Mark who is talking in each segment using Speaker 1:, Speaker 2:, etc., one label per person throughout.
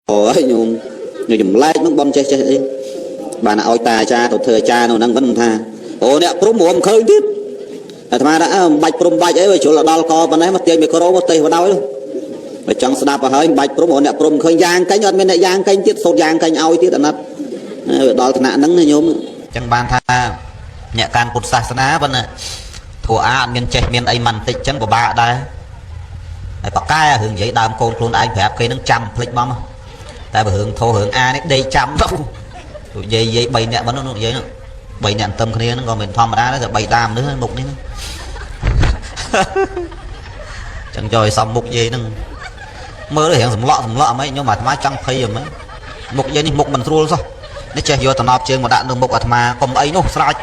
Speaker 1: ôi nhung nhung chùm lái nó bom che ấy bà nào ôi ta cha tụt thừa cha nó đang vẫn tha ồ nè prom muộn khơi tiếp thà đã bạch prom bạch ấy chỗ là đo co bên đấy mà tiền bị coro một tây vào đâu luôn mà chẳng đạp vào hơi bạch prom muộn nè prom khơi giang cái nhọn bên này giang cái tiết sốt giang cái oi tiết là đo thà nắng này nhung
Speaker 2: chẳng bàn tha nhẹ can cột sạt ná bên này thua á miền trẻ miền ấy mặn tịch chân của bà đây bạc cái hướng giấy đàm côn luôn anh phải cây nâng trăm click bom tại bởi hướng thô hướng a đấy đây trăm đâu dây dây bảy nhẹ vẫn nó dây nữa bảy nhẹ tâm kia nó còn mình thom mà đá nó bảy đàm nữa mục nữa chẳng rồi xong mục gì nữa mơ nó hiện sầm lọ mấy nhưng mà má trăng phay rồi mấy mục dây này mục mình thua sao nó chơi vô tận nọp trên một đạn đường mục mà còn ấy nó sai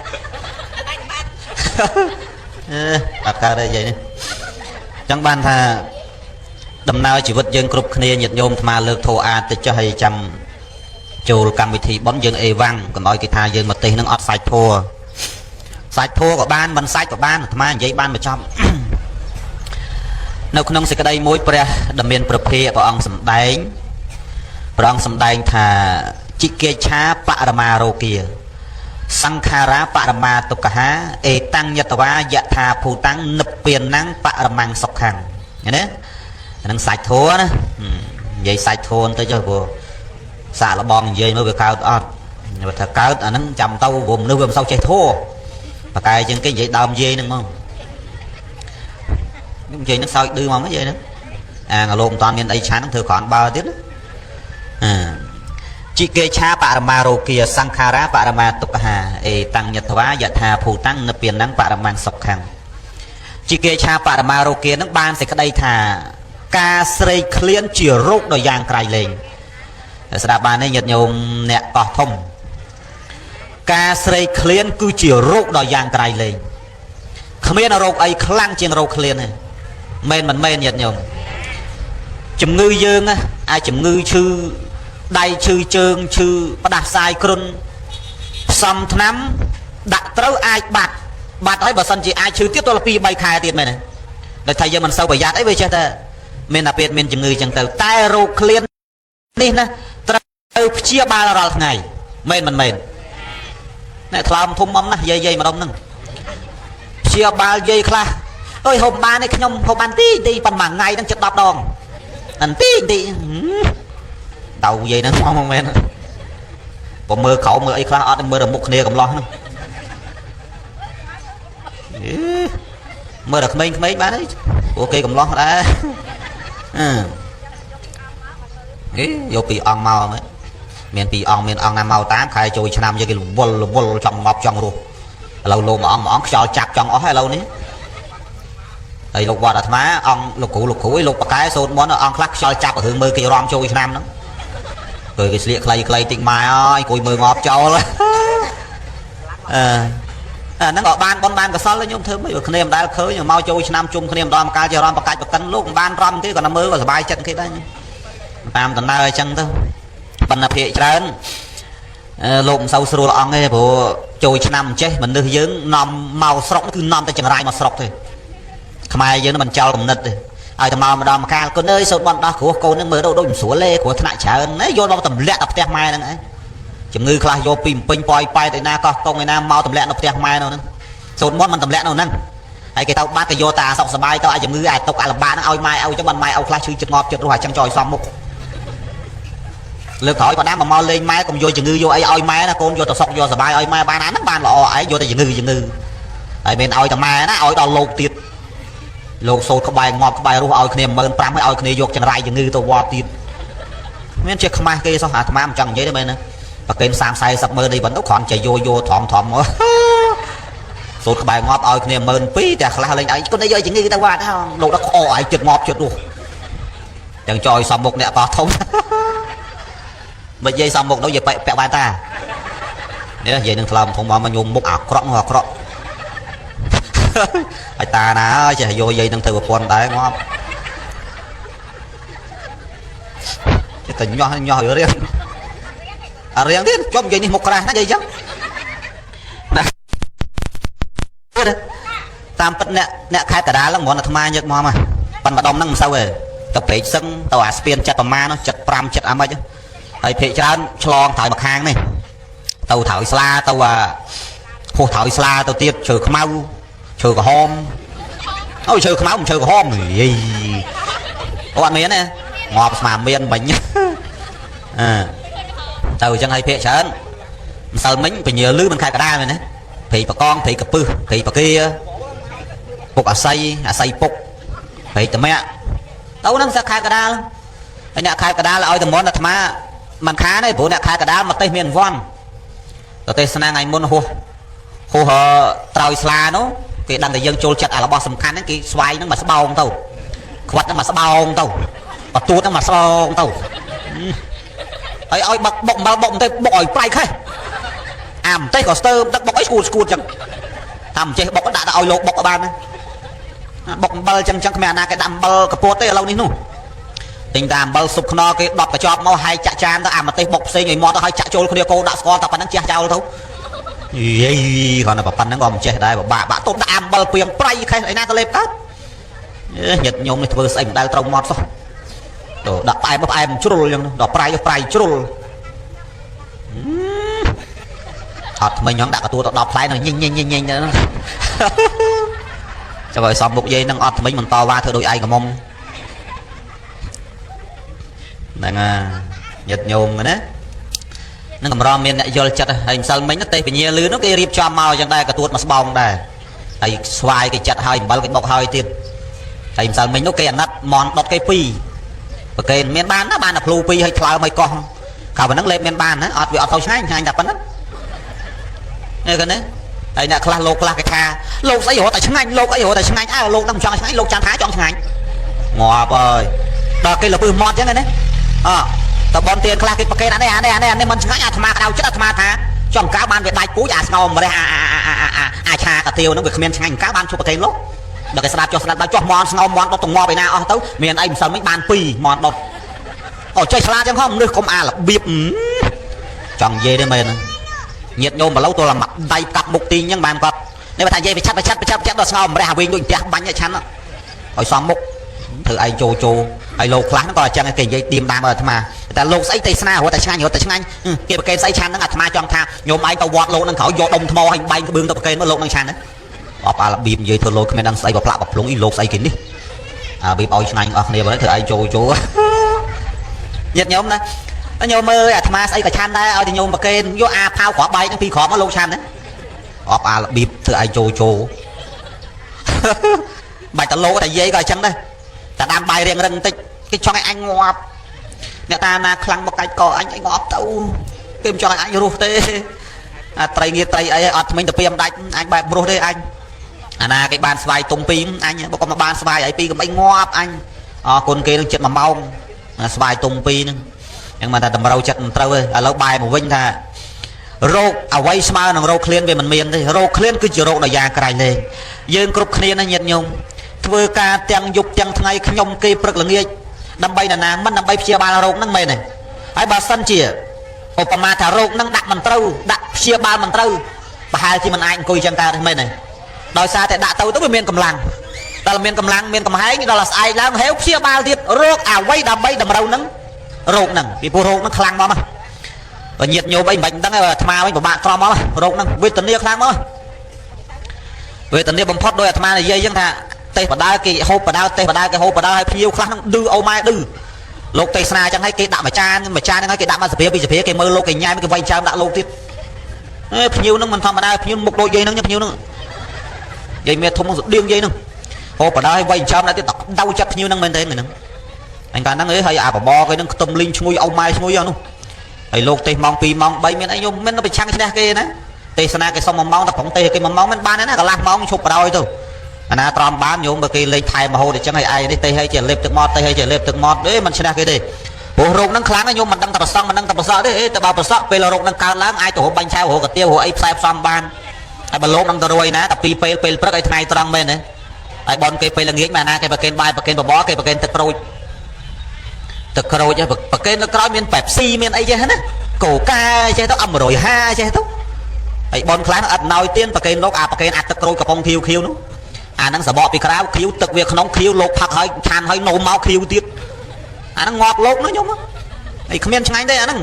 Speaker 2: bạc cái đây vậy chẳng ban tha đầm nào chỉ vật dân cướp kia nhiệt nhôm mà lược thổ a tới cho hay chăm chùa cầm vị thị bón dân e vang còn nói cái tha dân một tí nó ọt sạch thua của ban bắn sạch của ban mà giấy ban mà trong nếu không sẽ cái đây mối pre đầm miền pre phe của ông sầm đánh thà chỉ kia cha parama rô kia Sankhara parama tục cả e tăng nhật va dạ thà phù tăng nập tiền năng paramang sọc hàng nghe đấy năng sạch thua đó vậy sạch thua tới cho cô xả là bom dây mới bị cao nhưng mà thật cao nó chầm tàu gồm nước gồm sau chơi thua và cái chân cái vậy đầm dây nữa không cái dây nó sao đưa mà cái dây nữa ngà lộn toàn miền đây chán nó thừa còn bao tiết chị kê cha parama rô kia Sankhara parama tục hà e tăng nhật va dạ thà phù tăng nập tiền năng paramang sọc hàng chị kê cha parama rô kia nó ban sẽ cái đây thà ca srei clean chìa rốt đòi giang cài lên sẽ đạp bàn này nhật nhôm nẹt cỏ thông ca srei clean cứ chìa rốt đòi giang cài lên không biết là rốt ấy khăng trên rốt clean này men men nhật nhôm chùm ngư dương á ai chùm ngư chư đây chư trơn chư bắt đặt sai cơn xong nắm đặt tới ai bạt ấy bà sân chị ai chư tiếp tôi là pi bay khai tiền này để thầy giờ mình sâu bởi giác ấy bây giờ ta mình là biệt mình chừng người chẳng từ tai rô clean đi nè từ chia ba là ngày mình này làm thùng mắm nè dây mà đông nè chia ba dây kha ơi hôm ba này nhom hôm ban tí bằng mảng ngày đang chật đọc đòn anh tí đầu dây nó không men còn mơ khẩu mơ ấy kha mơ được một kia cầm lo mơ được mấy bán đấy ok cầm lo đã vô bị ong màu mấy miền bị ong nam màu tám khai trôi năm cho cái vol trong mọc trong luôn lâu mà ong cho chặt trong ó hay lâu ní đây lục qua là má ong lục cũ lục cái số món ong khắc cho chặt ở hướng mơ kia rom trôi năm đó rồi cái sliệt clay tịnh mai ơi cùi mơ ngọt cho nó gọi ban cái sao lấy nhung thơm bây giờ khnem đã khơi nhưng mau trôi năm chung khnem đo một cái cho rom một cái cắn lúc ban rom cái còn nó mơ và bài chân cái đấy tam tận nơi chân thôi phần là phía trên lộn sâu sưu là nghe bộ trôi năm chết mình đưa dưỡng nằm màu sọc cứ nằm tới chừng rai mà sọc thôi không ai dưỡng nó mình trao cầm nứt rồi ai tầm màu mà đòm ca con ơi sốt bọn đó của cô nó mới đâu đâu sủa lê của thằng trả ơn ấy vô nó tầm lẹ tập tẹt mai nữa chừng ngư khai vô pin pin poi pai tại na con người nam mau tầm lẹ nó tẹt mai đâu nữa sốt bọn mình tầm lẹ đâu nè ai cái tao bắt cái vô ta sọc sờ bay tao ai chừng ngư ai tao là ba nó ao mai ao cho mình mai ao khai chữ chật ngọt chật rồi trăng tròi xong một lượt hỏi còn đám mà mau lên mai còn vô chừng ngư vô ấy oi mai nó con vô tao sọc vô sờ bay oi mai ba nó ban lọ ấy vô tao chừng ngư tại bên oi tao mai nó oi tao lột tiệt lột sôi các bài ngọt các bài ruột oi kia mơn pram oi kia vô chừng rai chừng ngư tao vọt tiệt miếng chiếc khăm kia sao hả tham chẳng vậy đó bên nữa và kênh sang say sắp mơ đi vẫn tốt còn chạy vô thòm sôi các bài ngọt oi kia mơn pí tẹt la lên ấy con đây vô chừng ngư tao qua đó không lột nó khô ấy chật ngọt chật luôn chẳng tròi xong một nẹt to thông bây giờ xong một nó giờ bẹ ba ta nếu vậy đừng làm không mà nhung một ảo krok ai ta ná chỉ vô dây đừng từ một con đấy ngon cái tình nho ở riêng riêng thế cho vậy đi một cái nó vậy chứ tam bất nè khai cả đá là món là tham nhật mà phần mà đông năng sao về tập thể sân tàu aspian chặt tàu ma nó chặt pram chặt ám ấy chứ ហើយភាកច្រើនឆ្លងថយមកខាងនេះទៅថយស្លាទៅហោះថយស្លាទៅទៀតឈើខ្មៅឈើក្រហមអូឈើខ្មៅមិនឈើក្រហមយីអត់មានទេងាប់ស្មាមានបាញ់ទៅអញ្ចឹងហើយភាកច្រើនម្សិលមិញពញាលឺមិនខែកដាលមែនណាព្រៃបកងព្រៃកពឹសព្រៃបកាពុកអាស័យពុកព្រៃតមាក់ទៅហ្នឹងសាខែកដាលហើយអ្នកខែកដាលឲ្យតំបន់អាត្មាមិនខានទេព្រោះអ្នកខែកដាលមកទេសមានវ័នទៅទេសនាថ្ងៃមុនហោះត្រោយស្លានោះគេដឹងតែយើងចូលចិត្តអារបស់សំខាន់ហ្នឹងគេស្វាយហ្នឹងមកស្បោងទៅខ្វាត់ហ្នឹងមកស្បោងទៅបទួតហ្នឹងមកស្បោងទៅហើយឲ្យបុកអំបិលបុកបន្តិចបុកឲ្យប្រៃខេះអាបន្តិចក៏ស្ទើរដឹកបុកអីស្គួតចឹងថាមិនចេះបុកដាក់ទៅឲ្យលោកបុកក៏បានដែរបុកអំបិលចឹងគ្មានអាណាគេដាក់អំបិលកពួតទេឥឡូវនេះនោះទិញតែអំបិលស៊ុបខ្នុរគេដុតកញ្ចប់មកហើយចាក់ចានទៅអាម្ទេសបុកផ្សេងឲ្យមកទៅហើយចាក់ចូលគ្នាកោដាក់ស្ករតែប៉ុណ្្នឹងជះចោលទៅយីគាត់តែប៉ុណ្្នឹងក៏មិនចេះដែរបាក់ទុំដាក់អំបិលព្រៀងប្រៃខេះឯណាទៅលេបកើតញាតិញោមនេះធ្វើស្អីមិនដែលត្រូវមកសោះទៅដាក់ផ្អែមជ្រុលចឹងដល់ប្រៃជ្រុលអត់ថ្មិញហ្នឹងដាក់កទួទៅ10ផ្លែនឹងញញទៅចាំឲ្យសំមុខយាយនឹងអត់ថ្មិញមិនតវ៉ាធ្វើដូចឯងកមុំហ្នឹងញាតិញោមណានឹងកម្រមានអ្នកយល់ចិត្តហើយម្សិលមិញទេពញាលឺនោះគេរៀបចំមកចឹងដែរកទួតមកស្បោងដែរហើយស្វាយគេចាត់ហើយអំបិលគេបុកហើយទៀតហើយម្សិលមិញនោះគេអាណិតមន់ដុតគេ2ប្រកេនមានបានណាបានតែភ្លូ2ហើយថ្លើមឲ្យកោះកាលប៉ុណ្ណឹងលេបមានបានណាអត់វាអត់ទៅឆ្ងាញ់តែប៉ុណ្ណឹងនេះគេណាហើយអ្នកខ្លះលោកខ្លះគេថាលោកស្អីរត់តែឆ្ងាញ់លោកអីរត់តែឆ្ងាញ់លោកនឹងចង់ឆ្ងាញ់លោកចាំថាចង់ឆ្ងាញ់ងាប់អើយដល់គេលពឹសមាត់ចឹងណាតបនទៀនខ្លះគេប្រកេនអានេះមិនឆ្ងាញ់អាត្មាក្តៅចិត្តអាត្មាថាចំកៅបានវាដាច់ពូជអាស្ងោម្រះអាឆាកាទៀវហ្នឹងវាគ្មានឆ្ងាញ់កៅបានជប់ប្រកេនលោកដល់គេស្ដាប់ចុះដល់ចុះមន់ស្ងោមន់ដុតទៅងាប់ឯណាអស់ទៅមានអីម្សិលមិញបាន2មន់ដុតអូចេះឆ្លាតចឹងហ៎មនុស្សកុំអារបៀបចង់និយាយទេមែនញាតញោមបឡូវទល់តែដៃកាប់មុខទីអញ្ចឹងបានគាត់នេះបើថានិយាយប្រឆាត់ដល់ស្ងោម្រះអាវិញដូចផ្ទះបាញ់ឲ្យឆាន់ឲ្យសំមុខធ្វើឯងចូលហើយលោកខ្លះហ្នឹងក៏អញ្ចឹងគេនិយាយទៀមតាមអាត្មាតែលោកស្អីទេសនារត់តែឆ្ងាញ់គេប្រកេនស្អីឆាន់ហ្នឹងអាត្មាចង់ថាញោមឯងទៅវត្តលោកហ្នឹងក្រោយយកដុំថ្មឲ្យបែងក្បឿងទៅប្រកេនមកលោកហ្នឹងឆាន់ហ្នឹងអបអារបៀបនិយាយធ្វើលោកគ្មានដឹងស្អីបើផ្លាក់បភ្លុងអីលោកស្អីគេនេះរបៀបឲ្យឆ្ងាញ់អស់គ្នាបើធ្វើឯងចូលញាតិញោមណាញោមមើលអាត្មាស្អីក៏ឆាន់ដែរឲ្យតែញោមប្រកេនយកអាផាវគ្រាប់បែកហ្នឹង2គ្រាប់មកលោកឆាន់ហ្នឹងអបអារបៀបធ្វើឯងចូលបាច់តលោកតែនិយាយក៏អញ្ចឹងដែរតែដាំបាយរៀងរឹងបន្តិចគេចង់ឲ្យអញងាប់អ្នកតាណាខ្លាំងបកាច់កអញងាប់ទៅគេមិនចង់ឲ្យអញរស់ទេអាត្រីងារត្រីអីអត់ថ្មិញទៅពីមិនដាច់អញបែបរស់ទេអញអាណាគេបានស្វាយទុំ2អញបើកុំមកបានស្វាយអី2កុំអីងាប់អញអរគុណគេនឹងចិត្ត1ម៉ោងស្វាយទុំ2ហ្នឹងយ៉ាងមកថាតម្រូវចិត្តមិនត្រូវទេឥឡូវបែរមកវិញថារោគអ្វីស្មើនឹងរោគឃ្លានវាមិនមានទេរោគឃ្លានគឺជារោគដ៏យ៉ាងក្រៃលែងយើងគ្រប់គ្នាណាញាតិញោមធ្វើការទាំងយប់ទាំងថ្ងៃខ្ញុំគេព្រឹកល្ងាចដើម្បីណាមិនដើម្បីព្យាបាលរោគហ្នឹងមែនទេហើយបើសិនជាឧបមាថារោគហ្នឹងដាក់មិនត្រូវដាក់ព្យាបាលមិនត្រូវប្រហែលជាមិនអាចអង្គុយចឹងកើតទេមែនទេដោយសារតែដាក់ទៅវាមានកម្លាំងតែមានកម្លាំងមានកំហែងដល់ស្អែកឡើងហេវព្យាបាលទៀតរោគអ្វីដើម្បីតម្រូវហ្នឹងរោគហ្នឹងពីព្រោះរោគហ្នឹងខ្លាំងមកបើញាតញោមអីមិនដឹងទេអាត្មាវិញពិបាកក្រំមករោគហ្នឹងវេទនាខ្លាំងមកវេទនាបំផុតដោយអាត្មានិយាយចឹងថាទេសបដាគេហូបបដាទេសបដាគេហូបបដាឲ្យភ្ញៀវខ្លះហ្នឹងឌឺអូម៉ែឌឺលោកទេសនាចឹងឲ្យគេដាក់មួយចានហ្នឹងឲ្យគេដាក់មកសភាពីសភាគេមើលលោកគេញ៉ាំគេវាយចើមដាក់លោកទៀតភ្ញៀវហ្នឹងមិនធម្មតាភ្ញៀវមុខដូចយាយហ្នឹងភ្ញៀវហ្នឹងយាយមេធំស្តៀងយាយហ្នឹងហូបបដាឲ្យវាយចើមដាក់ទៀតដៅចិត្តភ្ញៀវហ្នឹងមែនទេហ្នឹងអញកាលហ្នឹងហើយអាបបគេហ្នឹងខ្ទឹមលីងឈ្ងុយអូម៉ែឈ្ងុយហ្នឹងហើយលោកទេសម៉ោង2ម៉ោង3មានអីខ្ញុំមិនប្រឆាំងឈ្នះគេណាទេសនាគេសុំ1ម៉ោងតែប្រងទេសគេ1ម៉ោងមិនបានទេណាកន្លះម៉ោងឈប់បដ ாய் ទៅអាណាត្រំបានញោមបើគេលេខថែមរហូតអញ្ចឹងឲ្យឯងនេះទេឲ្យជាលេបទឹកមាត់ទេឲ្យជាលេបទឹកមាត់ទេមិនឈ្នះគេទេព្រោះរោគហ្នឹងខ្លាំងញោមមិនដឹងតែប្រសងមិនដឹងតែប្រសក់ទេតែបើប្រសក់ពេលរោគហ្នឹងកើតឡើងអាចទៅរកបាញ់ឆាវរកកាទៀវរកអីផ្សាយផ្សំបានហើយបើលោកហ្នឹងទៅរួយណាតែពីពេលព្រឹកឲ្យថ្ងៃត្រង់មែនទេហើយបនគេពេលល្ងាចមកណាគេប្រកេនបាយប្រកេនបបរគេប្រកេនទឹកក្រូចប្រកេននៅក្រោយមានប៉ែបស៊ីមានអីចេះណាកូកាចេះទៅM150ចេះទៅហើយបនខ្លះអត់ណយទៀនប្រកេនលោកអាប្រកេនអាចទឹកក្រូចកំប៉ុងខៀវនោះអាហ្នឹងសបកពីក្រៅខៀវទឹកវាក្នុងខៀវលោកផឹកហើយឆានហើយនោមមកខៀវទៀតអាហ្នឹងងាប់លោកណាញោម ហើយគ្មានឆ្ងាញ់ទេអាហ្នឹង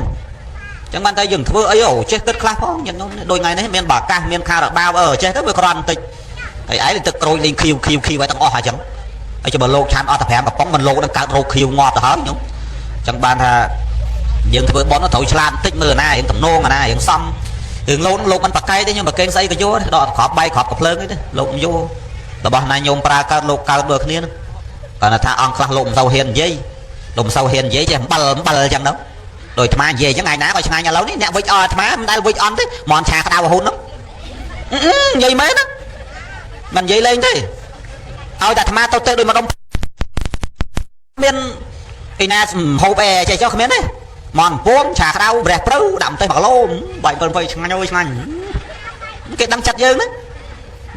Speaker 2: ចឹងបានតែយើងធ្វើអីអូចេះគិតខ្លះផងយ៉ាងនោះដូចថ្ងៃនេះមានបាកាសមានខារ៉ាបាវចេះទៅវាក្រាន់បន្តិចហើយឯងទឹកក្រូចលេងខៀវឲ្យទាំងអស់ហើយចឹងហើយចាំបើលោកឆានអត់តែ5កំប៉ុងមិនលោកនឹងកើតរោគខៀវងាប់ទៅហើយខ្ញុំចឹងបានថាយើងធ្វើបន់ត្រូវឆ្លាតបន្តិចមើលណារៀងតំណងណារៀងសំរឿងលោកមិនប្រកែកទេខ្ញុំប្រកែកស្អីក៏យកដកក្របបាយក្របកំភ្លើងទេលោកយករបស់ណាញោមប្រើកើតលោកកើតដូចគ្នាគាត់ថាអង្គខ្លះលោកមិនសូវហ៊ាននិយាយលោកមិនសូវហ៊ាននិយាយចេះអំបិលចឹងទៅដោយអាត្មានិយាយចឹងថ្ងៃណាក៏ឆ្ងាញ់ឥឡូវនេះអ្នកវិចអត់អាត្មាមិនដែលវិចអន់ទេមន់ឆាក្តៅរហូតហ្នឹងនិយាយមែនណាមិននិយាយលេងទេឲ្យតែអាត្មាទៅដូចម្ដុំមានឯណាហូបអេចេះចុះគ្មានទេមន់ពួងឆាក្តៅប្រះព្រៅដាក់ម្ទេស1គីឡូបាយ7 8ឆ្ងាញ់អើយឆ្ងាញ់គេដឹងចិត្តយើងណា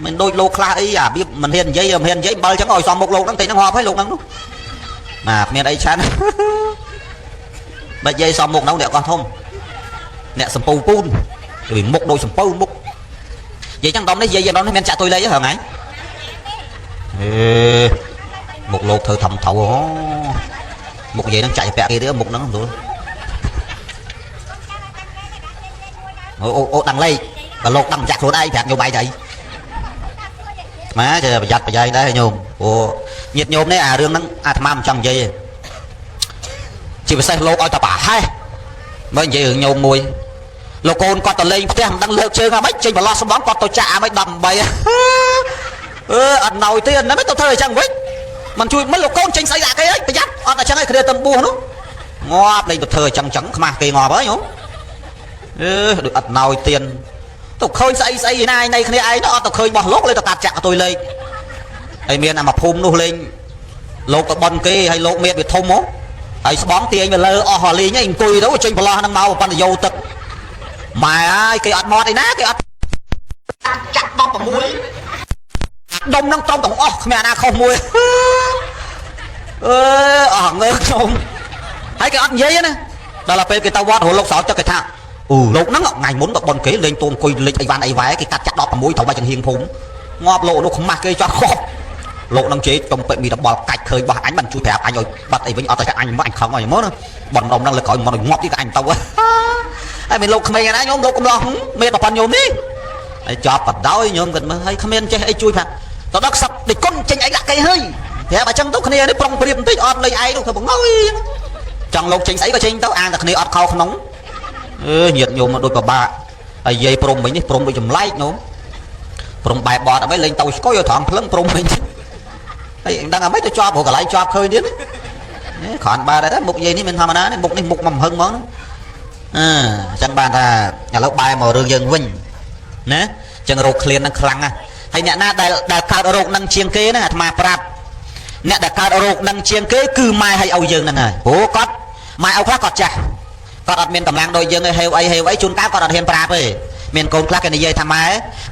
Speaker 2: មិនដូចលោកខ្លះអីអាវាមិនហ៊ាននិយាយមិនហ៊ាននិយាយអំបិលចឹងឲ្យសំមុខលោកហ្នឹងតិចហ្នឹងហប់ហើយលោកហ្នឹងនោះបាទគ្មានអីឆានបើនិយាយសំមុខហ្នឹងអ្នកកោះធំអ្នកសំពូពូនពីមុខដូចសំពៅមុខនិយាយចឹងដំនេះនិយាយដំនេះមានចាក់ទុយលេខហ្នឹងហ្នឹងមុខលោកធ្វើធំថៅមុខនិយាយហ្នឹងចាក់ពាក់គេទេមុខហ្នឹងស្រួលអូដឹងលេខបើលោកដឹងចាក់ខ្លួនឯងប្រាប់ញោមឯងទៅម៉ែចេះប្រយ័ត្នប្រយែងដែរញោមព្រោះញាតិញោមនេះអារឿងហ្នឹងអាត្មាមិនចង់និយាយទេជាពិសេសលោកឲ្យតែប្រហែសមើលនិយាយរឿងញោមមួយលោកកូនគាត់ទៅលេងផ្ទះមិនដឹងលើកជើងអាម៉េចចេញបន្លោះសំបងគាត់ទៅចាក់អាម៉េច18អត់ណយទេអាហ្នឹងទៅធ្វើអញ្ចឹងវិញមិនជួយមិនលោកកូនចេញស្អីដាក់គេហីប្រយ័ត្នអត់តែអញ្ចឹងឯងគ្នាទៅបួសនោះងាប់លេងទៅធ្វើអញ្ចឹងខ្មាស់គេងាប់ហើយញោមដូចអត់ណយទៀនទៅឃើញស្អីណានៃគ្នាឯងអត់ទៅឃើញបោះលោកលេងទៅកាត់ចាក់ទៅលេខហើយមានអាមកភូមិនោះលេងលោកទៅបន់គេហើយលោកមានវាធំហ៎ហើយស្បងទាញវាលើអស់លេងអង្គុយទៅចេញបន្លោះហ្នឹងមកប៉ុន្តែយោទឹកម៉ែអើយគេអត់មកឯណាគេអត់ចាក់16ដុំហ្នឹងត្រង់ទាំងអស់គ្មានអាណាខុសមួយអស់ងើខ្ញុំហើយគេអត់និយាយណាដល់ពេលគេទៅវត្តរលោកសោទឹកគេថាអូលោកហ្នឹងថ្ងៃមុនទៅបន់គេលេងតួអង្គុយលេងអីវ៉ាន់អីវ៉ែគេកាត់ចាក់16ត្រូវបាច់ចង្ហៀងភូមិងាប់លោកនោះខ្មាស់គេចោះខប់លោកនឹងជេរចំពេកមានតបល់កាច់ឃើញរបស់អញមិនជួយប្រាប់អញឲ្យបាត់អីវិញអត់តែអញមកអញខំឲ្យមកណាបន់ដុំហ្នឹងលើក្រោយមកងាប់ទៀតក៏អញទៅហើយមានលោកក្មេងណាញោមលោកកំឡោះមានប្រពន្ធញោមនេះហើយចប់បដោយញោមគាត់មើលហើយគ្មានចេះអីជួយប្រាប់ទៅដល់ខ្សឹបដូចគុណចេញអីដាក់គេហើយប្រាប់អញ្ចឹងទៅគ្នានេះប្រុងប្រៀបបន្តិចអត់លេងឯងនោះធ្វើបង្ហើយចង់លោកចេញស្អីក៏ចេញទៅអានតែគ្នាអត់ខោក្នុងញាតញោមមកដូចប្របាកហើយយាយព្រំវិញនេះព្រំដូចចម្លែកញោមព្រំបែបបត់អីលេងទៅស្គយឲ្យត្រង់ភ្លឹងព្រំវិញហើយដឹងអ្មេចទៅជាប់ព្រោះកន្លែងជាប់ឃើញទៀតគ្រាន់បាទដែរមុខយាយនេះមិនធម្មតាទេមុខនេះមុខមកហឹងហ្មងអញ្ចឹងបានថាឥឡូវបែរមករឿងយើងវិញណាអញ្ចឹងរោគឃ្លានហ្នឹងខ្លាំងណាស់ហើយអ្នកណាដែលកើតរោគហ្នឹងជាងគេណាអាត្មាប្រាប់អ្នកដែលកើតរោគហ្នឹងជាងគេគឺម៉ែឲ្យឲ្យយើងហ្នឹងហើយព្រោះគាត់ម៉ែឲ្យខ្លះគាត់ចាស់គាត់អត់មានកម្លាំងដូចយើងឯងហេវអីជួនកាលគាត់អត់ហ៊ានប្រាប់ទេមានកូនខ្លះគេនិយាយថាម៉ែ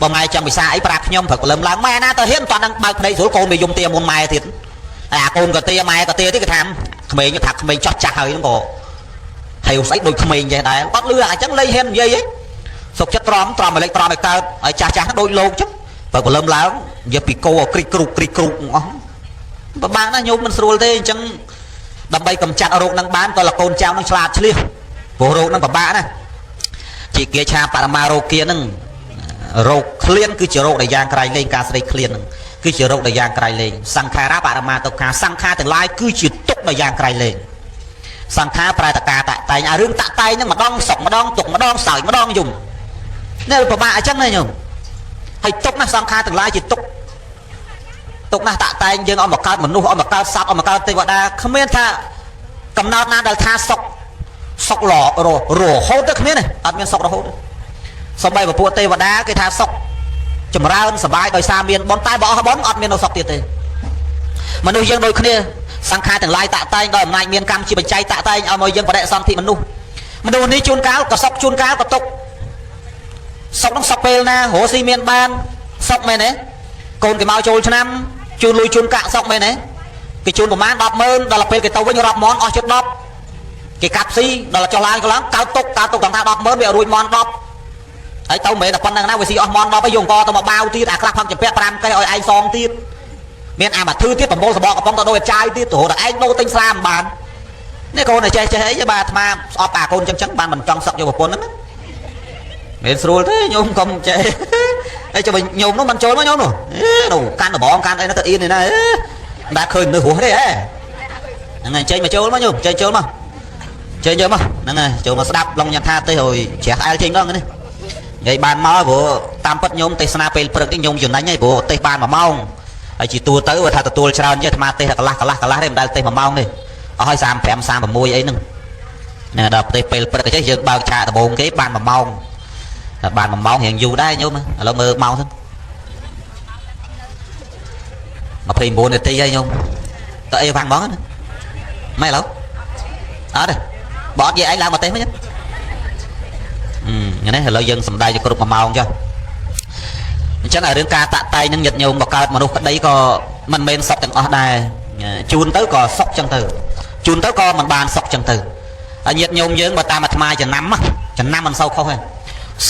Speaker 2: បើម៉ែចាំវិសាអីប្រាប់ខ្ញុំព្រឹកព្រលឹមឡើងម៉ែណាទៅហ៊ានតោះនឹងបើកភ្នែកស្រួលកូនវាយំទាមុនម៉ែទៀតហើយអាកូនក៏ទាម៉ែក៏ទាទៀតគេថាក្មេងថាក្មេងចោះចាស់ហើយហ្នឹងក៏ហេវស្អីដូចក្មេងចេះដែរអត់លឺអញ្ចឹងលេងហ៊ាននិយាយអីសុកចិត្តត្រមឲ្យលេខត្រមឲ្យកើតហើយចាស់ដូចលោកចឹងបើព្រលឹមឡើងនិយាយពីគោគ្រីកគ្រូកអស់បើបានណាញោមមិនស្រួលទេអញ្ចឹងដើម្បីកម្ចាត់រោគនឹងបានក៏លកូនចៅនឹងឆ្លាតឆ្លៀសព្រោះរោគនឹងពិបាកណាជាគាឆាបរមារោគានឹងរោគឃ្លានគឺជារោគដែលយ៉ាងក្រៃលែងការស្ដីឃ្លាននឹងគឺជារោគដែលយ៉ាងក្រៃលែងសង្ខារបរមាទៅការសង្ខារទាំងឡាយគឺជាទុកដែលយ៉ាងក្រៃលែងសង្ខារប្រែតកាតតែងអារឿងតាក់តែងនឹងម្ដងសុកម្ដងទុកម្ដងសើចម្ដងយំនេះពិបាកអញ្ចឹងណាញោមហើយទុកណាសង្ខារទាំងឡាយជាទុកណាតាក់តែងយើងឲ្យមកកើតមនុស្សឲ្យមកកើតសត្វឲ្យមកកើតទេវតាគ្មានថាកំណត់ណាដែលថាសុករហូតទៅគ្មានទេអត់មានសុករហូតសម្បីពពួកទេវតាគេថាសុខចម្រើនសบายដោយសារមានបុណ្យតែបើអស់បុណ្យអត់មាននៅសុខទៀតទេមនុស្សយើងដូចគ្នាសង្ខារទាំងឡាយតាក់តែងដោយអំណាចមានកម្មជាបច្ច័យតាក់តែងឲ្យមកយើងបដិសន្ធិមនុស្សនេះជួនកាលក៏សុខជួនកាលក៏ទុក្ខសុខនឹងសុខពេលណារស់ស៊ីមានបានសុខមែនទេកូនគេមកចូលឆ្នាំជូនលុយជូនកាក់សុខមែនទេគេជូនប្រមាណ 100000ដល់ពេលគេទៅវិញរាប់មន់អស់ជិត10គេកាត់ស៊ីដល់ចុះឡើងកើតទុកថា100000វារួចមន់10ហើយទៅមិនមែនតែប៉ុណ្្នឹងណាវាស៊ីអស់មន់10ហើយយកអង្គទៅមកបាវទៀតអាខ្លះផឹកចម្ពាក់5កេះឲ្យឯងសងទៀតមានអាមកធឺទៀតប្រមូលសបកកំប៉ុងទៅដូចចាយទៀតទៅរហូតតែឯងដូរទិញស្រាមបាន នេះកូនតែចេះចេះអីបាទអាត្មាស្អប់អាកូនចឹងបានមិនចង់សឹកយកប្រពន្ធហ្នឹងមិនស្រួលទេញោមកុំចេះអីចាំញោមនោះមិនចូលមកញោមនោះនោះកាន់ដបងកាន់អីនោះទៅអៀននេះណាបាទឃើញនៅរស់ទេហ៎ហ្នឹងហើយចេញមកចូលមកញោមចេញចូលមកចេញយកមកហ្នឹងហើយចូលមកស្ដាប់ឡងញ៉ាំថាទេហើយជ្រះក្អែលចេញដល់នេះនិយាយបានមកព្រោះតាមពិតញោមទេសនាពេលព្រឹកនេះញោមចំណេញហើយព្រោះទេសបាន1ម៉ោងហើយជាទូទៅថាទទួលច្រើនទេអាត្មាទេសតែកន្លះទេមិនដែលទេស1ម៉ោងទេអស់ហើយ35 36អីហ្នឹងណាដល់ទេសពេលព្រឹកអញ្ចឹងយើងបើកឆាកដំបងគេបាន1ម៉ោងបាន1ម៉ោងរៀងយូរដែរញោមឥឡូវមើលម៉ោងទៅ29នាទីហើយញោមតើអីវាំងហ្មងម៉េចឥឡូវអត់ទេបើអត់និយាយឯងឡើងមកទេសមិននេះឥឡូវយើងសំដែងទៅគ្រប់1ម៉ោងចុះអញ្ចឹងរឿងការតាក់តែងនឹងញាតិញោមមកកើតមនុស្សក្តីក៏មិនមែនសុខទាំងអស់ដែរជួនទៅក៏សុខចឹងទៅជួនទៅក៏មិនបានសុខចឹងទៅហើយញាតិញោមយើងបើតាមអាត្មាចំណាំមិនសូវខុសទេ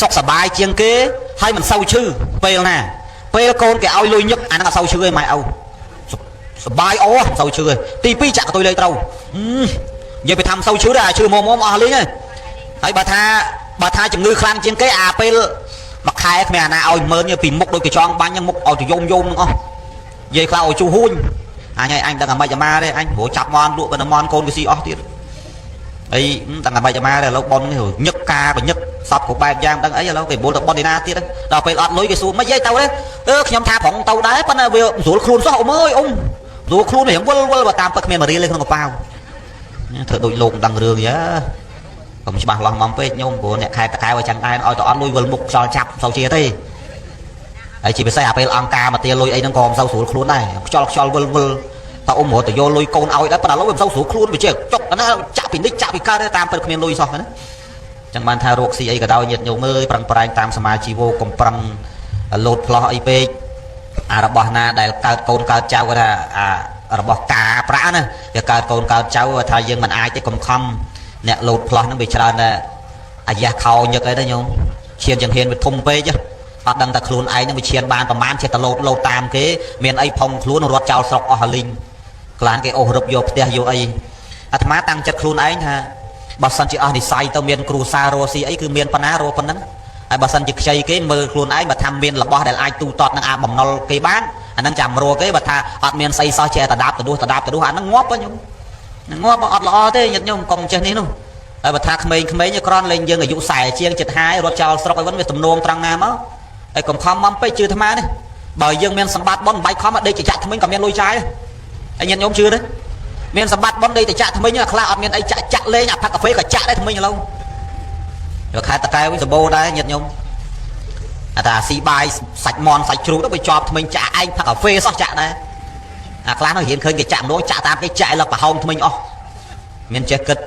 Speaker 2: សុខសบายជាងគេហើយមិនសូវឈឺពេលណាពេលកូនគេឲ្យលុយញឹកអាហ្នឹងអត់សូវឈឺទេម៉ែឪសបាយអូមិនសូវឈឺទេទី2ចាក់កតុយលេខត្រូវនិយាយទៅថាមិនសូវឈឺទេអាឈឺមុំអស់លេងហើយហើយបើថាជំងឺខ្លាំងជាងគេអាពេលមួយខែគ្មានអាណាឲ្យ10000ពីមុខដូចកញ្ចង់បាញ់ហ្នឹងមុខឲ្យទៅយំហ្នឹងអស់និយាយខ្លះឲ្យជូហ៊ូញអញដឹងអាម៉េចអាម៉ាទេអញព្រោះចាប់មន់លក់ប៉ុណ្ណឹងមន់កូនគេស៊ីអស់ទៀតអីដឹងអាម៉េចអាម៉ាទេឥឡូវប៉ុននេះញឹកការក៏ញឹកសពគ្រប់បែបយ៉ាងដឹងអីឥឡូវគេបុលទៅប៉ុនទីណាទៀតដល់ពេលអត់លុយគេសួរមិនយាយទៅទេខ្ញុំថាប្រងទៅដែរប៉ុន្តែវាស្រួលខ្លួនសោះអ៊ំអើយអ៊ំស្រួលខ្លួនរៀងវិលបើតាមពិតគ្មានមករៀលលេក្នុងកប៉ាវធ្វើដូចលោកដឹងរឿងយ៉ាកុំច្បាស់ឡោះមកពេកញោមព្រោះអ្នកខែតកែវឲ្យចាំងដែរឲ្យទៅអត់លុយវិលមុខខ្យល់ចាប់សូវជាទេហើយជាពិសេសអាពេលអង្គការមកទាលុយអីហ្នឹងក៏មិនសូវស្រួលខ្លួនដែរខ្យល់វិលតើអ៊ំរត់ទៅយកលុយកូនឲ្យដែរប៉ុន្តែឥឡូវវាមិនសូវស្រួលខ្លួនវាជាចុកណាចាក់ពីនេះចាក់ពីកើតតាមពិតគ្មានលុយសោះណាចឹងបានថារោគស៊ីអីក៏ដោយញាតិញោមអើយប្រឹងប្រែងតាមសមាជីវោកុំប្រឹងលោតផ្លោះអីពេកអារបស់ណាដែលកើតកូនកើតចៅគាត់ថាអារបស់ការប្រាក់ណាវាកើតកូនកើតចៅថាយើងមិនអាចទេកុំខំអ្នកលោតផ្លោះហ្នឹងវាច្រើនតែអាយ៉ាខោញឹកអីទៅញោមឈានចង្ហៀនវាធំពេកអត់ដឹងតែខ្លួនឯងហ្នឹងវាឈានបានប្រមាណចេះតែលោតតាមគេមានអីផុងខ្លួនរត់ចោលស្រុកអស់ហលីងក្លានគេអូសរឹបយកផ្ទះយកអីអាត្មាតាំងចិត្តខ្លួនឯងថាបើសិនជាអស់និស័យទៅមានគ្រូសាររស់ស៊ីអីគឺមានប៉ុណ្ណារស់ប៉ុណ្ណឹងហើយបើសិនជាខ្ចីគេមើលខ្លួនឯងបើថាមានរបស់ដែលអាចទូទាត់នឹងអាបំណុលគេបានអាហ្នឹងចាំរស់គេបើថាអត់មានស្អីសោះចេះតែដាប់ទៅនោះអាហ្នឹងងាប់ហ៎ញោមងាប់អត់ល្អទេញាតិញោមកុំចេះនេះនោះហើយបើថាក្មេងៗក្រនលេងយើងអាយុ40ជាងចិត្តហាយរត់ចោលស្រុកអីវិញវាទំនោមត្រង់ណាមកហើយកុំខំមកពេកជឿអាត្មានេះបើយើងមានសម្បត្តិប៉ុនមិនបាច់ខំដេកចាក់ថ្មិញក៏មានលុយចាយហើយញាតិញោមជឿទេមានសម្បត្តិប៉ុនដេកចាក់ថ្មិញខ្លះអត់មានអីចាក់លេងអាផឹកកាហ្វេក៏ចាក់ដែរថ្មិញឥឡូវវាខែតកែវិញសម្បូរដែរញាតិញោមអាថាស៊ីបាយសាច់មន់សាច់ជ្រូកទៅវាជាប់ថ្មិញចាក់ឯងផឹកកាហ្វេសោះចាក់ដែរអាខ្លះនោះរៀនឃើញគេចាក់ម្ដងចាក់តាមគេចាក់លឹកប្រហោងថ្មិញអស់មានចេះគិត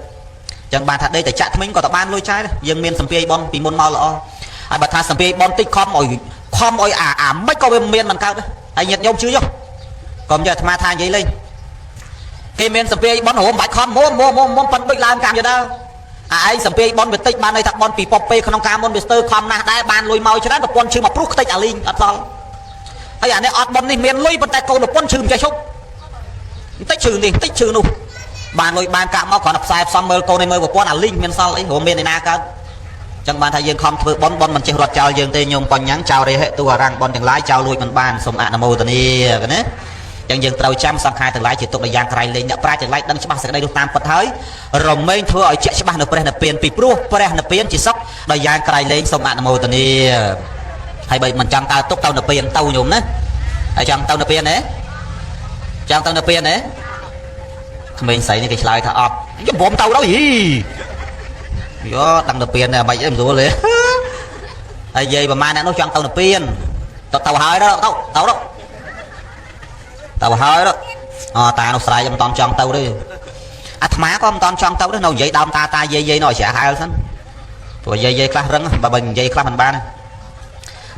Speaker 2: ចឹងបានថាដេកតែចាក់ថ្មិញក៏ទៅបានលុយចាយដែរយើងមានសម្ពាយប៉ុនពីមុនមកល្អហើយបើថាសម្ពាយប៉ុនតិចខំឲ្យអាមិនក៏វាមានមិនកើតដែរហើយញាតិញោមជឿយោកុំយកអាត្មាថានិយាយលេងគេមានសម្ពាយប៉ុនរួមបាច់ខំមុំប៉ុនដូចឡើងកម្មយដើអាឯងសម្ពាយប៉ុនវាតិចបានន័យថាប៉ុនពីប៉ុបពេក្នុងការមុនវាស្ទើរខំណាស់ដែរបានលុយមកច្រើនប្រពន្ធឈឺមកព្រុសខ្ទេចអាលីងអត់សល់ហើយអានេះអត់ប៉ុននេះមានលុយប៉ុន្តែកូនប្រពន្ធឈឺមិនចេះឈប់បន្តិចឈឺនេះបន្តិចឈឺនោះបានលុយបានកាក់មកគ្រាន់តែផ្សាយផ្សំមើលកូនឯមើលប្រពន្ធអាលីងមានសល់អីរួមមានឯណាកើតចឹងបានថាយើងខំធ្វើប៉ុនមិនចេះរត់ចោលយើងទេញោមបញ្ញាំងចោលរេហិទូអារាំងប៉ុនទាំងឡាយចោលលួចមិនបានសូមអនុមោទនាណាចឹងយើងត្រូវចាំសង្ខារទាំងឡាយជាទុកដល់យ៉ាងក្រៃលែងអ្នកប្រាជ្ញទាំងឡាយដឹងច្បាស់សេចក្តីនោះតាមពិតហើយរមែងធ្វើឲ្យជាក់ច្បាស់នៅព្រះនិព្វានពីព្រោះព្រះនិព្វានជាសុខដល់យ៉ាងក្រៃលែងសូមអនុមោទនាហើយបើមិនចង់កើតទុកទៅនិព្វានទៅញោមណាហើយចង់ទៅនិព្វានទេចង់ទៅនិព្វានទេក្មេងស្រីនេះគេឆ្លើយថាអត់ខ្ញុំព្រមទៅដល់យីយោដឹងនិព្វានតែមិនអីមិនស្រួលទេហើយនិយាយប្រហែលអ្នកនោះចង់ទៅនិព្វានទៅហើយទៅហើយតានោះស្រ័យមិនតន់ចង់ទៅទេអាត្មាក៏មិនតន់ចង់ទៅទេនៅនិយាយដើមតាយាយនោះឲ្យច្រាស់ហែលសិនព្រោះយាយខ្លះរឹងបើនិយាយខ្លះមិនបាន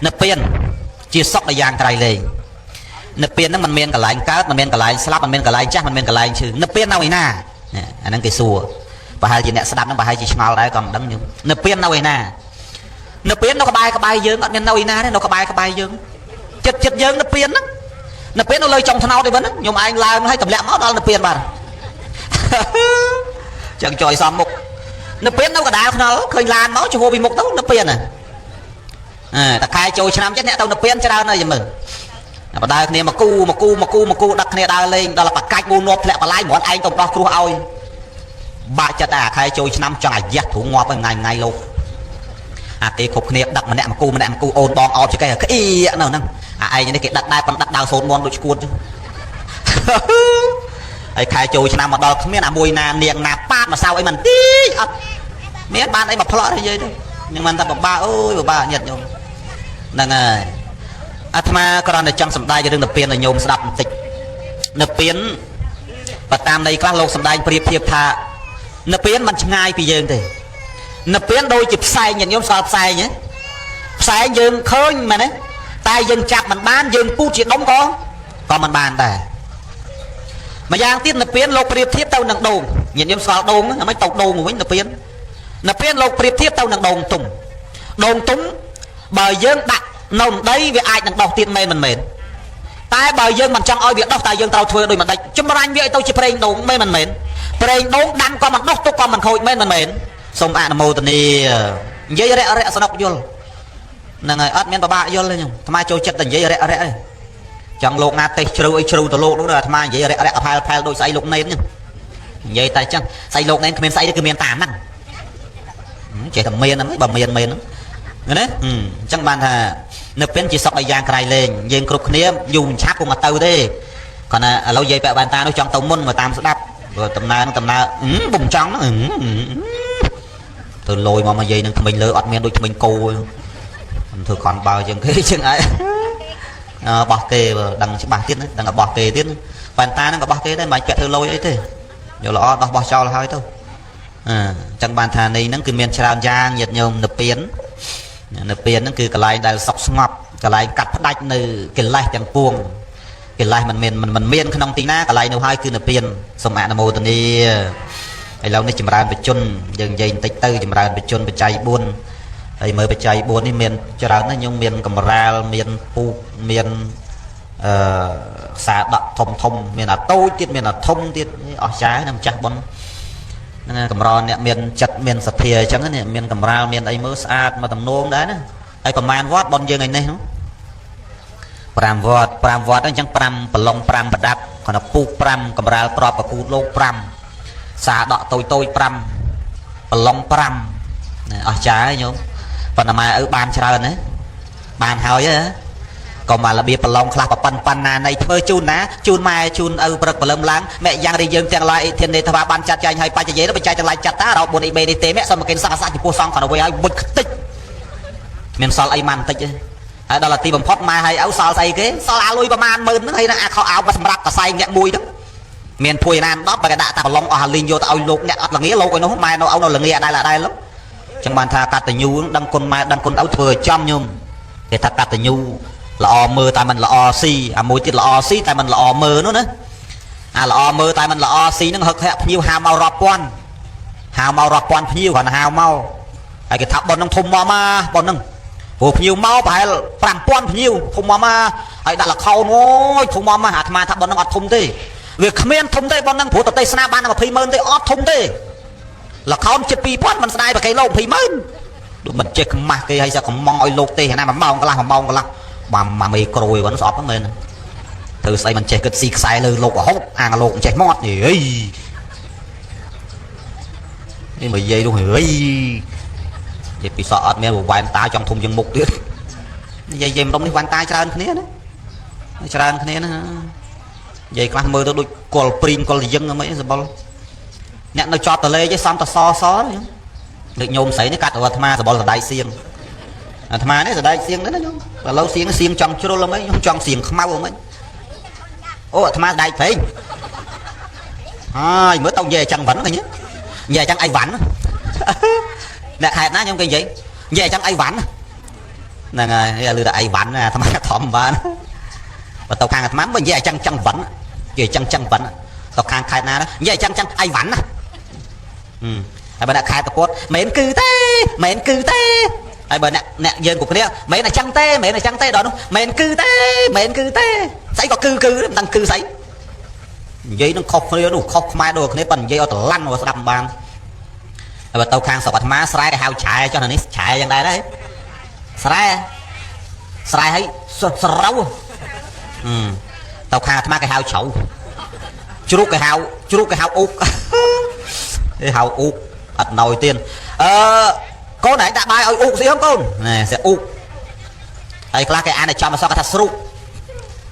Speaker 2: និព្វានជាសុខដល់យ៉ាងក្រៃលែងនិព្វានហ្នឹងមិនមានកន្លែងកើតមិនមានកន្លែងស្លាប់មិនមានកន្លែងចាស់មិនមានកន្លែងឈឺនិព្វាននៅឯណាអាហ្នឹងគេសួរប្រហែលជាអ្នកស្ដាប់ហ្នឹងប្រហែលជាឆ្ងល់ដែរក៏មិនដឹងនិព្វាននៅឯណានិព្វាននៅក្បែរយើងអត់មាននៅឯណាទេនៅក្បែរយើងចិត្តយើងនិព្វានហ្នឹងនិព្វាននៅលើចុងថ្នោតទេវិញខ្ញុំឯងឡើងហើយទម្លាក់មកដល់និព្វានបាទ chẳng chọi xóm mục nó biến đâu cả đá nó khơi lan máu cho hô bị mục đâu nó biến ta khai trôi năm chết nè tao nó biến cho đau này giùm mình mà đau này mà cu đặt này đau lên đó là bà cách bu nộp lẹ bà lái bọn anh tổng đó kêu oi bà chết khai trôi năm cho ngày giặt thủ ngọt ngày ngày luôn cái cục này đặt mà nè mà cu ôn bong oi cho cái y nào năng ai như cái đặt đai còn đặt đào sồn mòn đôi cuốn chứ ai khai trôi năm mà đó không biết là mùi nà niềng nà pat mà sao ấy mình tí biết ban ấy mà phở hay gì đấy nhưng mà ta bảo ba ơi bà nhật nhôm năng Atma còn là trong sầm đai cho đừng đập tiền là nhôm đập tịch đập tiền và tam đây các lô sầm đai priệp thiệp thà đập tiền mình ngay bây giờ thì đập tiền đôi chụp sai nhận nhôm sọt sai nhé sai dương khơi mà đấy tay dương chặt mình bán dương pu chuyện đóng có mình bàn đây mà giang tiết đập tiền lô priệp thiệp tao nặng đồn nhận nhôm sọt đồn mấy tộc đồn với đập tiền lô priệp thiệp tao nặng đồn túng bởi dương đặt nồng đấy vì ai đọc tiền mình mền tai bởi dương mình trong oi việc đọc tại dương tao thuê đôi mặt đây chúng anh vậy tôi chỉ preng đúng mê mình mền preng đúng đăng qua mặt đọc tôi qua mình khôi mê mình mền xong bạn mô tình đi giấy rẽ sao đọc vô là người ớt men ba vô lên tham ai trôi chất tình giấy rẽ chẳng lột ngạt tê trừ từ lột đúng rồi tham ai giấy rẽ phai đôi say lục nên vậy tại chăng say lột nên miền say cái miền tàn năng chỉ thầm miền lắm bầm miền đấy chẳng bàn thà nộp bên chỉ sọc đại giang cài lên dương cục nia dùng cháp cùng mặt tàu đi còn lâu dây bẹ bàn ta nó trong tàu môn mà tam sẽ đáp rồi tầm na bùng trắng nó từ lồi mà dây nó mình lỡ ọt men đôi mình cô thường còn bao chân cái chân ấy bỏ kê đằng bạc tiết đằng là bỏ kê tiết bàn ta nó có bỏ kê đấy mà chuyện từ lôi ấy thế nhiều lọ bỏ cho là hơi thôi chẳng bàn thà này nó cứ miền tràn giang nhiệt nhôm nộp biến nó cứ cái lại đại sọc ngọc cái lại cắt đạch từ cái lại chẳng buông cái lại mình miên không tí na cái lại nấu hai cứ nó biến xong mẹ nó mô tận đi hay lâu nay chìm ra bị chôn dần dần tịch tư chìm ra bị chôn bị chạy buôn ấy mới bị chạy buôn đi miền cho ra nó nhung miền cầm ra miền pu miền xả đậm thông miền là tôi tiết miền là thông tiết ở trái nằm chặt bón cầm rò nè miền chặt miền sập thìa chẳng nè miền cầm rào miền ấy mới sát mà tầm nôm đấy nè ấy còn man vót bon dương ngày nay không pram vót anh chẳng pram ballong pram bật đạp còn là pu pram cầm rào prop và pu lô pram xả đọ tôi pram ballong pram ở trái nhung còn là mà ở ban trời đấy ban hào chứ còn mà là bia ballong khla pan này thơ chun mai chun ở bậc ballong láng mẹ giang đi dương tiếng lại thiên đề thà ban chặt chạy hay ba chạy nó bị chạy lại chặt tá đâu buồn đi té mẹ xong một cái sa chỉ po xong còn với ai bực tích miền sol ai man tích đó là ti bằng phốt mai hay áo sol say cái sol à luiประมาณ 10,000nó hay là khao áo và sầm rạp cả say nhẹ mùi đó miền phui nan đó và cái đạ ta ballong ở linh vô tao lục nhẹ là nghĩa lục nó mai nó áo nó là nghĩa đây là đây lắm chẳng bàn thà cắt từ nhu đăng con áo thừa chom nhung để thà cắt từ nhu lọ mơ tại mình lọ xi mùi tiết lọ xi tại mình lọ mơ nữa lọ mơ tại mình lọ xi nó hực hẹp nhiều hào màu rọp quan nhiều còn hào màu cái tháp bọn nó thùng mà bọn nó hộp nhiều máu phải làm quan nhiều thùng mà ấy đã là khâu nó thùng mà hạt mà tháp bọn nó ọt thùng thế việc miền thùng thế bọn nó phụ tập tây sna ban mà phi mơn thế ọt thùng thế là khâu chụp pi quan mình sai và cái lồng phi mơn mình chết mà cái hay sao còn mong oi lột tê này mà mong cái là mà mày còi vẫn sọp mình từ xây mình chạy cái xì sai lơ lột hốt lột chạy mót gì ấy nhưng mà dây luôn ấy vậy bị sợ mẹ một vài ta trong thùng dân mụcទៀតdây mình đông đi vài taច្រើនគ្នាណាdâyខ្លះមើលទៅដូចកលព្រីងកលយឹងហ្នឹងសបល់អ្នកនៅចតតលេចេះសំតសដូចញោមស្រីនេះកាត់អាត្មាសបល់សដៃសៀងអាត្មានេះសដៃសៀងហ្នឹងណាញោមឥឡូវសៀងចង់ជ្រុលហ្មងខ្ញុំចង់សៀងខ្មៅហ្មងអូអាត្មាដៃព្រេងហើយមើលទៅនិយាយចឹងvẫnឃើញនិយាយចឹងអីវ៉ាន់អ្នកខេតណាខ្ញុំគេនិយាយចឹងអីវ៉ាន់ហ្នឹងហើយលឺតែអីវ៉ាន់អាត្មាធំបានបើទៅខាងអាត្មាមិននិយាយចឹងvẫnនិយាយចឹងvẫnទៅខាងខេតណានិយាយចឹងអីវ៉ាន់ណាហើយបើអ្នកខេតតគាត់មិនគឺទេហើយបើអ្នកយើងគ្រប់គ្នាមិនអញ្ចឹងទេដល់នោះមិនគឺទេស្អីក៏គឺមិនដឹងគឺស្អីនិយាយនឹងខុសគ្នានោះខុសខ្មែរដូចគ្នាប៉ុន្តែនិយាយឲ្យត្រឡាន់ស្ដាប់បាន បើទៅខាងស្រុកអាត្មាស្រែគេហៅឆែចុះនេះឆែយ៉ាងដែរដែរស្រែឲ្យស្រៅទៅខាងអាត្មាគេហៅជ្រៅជ្រូកគេហៅអ៊ូកគេហៅអ៊ូកអត់ណយទៀតកូនឯងដាក់បាយឲ្យអ៊ូកស្អីហ្នឹងកូនណែស្អ៊ូកហើយខ្លះគេអានតែចំអសគេថាស្រុក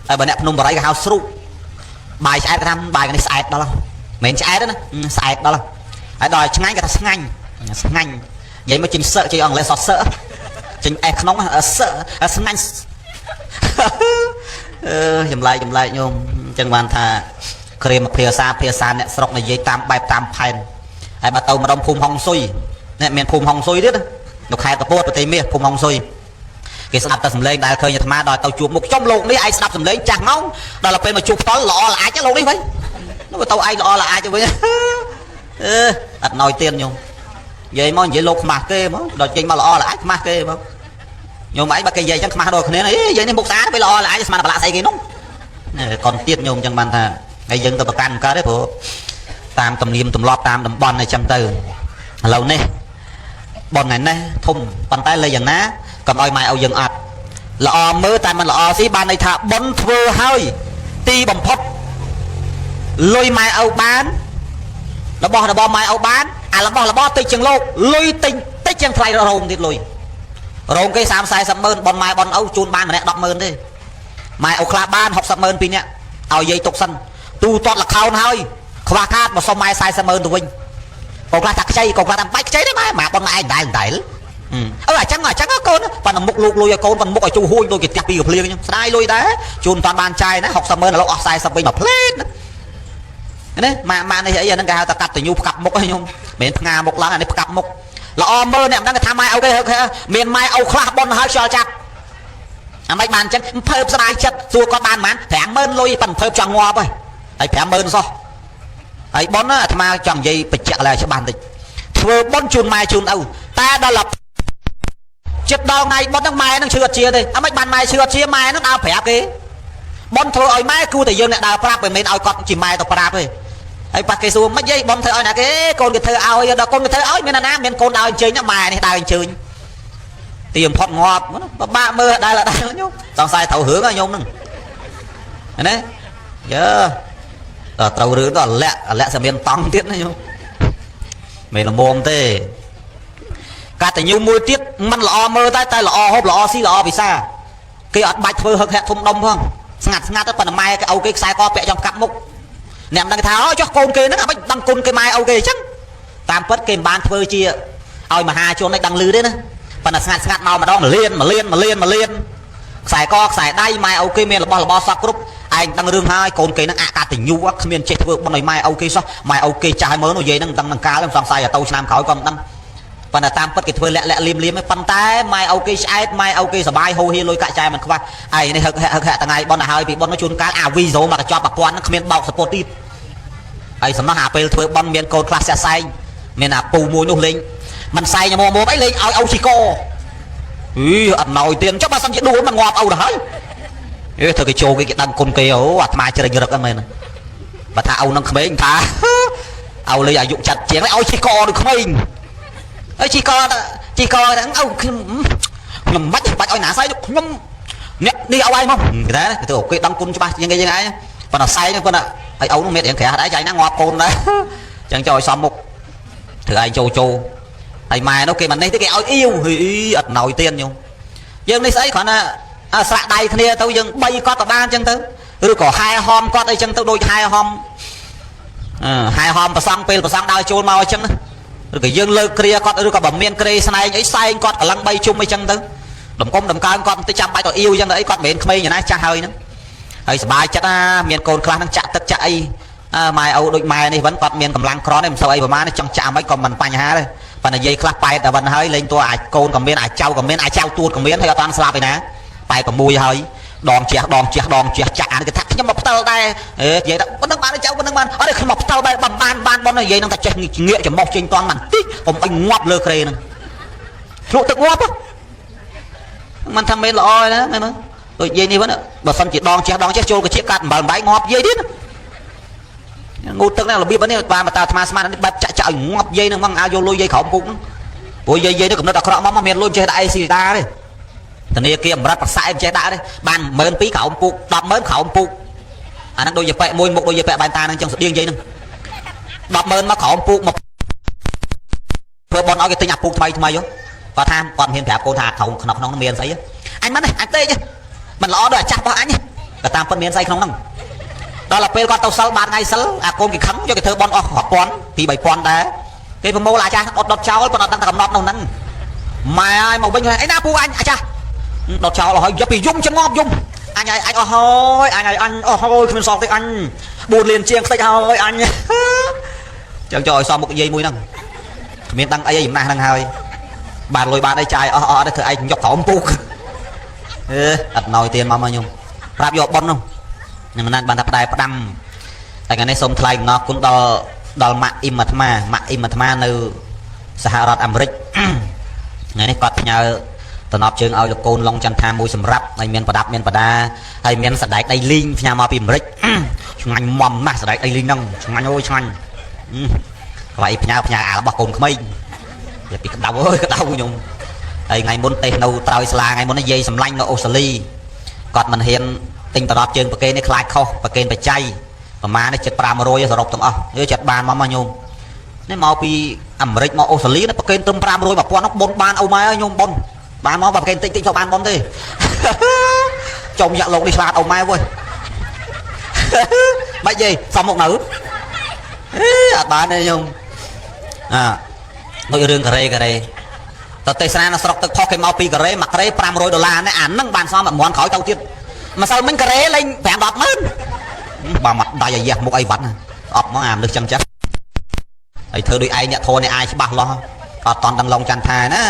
Speaker 2: ហើយបើអ្នកភ្នំបរិយគេហៅស្រុកបាយឆ្អែតគេថាបាយនេះស្អែតដល់មិនមែនឆ្អែតទេណាស្អែតដល់ហើយដល់ឆ្ងាញ់គេថាស្ងាញ់និយាយមកចេញសើចេញអង់គ្លេសសសើចេញអេក្នុងសើស្ងាញ់ចម្លែកញោមអញ្ចឹងបានថាគ្រាមភាសាអ្នកស្រុកនិយាយតាមបែបតាមផែនហើយបើទៅម្ដុំភូមិហុងស៊ុយនេះមានភូមិហុងស៊ុយទៀតនៅខេត្តកពតប្រទេសមាសភូមិហុងស៊ុយគេស្ដាប់តែសំឡេងដែលឃើញអាត្មាដល់ទៅជួបមុខចំលោកនេះឯងស្ដាប់សំឡេងចាស់ងងដល់ពេលមកជួបផ្ទាល់ល្អល្អអាចលោកនេះវិញនោះទៅឯងល្អល្អអាចទៅវិញអត់ណយទៀតញោមនិយាយមកនិយាយលោកខ្មាស់គេមកដល់ចេញមកល្អល្អអាចខ្មាស់គេមកញោមឯងបើគេនិយាយចឹងខ្មាស់ដល់គ្នានិយាយនេះមុខស្អាតទៅល្អល្អអាចស្មានប្រឡាក់ស្អីគេនោះកូនទៀតញោមចឹងបានថាហើយយើងទៅប្រកាន់កើតទេព្រោះតាមទំនៀមទម្លាប់តាមតំបន់អីចឹងទៅឥឡូវនេះបនថ្ងៃនេះធំប៉ុន្តែលើយ៉ាងណាកុំឲ្យម៉ែឲ្យយើងអត់ល្អមើលតែមិនល្អស៊ីបានន័យថាបនធ្វើហើយទីបំផុតលុយម៉ែឲ្យបានរបស់ម៉ែឲ្យបានអារបស់តិចជាងលោកលុយតិចជាងថ្លៃរោងទៀតលុយរោងគេ30-40ម៉ឺនបនម៉ែបនឲ្យជូនបានម្នាក់10ម៉ឺនទេម៉ែឲ្យខ្លះបាន60ម៉ឺនពីរនាក់ឲ្យយាយទុកសិនទូទាត់លខោនហើយខ្វះខាតមកសុំម៉ែ40ម៉ឺនទៅវិញកូនខ្លះថាខ្ចីកូនខ្លះថាបាច់ខ្ចីទេម៉ែបនម៉ែឯងដែរអញ្ចឹងកូនប៉ុន្តែមុខលូកលុយឲ្យកូនប៉ុន្តែមុខឲ្យជូហួយដូចគេផ្ទះពីកភ្លៀងខ្ញុំស្ដាយលុយដែរជូនតាន់បានចាយណា60ម៉ឺនឥឡូវអស់40វិញមកផ្លេតណាម៉ានេះអីអាហ្នឹងគេហៅថាកាត់តញូផ្កាប់មុខហ្នឹងខ្ញុំមិនមែនផ្ងាមុខឡើងអានេះផ្កាប់មុខល្អមើលអ្នកមិនដឹងថាម៉ែឲ្យគេមានម៉ែឲ្យខ្លះបនហើយខ្យល់ចាប់អាមិនបានអញ្ចឹងភើបស្ដាយចិត្តសួរគាត់បានប៉ុន្មាន50000លុយប៉ុន្តែភើបចង់ងាប់ហើយ50000សោះហើយបនអាត្មាចង់និយាយបញ្ជាក់ឡើងច្បាស់បន្តិចធ្វើបនជូនម៉ែជូនឪតែដល់ចិត្តដល់ថ្ងៃបនហ្នឹងម៉ែហ្នឹងឈឺអត់ជាទេអាមិនបានម៉ែឈឺអត់ជាម៉ែហ្នឹងដើរប្រាប់គេបនធ្វើឲ្យម៉ែគួរតែយើងអ្នកដើរប្រាប់មិនមែនឲ្យគាត់ជាម៉ែទៅប្រាប់ទេហើយប៉ះគេសួរមិនយាយបនធ្វើឲ្យណាគេកូនគេធ្វើឲ្យដល់កូនគេធ្វើឲ្យមានណាមានកូនដើរអញ្ជើញណាម៉ែនេះដើរអញ្ជើញទីបំផុតងាប់បបាក់មើលដែរខ្ញុំសង្ស័យត្រូវរឿងហ្នឹងខ្ញុំហ្នឹងណាយើដល់ត្រូវរឿងដល់លាក់សមានតង់ទៀតណាខ្ញុំមិនល្មមទេកាតញ្ញូមួយទៀតมันល្អមើលតែល្អហូបល្អស៊ីល្អពិសាគេអត់បាច់ធ្វើហឹកហាក់ធំដុំផងស្ងាត់ទៅប៉ុន្តែម៉ែគេឲ្យគេខ្សែកពាក់ចំកាប់មុខអ្នកមិនដឹងថាអូចុះកូនគេហ្នឹងអាមិនដឹងគុណគេម៉ែឲ្យគេអញ្ចឹងតាមពិតគេមិនបានធ្វើជាឲ្យមហាជនឲ្យដឹងឮទេណាប៉ុន្តែស្ងាត់មកម្ដងលៀនខ្សែកខ្សែដៃម៉ែឲ្យគេមានរបស់សពគ្រប់ឯងដឹងរឿងហើយកូនគេហ្នឹងអកតញ្ញូគ្មានចេះធ្វើបុណ្យឲ្យម៉ែឲ្យគេសោះម៉ែឲ្យគេចាស់មើលនិយាយហ្នឹងដឹងនឹងកាលសង្ស័យទៅឆ្នាំក្រោយក៏មិនដឹងប៉ុន្តែតាមពិតគេធ្វើលាក់លៀមឯងប៉ុន្តែម៉ែឲ្យគេឆ្អែតម៉ែឲ្យគេសបាយហូហៀលុយកាក់ចាយមិនខ្វះឯនេះហឹកថ្ងៃបន់ទៅហើយពីបន់ជួនកាលអាវីโซមកកញ្ចប់ប្រព័ន្ធហ្នឹងគ្មានបោកសពុតទៀតហើយសំណោះអាពេលធ្វើបន់មានកូនខ្លះសាក់សែងមានអាពូមួយនោះលេងមិនសែងមកអីលេងឲ្យអូជីកអត់ណយទៀតចុះបើសិនជាដួលមិនងាប់អូទៅហើយធ្វើគេចូលគេដឹងគុណគេអូអាត្មាជ្រេញរឹកហ្នឹងមែនបើថាអូនឹងក្មេងថាអូលេងអាយុចាត់ជាងឲ្យជីកដូចក្មេងអីជីកហ្នឹងអូខ្ញុំមិនបាច់ឲ្យណាសែងខ្ញុំអ្នកនេះឲ្យមកគេថាគេទៅគេដឹងគុណច្បាស់ជាងគេយ៉ាងឯងប៉ុន្តែសែងប៉ុន្តែឲ្យអូនោះមានរៀងក្រាស់ដែរចាញ់ណាងាប់កូនដែរចឹងចូលឲ្យសមមុខធ្វើឯងចូលហើយម៉ែនោះគេមិននេះទេគេឲ្យអ៊ីវអត់ណយទៀតញោមយើងនេះស្អីគ្រាន់តែស្រាក់ដៃគ្នាទៅយើង3គាត់ក៏បានចឹងទៅឬក៏ហែហំគាត់អីចឹងទៅដូចហែហំប្រសង់ពេលប្រសង់ដើរចូលមកអញ្ចឹងណាឬក៏យើងលើកគ្រាគាត់ឬក៏បើមានក្រេស្នែងអីសែងគាត់កលឹង3ជុំអីចឹងទៅដំកើងគាត់បន្តិចចាំបាច់ទៅអ៊ីវចឹងទៅអីគាត់មិនមែនក្មេងយ៉ាងណាចាស់ហើយហ្នឹងហើយសុបាយចិត្តណាមានកូនខ្លះហ្នឹងចាក់ទឹកចាក់អីម៉ែអូដូចម៉ែនេះវិញគាត់មានកម្លាំងក្រទេមិនសូវអីប្រហែលចង់ចាក់មិនក៏មិនបញ្ហាទេប៉ុន្តែនិយាយខ្លះប៉ែតតែវិញហើយលេងតួអាចកូនក៏មានអាចចៅក៏មានអាចចៅទួតក៏មានហើយអត់តាន់ស្លាប់ឯណាប៉ែ6ហើយដងជះចាក់អានេះគេថាខ្ញុំមកផ្ទល់ដែរនិយាយថាប៉ុណ្្នឹងបានចៅប៉ុណ្្នឹងបានអត់ទេខ្ញុំមកផ្ទល់ដែរបានប៉ុណ្្នឹងនិយាយនឹងតែចេះងាកចំមុះចេញតន់បានតិចកុំអីងាប់លើក្រេហ្នឹងជ្រក់ទឹកងាប់មិនថាមិនល្អទេណាមើលដូចនិយាយនេះវិញបើសិនជាដងជះចូលកជាកាត់អំបិលបាយងាប់និយាយទៀត ngô tức này là biết vấn đề bà mà ta tham smart nó bật chạy ngọc dây nó mang ao vô lôi dây khổng phục ôi dây nó cũng nó đặc rõ mà miền luôn chơi đại xì ta đấy thằng này kia mà bắt sai em chơi đã đấy bàn mến phí khổng phục đập mến khổng phục anh đôi dây môi một đôi dây bàn ta đang trong sự điên dây nữa đập mến mà khổng phục một vừa bọn nói cái tin nhập phục thay vô và tham còn hiện phép cô thà khổng nọc nó miền sấy anh mất này anh tê chứ mình lo đòi chặt vào anh nhé cả tam phân miền sấy không nóng đó làពេលគាត់ទៅសិលបានថ្ងៃសិលអាកូនគេខឹងយកគេធ្វើបន់អស់រាប់ពាន់ពី3000ដែរគេប្រមូលអាចារ្យដុតចោលប៉ុន្តែដឹងតែកំណត់នៅហ្នឹងម៉ែឲ្យមកវិញអីណាពូអញអាចារ្យដុតចោលឲ្យយកពីយំចងប់យំអញឲ្យអញអស់ហើយអញឲ្យអញអស់ហើយគ្មានសល់ទេអញ4លានជាងខ្ទេចហើយអញចឹងចូលឲ្យសមមុខនិយាយមួយហ្នឹងគ្មានដឹងអីចំណាស់ហ្នឹងហើយបានលុយបានអីចាយអស់អត់ទេធ្វើឯងយកក្រោមពូកអត់ណយtiềnមកខ្ញុំប្រាប់យកប៉ុននោះnhưng mà nan ban tập đài bắt đâm tại ngày nay sông thay nó cũng đo mạng im mật maនៅសហរដ្ឋអាមេរិកថ្ងៃនេះគាត់ផ្ញើតំណប់ជើងឲ្យលោកកូនឡុងចន្ទថាមួយសម្រាប់ហើយមានប្រដាប់មានបដាហើយមានសណ្ដែកដីលីងផ្ញើមកពីអាមេរិកឆ្ងាញ់មុំណាស់សណ្ដែកដីលីងហ្នឹងឆ្ងាញ់អូយឆ្ងាញ់ហើយផ្ញើអារបស់កូនក្មេងនិយាយពីក្តៅអើយក្តៅខ្ញុំហើយថ្ងៃមុនទេសនៅត្រោយស្លាថ្ងៃមុននិយាយសម្លាញ់នៅអូស្ត្រាលីគាត់មិនហ៊ានទិញតំណប់ជើងប្រកេននេះខ្លាចខុសប្រកេនបច្ច័យប្រមាណនេះ7500សរុបទាំងអស់យើចិត្តបានមកញោមនេះមកពីអាមេរិកមកអូស្ត្រាលីនេះប្រកេនត្រឹម500 1000នោះបុនបានអូម៉ែឲ្យញោមបុនបានមកប្រកេនតិចទៅបានបុនទេចុំយ៉ាក់លោកនេះឆ្លាតអូម៉ែវើយបាច់យីសំមកនៅអត់បានទេញោមដូចរឿងការ៉េតទេសនានៅស្រុកទឹកផុសគេមកពីកូរ៉េមួយការ៉េ$500នេះអាហ្នឹងបានសម10000ក្រោយទៅទៀតម្សិលមិញការ៉េលេង5-100000បើមកដៃអាយ៉ះមុខអីវត្តអត់មកអាមនុស្សចឹងហើយធ្វើដូចឯងអ្នកធរនេះអាយច្បាស់លាស់អត់តន់ដឹងឡងច័ន្ទថាណា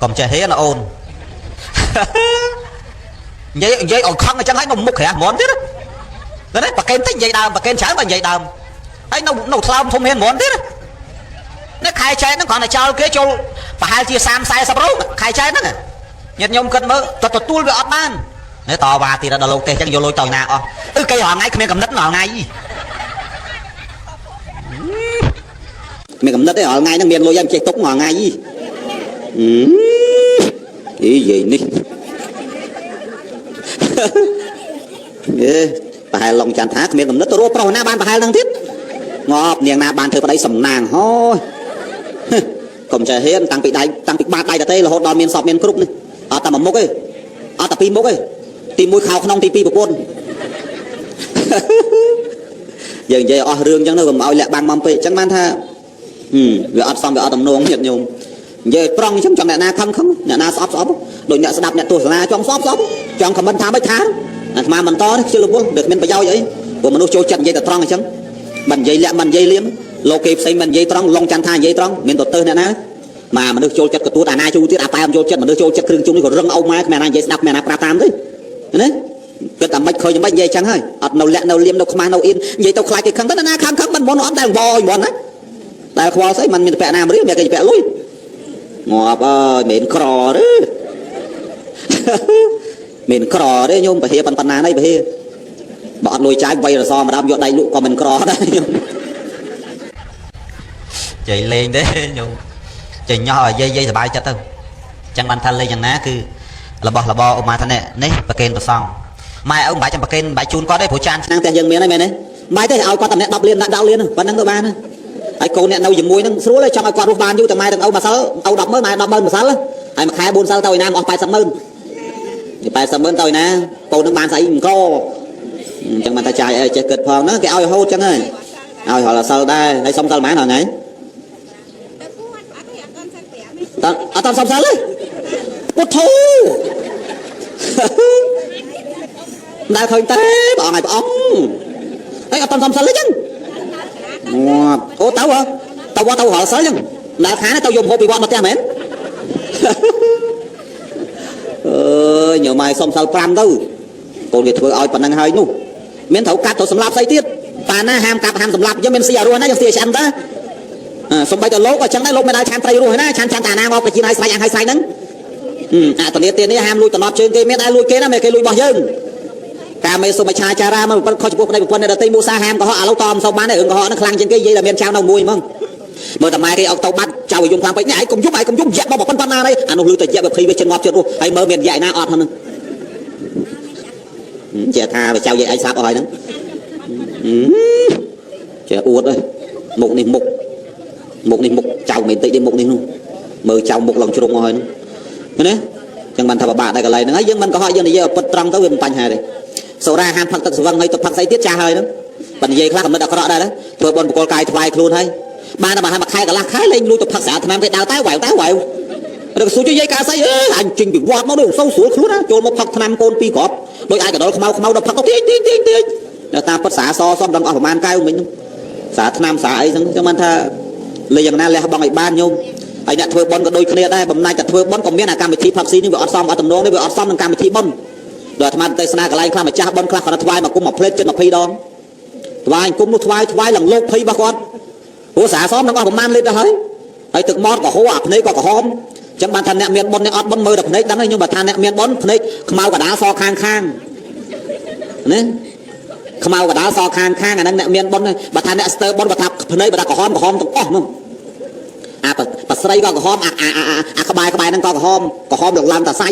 Speaker 2: កុំចេះហេណាអូននិយាយឲ្យខឹងអញ្ចឹងហើយនៅមុខក្រាស់ហ្មងទៀតណាប្រកេនតិចនិយាយដើមប្រកេនច្រើនបើនិយាយដើមហើយនៅថ្លើមធំមានហ្មងទៀតណាខែចែកហ្នឹងគ្រាន់តែចោលគេចូលប្រហែលជា30-40រូបខែចែកហ្នឹងញាតិញោមគិតមើលទទួលវាអត់បាននេះតវ៉ាទៀតដល់លោកទេសចឹងយកលុយទៅណាអស់គេរាល់ថ្ងៃគ្មានកំណត់រាល់ថ្ងៃ
Speaker 1: មានកំណត់ទេរាល់ថ្ងៃហ្នឹងមានលុយឲ្យចេះទុករាល់ថ្ងៃអីយាយនេះប្រហែលឡុងច័ន្ទថាគ្មានកំណត់ទៅរកប្រុសណាបានប្រហែលហ្នឹងទៀតងាប់នាងណាបានធ្វើប្តីសំណាងហូយកុំចេះហ៊ានតាំងពីបាតដៃតទេរហូតដល់មានសពមានគ្រប់នេះអត់តែមួយមុខទេអត់តែពីរមុខទេទី1ខោក្នុងទី2ប្រពន្ធយើងនិយាយអស់រឿងអញ្ចឹងទៅកុំឲ្យលាក់បាំងបំពេកអញ្ចឹងបានថាវាអត់សមវាអត់តំណងញាតិញោមនិយាយប្រងអញ្ចឹងចង់អ្នកណាខឹងអ្នកណាស្អប់ដូចអ្នកស្ដាប់អ្នកទស្សនាចង់ស្អប់ចង់ខមមិនថាមិនថាអាត្មាមិនតទេខ្ជិលរវល់វាគ្មានប្រយោជន៍អីព្រោះមនុស្សចូលចិត្តនិយាយតែត្រង់អញ្ចឹងមិននិយាយលាក់មិននិយាយលៀមលោកគេផ្សេងមិននិយាយត្រង់ឡុងច័ន្ទថានិយាយត្រង់មានទៅអ្នកណាមកមនុស្សចូលចិត្តកទួតអាណាជូទៀតអាប៉ែមចូលចិត្តមនុស្សចូលចិត្តគ្រឿងជុំនេះក៏រឹងអោម៉ែគ្មានណានិយាយស្ដាប់គ្មានណាប្រាប់តាមទេណាគិតតែមិនឃើញមិននិយាយចឹងហើយអត់នៅលាក់នៅលៀមនៅខ្មាស់នៅអៀននិយាយទៅខ្លាចគេខឹងទៅណាខឹងមិនមុនអត់តែវយមុនណាតែខ្វល់ស្អីមិនមានពាក់ណាមរៀលមានគេពាក់លុយងាប់អើយមិនក្រទេមិនក្រទេញោមពហិប៉ុណ្ណានេះពហិបើអត់លុយចាយវាយរសម្ដងយកដៃលក់ក៏មិនក្រដែរញោម
Speaker 2: ចៃលេងទេញោមចៃញោះឲ្យយាយសบายចិត្តទៅចឹងបានថាលេងយ៉ាងណាគឺរបស់របរឧមាថានេះប្រកេនប្រសងម៉ែឪមិនបាច់ចាំប្រកេនបាច់ជូនគាត់ទេព្រោះចានឆ្នាំតែយើងមានហើយមែនទេមិនទេឲ្យគាត់តែ10លានដាក់10លានប៉ុណ្្នឹងទៅបានហើយកូនអ្នកនៅជាមួយនឹងស្រួលទេចង់ឲ្យគាត់រស់បានយូរតែម៉ែទាំងឪម្សិលឪ100000ម៉ែ100000ម្សិលហើយមួយខែ4សិលទៅឯណាអស់800,000 800,000ទៅឯណាកូននឹងបានស្អីមិនក្រអញ្ចឹងបានតែចាយអីចេះគិតផងណាគេឲ្យរហូតចឹងហើយឲ្យរាល់សិលដែរហើយសុំសិលម៉ែហ្នឹងថ្ងៃអត់សុំសិលទេពុទ្ធធូដែលឃើញទេបងឲ្យព្រះអង្គហើយអត់សុំសិលទេចឹងអូទៅរាល់សិលចឹងដល់ខាងទៅយកហូបពីវត្តមកផ្ទះមែនញោមម៉ែសុំសិល5ទៅកូនវាធ្វើឲ្យប៉ុណ្ណឹងហើយនោះមានត្រូវកាត់ទៅសម្លាប់ស្អីទៀតប៉ាណាហាមកាប់ហាមសម្លាប់យើងមានស៊ីអារស់ណាយើងស៊ីឲ្យឆ្អិនតាសំបីតលោកក៏ចឹងដែរលោកមិនដែលឆានត្រីរស់ណាឆានតាណាមកប្រជាឲ្យស្រាច់ឲ្យស្រាច់ហ្នឹងអតនីទៀតនេះហាមលួចតំណប់ជើងគេមានដែរលួចគេណាមិនគេលួចរបស់យើង
Speaker 1: កាមេសុមឆាចារាមកប៉ុនខុសចំពោះប្តីប្រពន្ធនៅដតីមូសាហាមក៏ហក់ឥឡូវតមសោបានដែររឿងក៏ហក់នឹងខ្លាំងជាងគេនិយាយតែមានចៅនៅមួយហ្មងមើលតែម៉ែគេអុកទៅបាត់ចៅឲ្យយំខ្លាំងពេកនេះឯងកុំយំយ៉ាក់មកប៉ុណ្ណានេះអានោះលឺតែយ៉ាក់20វាជិតងាប់ជិតរស់ហើយមើលមានយ៉ាក់ណាអត់ហ្នឹងជាថាចៅយាយឯងស្លាប់អស់ហើយហ្នឹងចេះអួតហើយមុខនេះមុខចៅមិនតិចទេមុខនេះនោះមើលចៅមុខឡើងជ្រុងអស់ហើយហ្នឹងណាចឹងបានថាបបាក់តែកន្លែងហ្នឹងហើយយើងមិនក៏ហក់យើងនិយាយឲ្យពិតត្រង់ទៅវាមិនបញ្ហាទេសូរ៉ាហាមផឹកទឹកស្វឹងហើយទៅផឹកស្អីទៀតចាស់ហើយហ្នឹងបើនិយាយខ្លះកំណត់អាក្រក់ដែរធ្វើបនបកលកាយថ្វាយខ្លួនហើយបានតែបើមួយខែកន្លះខែលេងលួចទៅផឹកស្រាថ្នាំគេដៅតែវ៉ៅឬសួរជួយយាយកាស្អីអញចេញពីវត្តមកនោះសូវស្រួលខ្លួនណាចូលមកផឹកថ្នាំកូនពីរគ្រាប់ដោយអាចកដលខ្មៅដល់ផឹកទៅទៀងដល់តាមពិតស្រាសសំដល់អស់ប្រហែលកែវមិញស្រាថ្នាំស្រាអីហ្នឹងចឹងបានថាលេយ៉ាងណាលះបង់ឲ្យបានញោមហើយអ្នកធ្វើបន់ក៏ដូចគ្នាដែរបំណាច់តែធ្វើបន់ក៏មានអាកម្មវិធីផឹកស៊ីនេះវាអត់សមអត់តំណងនេះវាអត់សមនឹងកម្មវិធីបន់ដល់អាត្មាទេសនាកន្លែងខ្លះម្ចាស់បន់ខ្លះគាត់ថ្វាយមកគុំមួយផ្លេតជិត20ដងថ្វាយគុំនោះថ្វាយឡើងលោកភ័យរបស់គាត់ព្រោះស្រាសមនឹងអស់ប្រហែលលីត្រទៅហើយទឹកមាត់ក៏ហូរអាភ្នែកក៏ក្រហមចឹងបានថាអ្នកមានបន់អ្នកអត់បន់មើលតែភ្នែកដឹងហើយខ្ញុំបើថាអ្នកមានបន់ភ្នែកខ្មៅកដាលសខាងណាខ្មៅកដាលសខាងអាហ្នឹងអ្នកមានបន់បើថាអ្នកស្ទើបន់បើថាភ្នែកបើថាក្រហមទាំងអស់ហ្នឹងអាប្រស្រីក៏ក្រហមអាក្បែរហ្នឹងក៏ក្រហមឡើងតែសៃ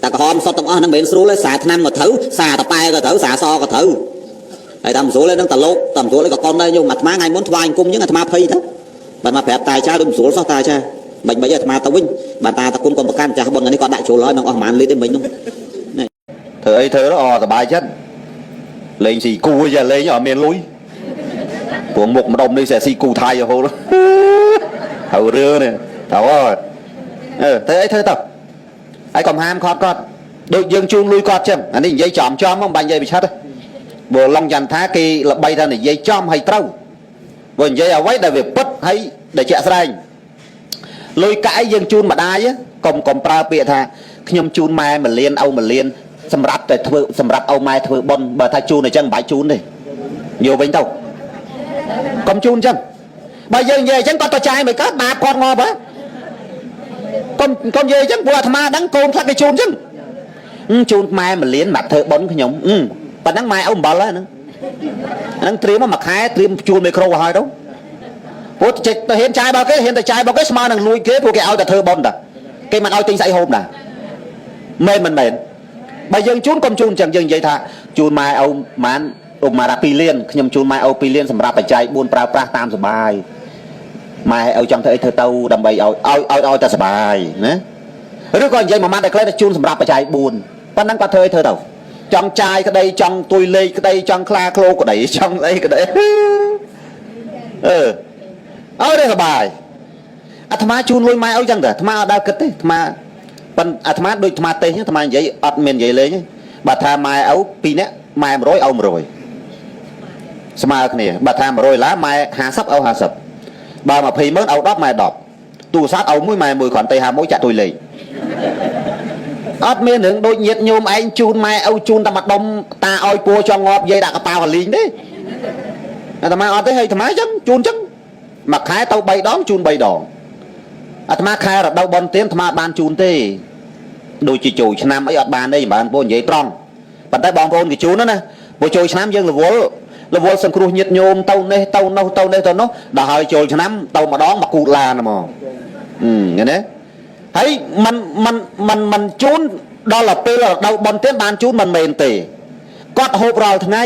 Speaker 1: តែក្រហមសុទ្ធទាំងអស់ហ្នឹងមិនមែនស្រួលទេសារឆ្នាំក៏ត្រូវសារតប៉ែក៏ត្រូវសារសក៏ត្រូវហើយតាមស្រួលហ្នឹងតលោកតាមស្រួលក៏កូនដែរញោមអាត្មាថ្ងៃមុនថ្វាយអង្គមអញ្ចឹងអាត្មាភ័យទៅបានមកប្រាប់តាចាដូចស្រួលសោះតាចាមិនអាត្មាទៅវិញបានតាគុំកុំប្រកាន់ចាស់បងនេះក៏ដាក់ចូលហើយនឹងអស់ប្រហែលលីត្រទេមិញនោះធ្វើអីធ្វើអត់សុបាយចិត្តលេងស៊ីគូយ៉ាលេងអត់មានលុយព្រោះមុខម្ដុំនេះsẽស៊ីគូថៃរហូតហើយរឿងនេះតើធ្វើអីធ្វើទៅហើយកុំហាមគាត់ដូចយើងជូនលុយគាត់ចឹងអានេះនិយាយចំមកបាញ់និយាយពិឆិតបើឡងចន្ទថាគេល្បីថានិយាយចំហើយត្រូវបើនិយាយអ្វីដែលវាពិតហើយដែលជាក់ស្ដែងលុយកាក់យើងជូនម្ដាយកុំប្រើពាក្យថាខ្ញុំជូនម៉ែ1លានឪ1លានសម្រាប់តែធ្វើសម្រាប់ឪម៉ែធ្វើបុណ្យបើថាជូនអញ្ចឹងមិនបាច់ជូនទេយកវិញទៅកុំជូនអញ្ចឹងបើយើងនិយាយអញ្ចឹងគាត់ទៅចាយមិនកើតបាបគាត់ងាប់ហ៎កុំនិយាយអញ្ចឹងព្រោះអាត្មាដឹងកូនខ្លះគេជូនអញ្ចឹងជូនម៉ែ1លានមកធ្វើបុណ្យខ្ញុំប៉ុណ្ណឹងម៉ែឪអំបិលហ្នឹងត្រៀមមួយខែត្រៀមជួលមីក្រូឲ្យហើយទៅព្រោះចេះទៅហ៊ានចាយបើគេហ៊ានតែចាយបើគេស្មើនឹងលួចគេព្រោះគេឲ្យតែធ្វើបុណ្យតាគេមិនឲ្យទិញស្អីហូបដែរមិនមែនបើយើងជូនកុំជូនអញ្ចឹងយើងនិយាយថាជូនម៉ែឪម៉ានឧបមាថា2លានខ្ញុំជូនម៉ែឪ2លានសម្រាប់បច្ច័យ4ប្រើប្រាស់តាមសុបាយម៉ែឪចង់ធ្វើអីធ្វើទៅដើម្បីឲ្យតែសុបាយណាឬក៏និយាយមួយម៉ាត់តែខ្លះតែជូនសម្រាប់បច្ច័យ4ប៉ុណ្ណឹងគាត់ធ្វើអីធ្វើទៅចង់ចាយក្តីចង់ទួយលេខក្តីចង់ខ្លាឃ្លោក្តីចង់អីក្តីឲ្យតែសុបាយអាត្មាជូនលុយម៉ែឪចឹងតែអាត្មាអត់ដើរគិតទេអាត្មាប៉ុន្តែអាត្មាដូចអាត្មាទេសអាត្មានិយាយអត់មាននិយាយលេងទេបើថាម៉ែឪ2នាក់ម៉ែ100ឪ100ស្មើគ្នាបើថា100ឡាម៉ែ50ឪ50បើ20ម៉ឺនឪ10ម៉ែ10ទូរស័ព្ទឪ1ម៉ែ1គ្រាន់តែ51ចាក់ទួយលេខអត់មានរឿងដូចញាតញោមឯងជូនម៉ែឪជូនតែម្ដុំតាឲ្យពួរចង់ងាប់យាយដាក់កប៉ាល់កលីងទេអាត្មាអត់ទេហើយអាត្មាអញ្ចឹងជូនអញ្ចឹងមួយខែទៅ3ដងជូន3ដងអាត្មាខែរដូវបុណ្យទានអាត្មាបានជូនទេដូចជាចូលឆ្នាំអីអត់បានទេមិនបានបងនិយាយត្រង់ប៉ុន្តែបងប្អូនគេជូនណាព្រោះចូលឆ្នាំយើងរវល់សង្គ្រោះញាតញោមទៅនេះទៅនោះដល់ហើយចូលឆ្នាំទៅម្ដងមកគូតឡានហ្មងឃើញទេហើយมันជូនដល់ពេលរដូវបុណ្យទានបានជូនមិនមែនទេគាត់ហូបរាល់ថ្ងៃ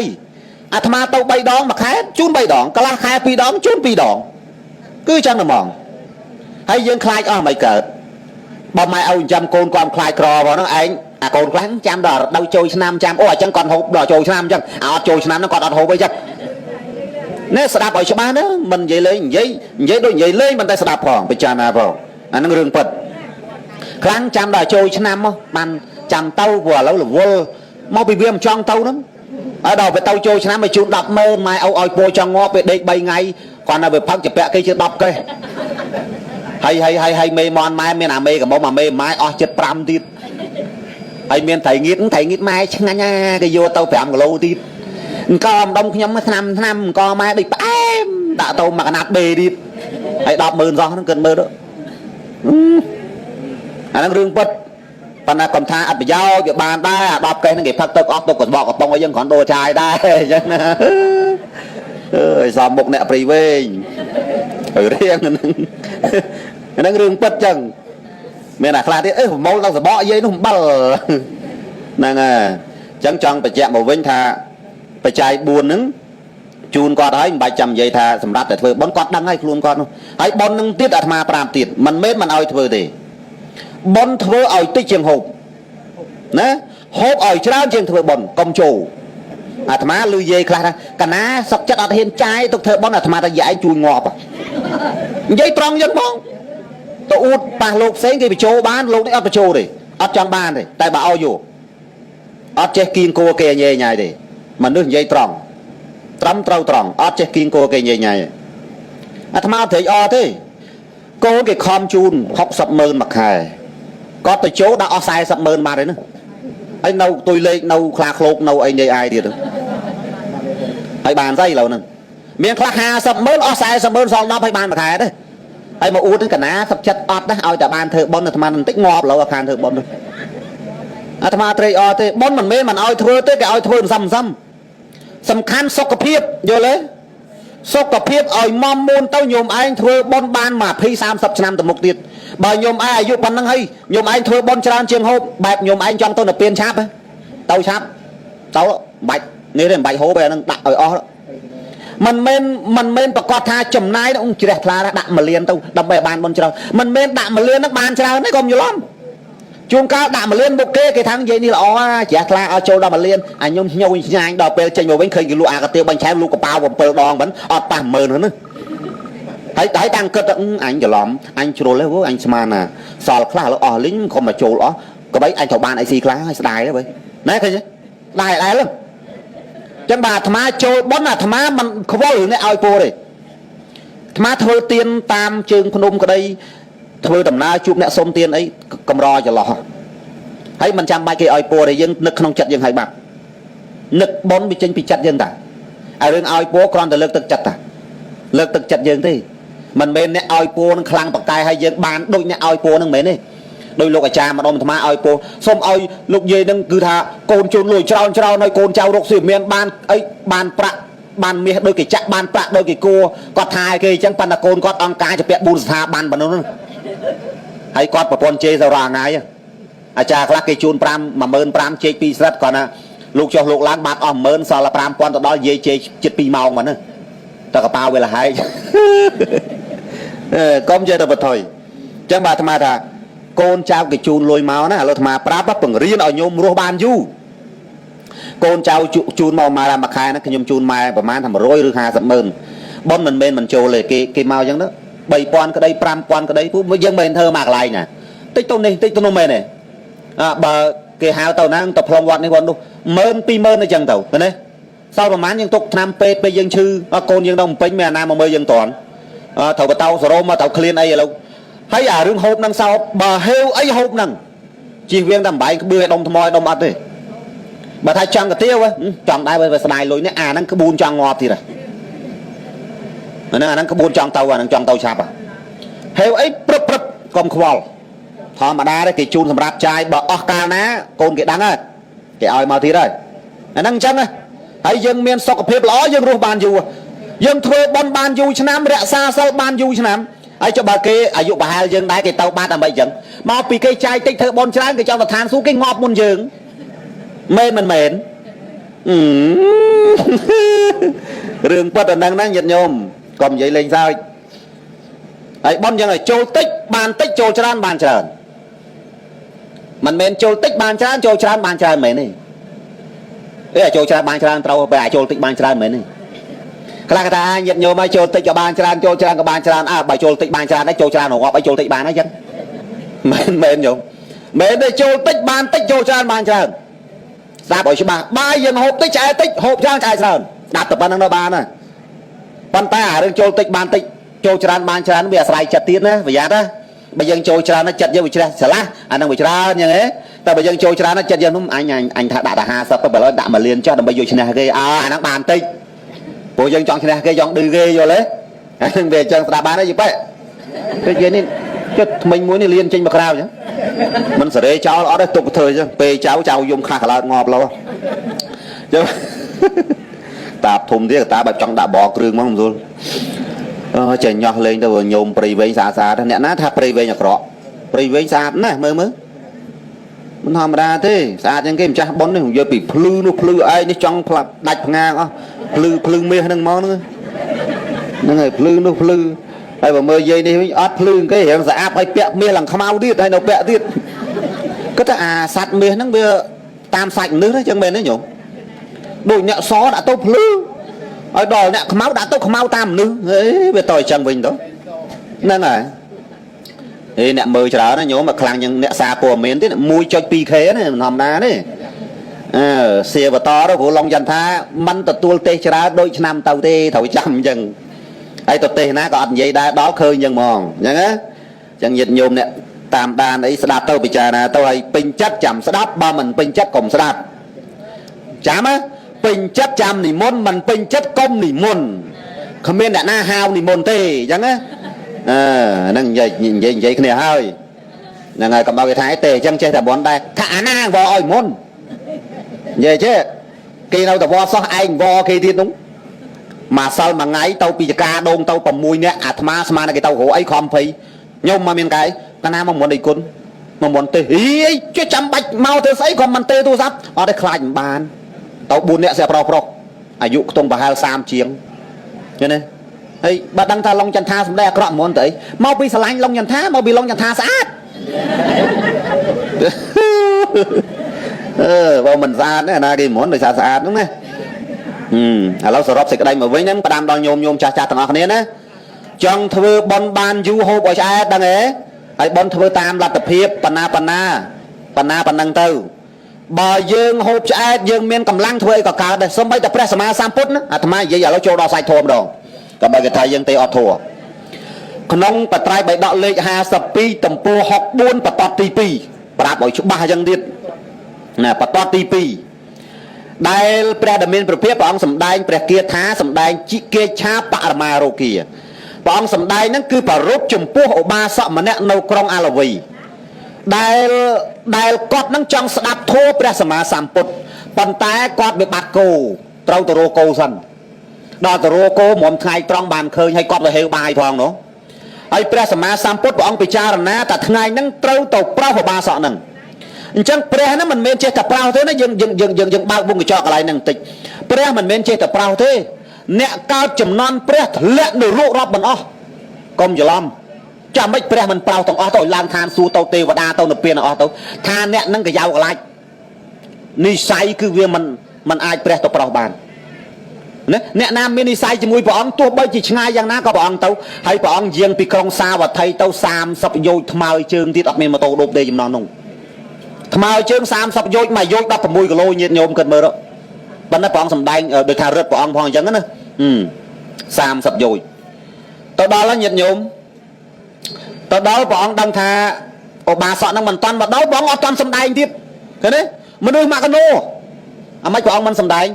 Speaker 1: អាត្មាទៅ3ដងមួយខែជូន3ដងកន្លះខែ2ដងជូន2ដងគឺចឹងហ្មងហើយយើងខ្លាចអស់មិនកើតបើម៉ែឲ្យចាំកូនគាត់ខ្លាចក្របងហ្នឹងឯងអាកូនខ្លាំងចាំដល់រដូវចូលឆ្នាំចាំអូអញ្ចឹងគាត់ហូបដល់ចូលឆ្នាំអញ្ចឹងអត់ចូលឆ្នាំហ្នឹងគាត់អត់ហូបអីចឹងនេះស្ដាប់ឲ្យច្បាស់ណាមិននិយាយលេងនិយាយដូចនិយាយលេងមិនតែស្ដាប់ផងពិចារណាផងអាហ្នឹងរឿងពិតខ្លាំងចាំដល់ចូលឆ្នាំមកបានចាំទៅព្រោះឥឡូវរវល់មកពីវាមិនចង់ទៅហ្នឹងហើយដល់ទៅចូលឆ្នាំឲ្យជូន100000ម៉ែឲ្យពោចង់ងាប់ពេលដេក3ថ្ងៃគាត់នៅវាផឹកជាពាក់គេជិះ10កេះហើយមេមនម៉ែមានអាមេកំមុំអាមេម៉ែអស់ចិត្ត5ទៀតហើយមានត្រីងៀតម៉ែឆ្ងាញ់ណាគេយកទៅ5គីឡូទៀតអង្គម្ដុំខ្ញុំឆ្នាំអង្គម៉ែដូចផ្អែមដាក់ទៅមកកណាត់បេទៀតហើយ100000សោះហ្នឹងគិតមើលទៅអាហ្នឹងរឿងពិត ប៉ុន្តែកំថាអត់ប្រយោជន៍វាបានដែរអា10កេសហ្នឹងគេផឹកទឹកអស់ទុកកបកកំប៉ុងឲ្យយើងគ្រាន់ដូរចាយដែរអញ្ចឹងណាអើយសមមុខអ្នកព្រីវែងហើយរៀងហ្នឹងរឿងពិតចឹងមានអាខ្លះទៀតប្រមូលដល់សបកយាយនោះអំបិលហ្នឹងហើយអញ្ចឹងចង់បញ្ជាក់មកវិញថាបច្ច័យ4ហ្នឹងជូនគាត់ហើយមិនបាច់ចាំនិយាយថាសម្រាប់តែធ្វើប៉ុនគាត់ដឹងហើយខ្លួនគាត់នោះហើយប៉ុននឹងទៀតអាត្មាប្រាប់ទៀតមិនមែនមិនឲ្យធ្វើទេប៉ុនធ្វើឲ្យតិចជាងហូបណាហូបឲ្យច្រើនជាងធ្វើប៉ុនកុំចូលអាត្មាលឺយាយខ្លះថាកណាសុកចិត្តអត់ហ៊ានចាយទុកធ្វើប៉ុនអាត្មាថាយាយជួយងាប់និយាយត្រង់ចឹងបងទៅអួតប៉ះលោកផ្សេងគេបញ្ចូលបានលោកនេះអត់បញ្ចូលទេអត់ចង់បានទេតែបើឲ្យយកអត់ចេះគៀងគួរគេញ៉ៃញ៉ៃទេមនុស្សនិយាយត្រង់ត្រឹមត្រូវត្រង់អត់ចេះគៀងគួរគេញ៉ៃញ៉ៃអាត្មាអត់ត្រេកអរទេកូនគេខំជូន60,000មួយខែគាត់ទៅចូលដល់អស់40,000បាត់ហើយណាហើយនៅទុយលេខនៅខ្លាឃ្លោកនៅអីនិយាយអាយទៀតហើយបានស្អីឥឡូវហ្នឹងមានខ្លះ50,000អស់40,000សល់10ហើយបានមួយខែទេហើយមកអួតនឹងកណាសុខចិត្តអត់ណាឲ្យតែបានធ្វើបុណ្យអាត្មាបន្តិចងាប់ឡូវអាខានធ្វើបុណ្យអាត្មាត្រេកអរទេបុណ្យមិនមែនមិនឲ្យធ្វើទេគេឲ្យធ្វើសំខាន់សុខភាពយល់ទេសុខភាពឲ្យមមមួនទៅញោមឯងធ្វើបុណ្យបានមក20 30ឆ្នាំទៅមុខទៀតបើញោមឯងអាយុប៉ុណ្ណឹងហើយញោមឯងធ្វើបុណ្យច្រើនជាងហូបបែបញោមឯងចង់ទៅនៅពៀនឆាប់ទៅឆាប់ទៅបាច់នេះទេមិនបាច់ហូបទេអានឹងដាក់ឲ្យអស់មិនមែនប្រកាសថាចំណាយជ្រះថ្លាដាក់1លានទៅដើម្បីបានបុណ្យច្រើនមិនមែនដាក់1លានហ្នឹងបានច្រើនទេកុំយល់ជួនកាលដាក់1លានមុខគេថានិយាយនេះល្អជ្រះថ្លាឲ្យចូលដល់1លានអាខ្ញុំញយឆ្ងាញ់ដល់ពេលចេញមកវិញឃើញគេលក់អាកាទៀវបាញ់ឆែមលក់កប៉ាវ7ដងមិនអត់ប៉ះ10000ហ្នឹងហើយតាំងគិតអញច្រឡំអញជ្រុលទេអញស្មានណាសល់ខ្លះលើអស់លីងកុំមកចូលអស់ក៏បីអញត្រូវបានអីស៊ីខ្លះហើយស្ដាយទេបើណែឃើញទេដែរហ្នឹងចឹងបាទអាត្មាចូលប៉ុនអាត្មាមិនខ្វល់រឿងនេះឲ្យពូទេអាត្មាធ្វើទៀនតាមជើងភ្នំក្តីធ្វើដំណើរជួបអ្នកសុំទៀនអីកំរចន្លោះហើយមិនចាំបាច់គេឲ្យពូទេយើងនឹកក្នុងចិត្តយើងឲ្យបាត់នឹកប៉ុនវាចេញពីចិត្តយើងតាឲ្យរឿងឲ្យពូគ្រាន់តែលើកទឹកចិត្តតាលើកទឹកចិត្តយើងទេមិនមែនអ្នកឲ្យពូនឹងខ្លាំងបកកាយឲ្យយើងបានដូចអ្នកឲ្យពូនឹងមិនមែនទេដោយលោកអាចារ្យម្ដុំអាត្មាឲ្យពូសូមឲ្យលោកយាយនឹងគឺថាកូនជូនលុយច្រើនឲ្យកូនចៅរកស៊ីមានបានអីបានប្រាក់បានមាសដូចគេចាក់បានប្រាក់ដូចគេគួរគាត់ថាឲ្យគេអញ្ចឹងប៉ុន្តែកូនគាត់អង្គការជាពាក់4ស្ថាប័នប៉ុណ្ណឹងហើយគាត់ប្រពន្ធជេរទៅរាល់ថ្ងៃអាចារ្យខ្លះគេជូន15,000ជែក2ស្រិតគាត់ណាលោកចុះលោកឡើងបាត់អស់10000សល់5,000ទៅដល់យាយជេរជិត2ម៉ោងហ្នឹងតែកប៉ាវវាលហើយកុំចេះតែបថុយអញ្ចឹងបាទអាត្មាថាកូនចៅគេជូនលុយមកណាឥឡូវអាត្មាប្រាប់បង្រៀនឲ្យញោមរស់បានយូរកូនចៅជូនមកមួយខែហ្នឹងខ្ញុំជូនម៉ែប្រហែលថា100ឬ50,000ប៉ុនមិនមែនមិនចូលទេគេមកអញ្ចឹងទៅ3,000ក្តី5,000ក្តីពូយើងមិនធ្វើមកកន្លែងណាតិចទៅនេះតិចទៅនោះមែនទេបើគេហៅទៅណាទៅផ្លុំវត្តនេះវត្តនោះ10000 20000អញ្ចឹងទៅឃើញទេសល់ប្រហែលយើងទុកឆ្នាំពេទ្យពេលយើងឈឺកូនយើងទៅបំពេញមានអាណាមកមើលយើងតន់ត្រូវបតោសរោមមកត្រូវឃ្លានអីឥឡូវហើយអារឿងហូបនឹងសោបបើហេវអីហូបនឹងជិះវៀងតែបំបែកក្បឿឲ្យដុំថ្មឲ្យដុំអត់ទេបើថាចង់កាទៀវចង់ដែរវាស្ដាយលុយនេះអាហ្នឹងក្បួនចង់ងាប់ទៀតអាហ្នឹងក្បួនចង់ទៅអាហ្នឹងចង់ទៅឆាប់ហេវអីព្រឹបកុំខ្វល់ធម្មតាទេគេជូនសម្រាប់ចាយបើអស់កាលណាកូនគេដឹងហើយគេឲ្យមកទៀតហើយអាហ្នឹងអញ្ចឹងហើយយើងមានសុខភាពល្អយើងរស់បានយូរយើងធ្វើបុណ្យបានយូរឆ្នាំរក្សាសិលបានយូរឆ្នាំហើយចុះបើគេអាយុប្រហែលយើងដែរគេទៅបាត់ដើម្បីអញ្ចឹងមកពីគេចាយតិចធ្វើបុណ្យច្រើនគេចង់ទៅឋានសួគ៌គេងាប់មុនយើងមែនមិនមែនរឿងពិតអាហ្នឹងញាតិញោមកុំនិយាយលេងសើចហើយបុណ្យយ៉ាងចូលតិចបានតិចចូលច្រើនបានច្រើនមិនមែនចូលតិចបានច្រើនចូលច្រើនបានច្រើនមែនទេចូលច្រើនបានច្រើនត្រូវពេលចូលតិចបានច្រើនមែនទេខ្លះគេថាញាតិញោមឲ្យចូលតិចក៏បានច្រើនចូលច្រើនក៏បានច្រើនបើចូលតិចបានច្រើនហើយចូលច្រើនងាប់ឲ្យចូលតិចបានហើយចឹងមែនញោមមែនទេចូលតិចបានតិចចូលច្រើនបានច្រើនស្ដាប់ឲ្យច្បាស់បាយយើងហូបតិចឆ្អែតតិចហូបច្រើនឆ្អែតច្រើនស្ដាប់តែប៉ុណ្្នឹងទៅបានហើយប៉ុន្តែអារឿងចូលតិចបានតិចចូលច្រើនបានច្រើនវាអាស្រ័យចិត្តទៀតណាប្រយ័ត្នណាបើយើងចូលច្រើនចិត្តយើងវាជ្រះឆ្លាស់អានឹងវាច្រើនអញ្ចឹងហ៎តែបើយើងចូលច្រើនចិត្តយើងនោះអញថាដាក់តែ50ទៅបើឡើយដាក់1លានចុះដើម្បីយកឈ្នះគេអាហ្នឹងបានតិចព្រោះយើងចង់ឈ្នះគេចង់ឌឺគេយល់ទេអានឹងវាអញ្ចឹងស្ដាប់បានទេយីប៉ែទៅនិយាយនេះចិត្តថ្មិញមួយនេះលៀនចេញមកក្រៅអញ្ចឹង mình sẽ để cháu ở đây tục thời chứ pe cháu cháu dùng khạc là ngọt lâu chứ tạp thùng thế ta bạch trong đã bỏ rừng mong rồi trời nhọt lên tôi nhôm prey với xa nè nát ha prey với nhạc rõ prey với xa nè mơ mơ mình hòm ra thế xa trên cái cha bón này giờ bị plư ai nó trong đạch ngang á plư mê nâng món nữa nó ngày plư ai bảo mơ dây đi ót plư cái hiện giả phải bẹ mê làm không tiết hay nó bẹ tiết cái ta sạt mê nó bây tam sạch nước đấy chẳng bên đấy nhổ đôi nhẹ xó đã tốt plư ở đò nhẹ máu đã tốt máu tam nước ấy về tỏi chẳng bình đó nên là thì nè mơ cho đó nó nhổ mà khang nhưng nè xa của miền thế mui cho pi khế này hòm đá đấy xe và to đó của long dần tha măn tật tuôn tê cho đó đôi năm tàu tê thổi chậm dần ai tật tê ná còn vậy đó khơi dần mòn nhá chẳng nhiệt nhôm nè tam đàn ấy sẽ đạp tàu bị trà nè tàu hay pin chất chậm sẽ đáp ba mình pin chất cùng sẽ đạp chám á pin chất chậm nỉ môn mình pin chất công nỉ môn không biết đã na hao nỉ môn tê chẳng á nâng vậy cái này hơi là ngày cầm bao cái thái tề chân chơi là bón tay thả na vò oi môn vậy chứ khi nào tao vò sao anh vò khi thiên đúng mà sao mà ngay tao bị ca đông tao cầm mùi nè mà cái tao hổ ấy không phải nhưng mà miền cái nam mong muốn đi cún mà muốn tê ý chứ chăm bạch mau thế sấy còn mình tê tu giáp ở đây khai bàn tao buồn nè sẽ pro à dụ tung bà hai sam chiếng cho nên hey, bà đăng tha long chân tha xuống đây có món tới mau bị sờ long chân tha mau bị long chân tha sát vào mình ra đấy là cái món này sát đúng không lâu sờ rót xịt đây mà với những bà đam đo nhôm cha thằng ngọc này nè trong thưa bon ban du hô bồi cha đang ấy hay bon thưa tam là tập hiệp panna tư bà dương hộp cha dương miên cầm lăng thuê cả đây xong bây tập press mà samput nữa à thằng vậy giờ nó cho đo sai thôm rồi còn bây giờ thầy dân tây ở thua nông bật trai bảy đạo lệ hà sập pi tầm po học buôn bật tọt ti pi bật bội chụp ba dân điệt nè bật tọt ti pi đây pre đầm miên pre ông sầm đai pre kia thá sầm đai chi kia cha bạ mà rô kia ông sầm đai nó cứ bà rốt chùm po hộ ba sọ mà nè nâu krong alavi đây cọt nó trong đạp thô pre sầm mà samput bàn tay cọt bị bạt cổ trâu tơ rô cô sần đó tơ rô cô mồm thay trong bàn khơi hay cọt là heo bài thòng nó ai pre sầm mà samput ông bị cha rồi nè ta thay nó trâu tàu prao hộ ba sọ nằng chẳng pre nó mình men chơi tập prao thế nó dừng bao bung cái cho cái này nằng tịch pre mình men chơi tập prao thế nè cao chùm non pre lẹ nửa rộ rọp bằng o công giờ lom chả mấy pre mình prao thằng o tàu lang than su tàu tê và đa tàu nộp tiền o tàu than nè nâng cái dao cái lại ni sai cứ việc mình ai pre tàu prao bàn nè nam miền sai chỉ mùi bọn tua bay chỉ ngay giang ná có bọn tàu hay bọn riêng pi krong xa và thầy tàu sam sập dôi thmai chương tiết ở miền mà tàu đột đây chùm non nung thmai chương sam sập dôi mà dôi đắp mùi cái lôi nhiệt nhôm cần mơ đó bên đó bọn sầm đai được thà rớt bọn phong chẳng á sam sập dôi tàu đó là nhiệt nhôm tàu đó bọn đang thà ở bà sọ năng mình toàn mà đấu bọn ở toàn sầm đai tiếp thế đấy mình đôi mà cái nô à mấy bọn mình sầm đai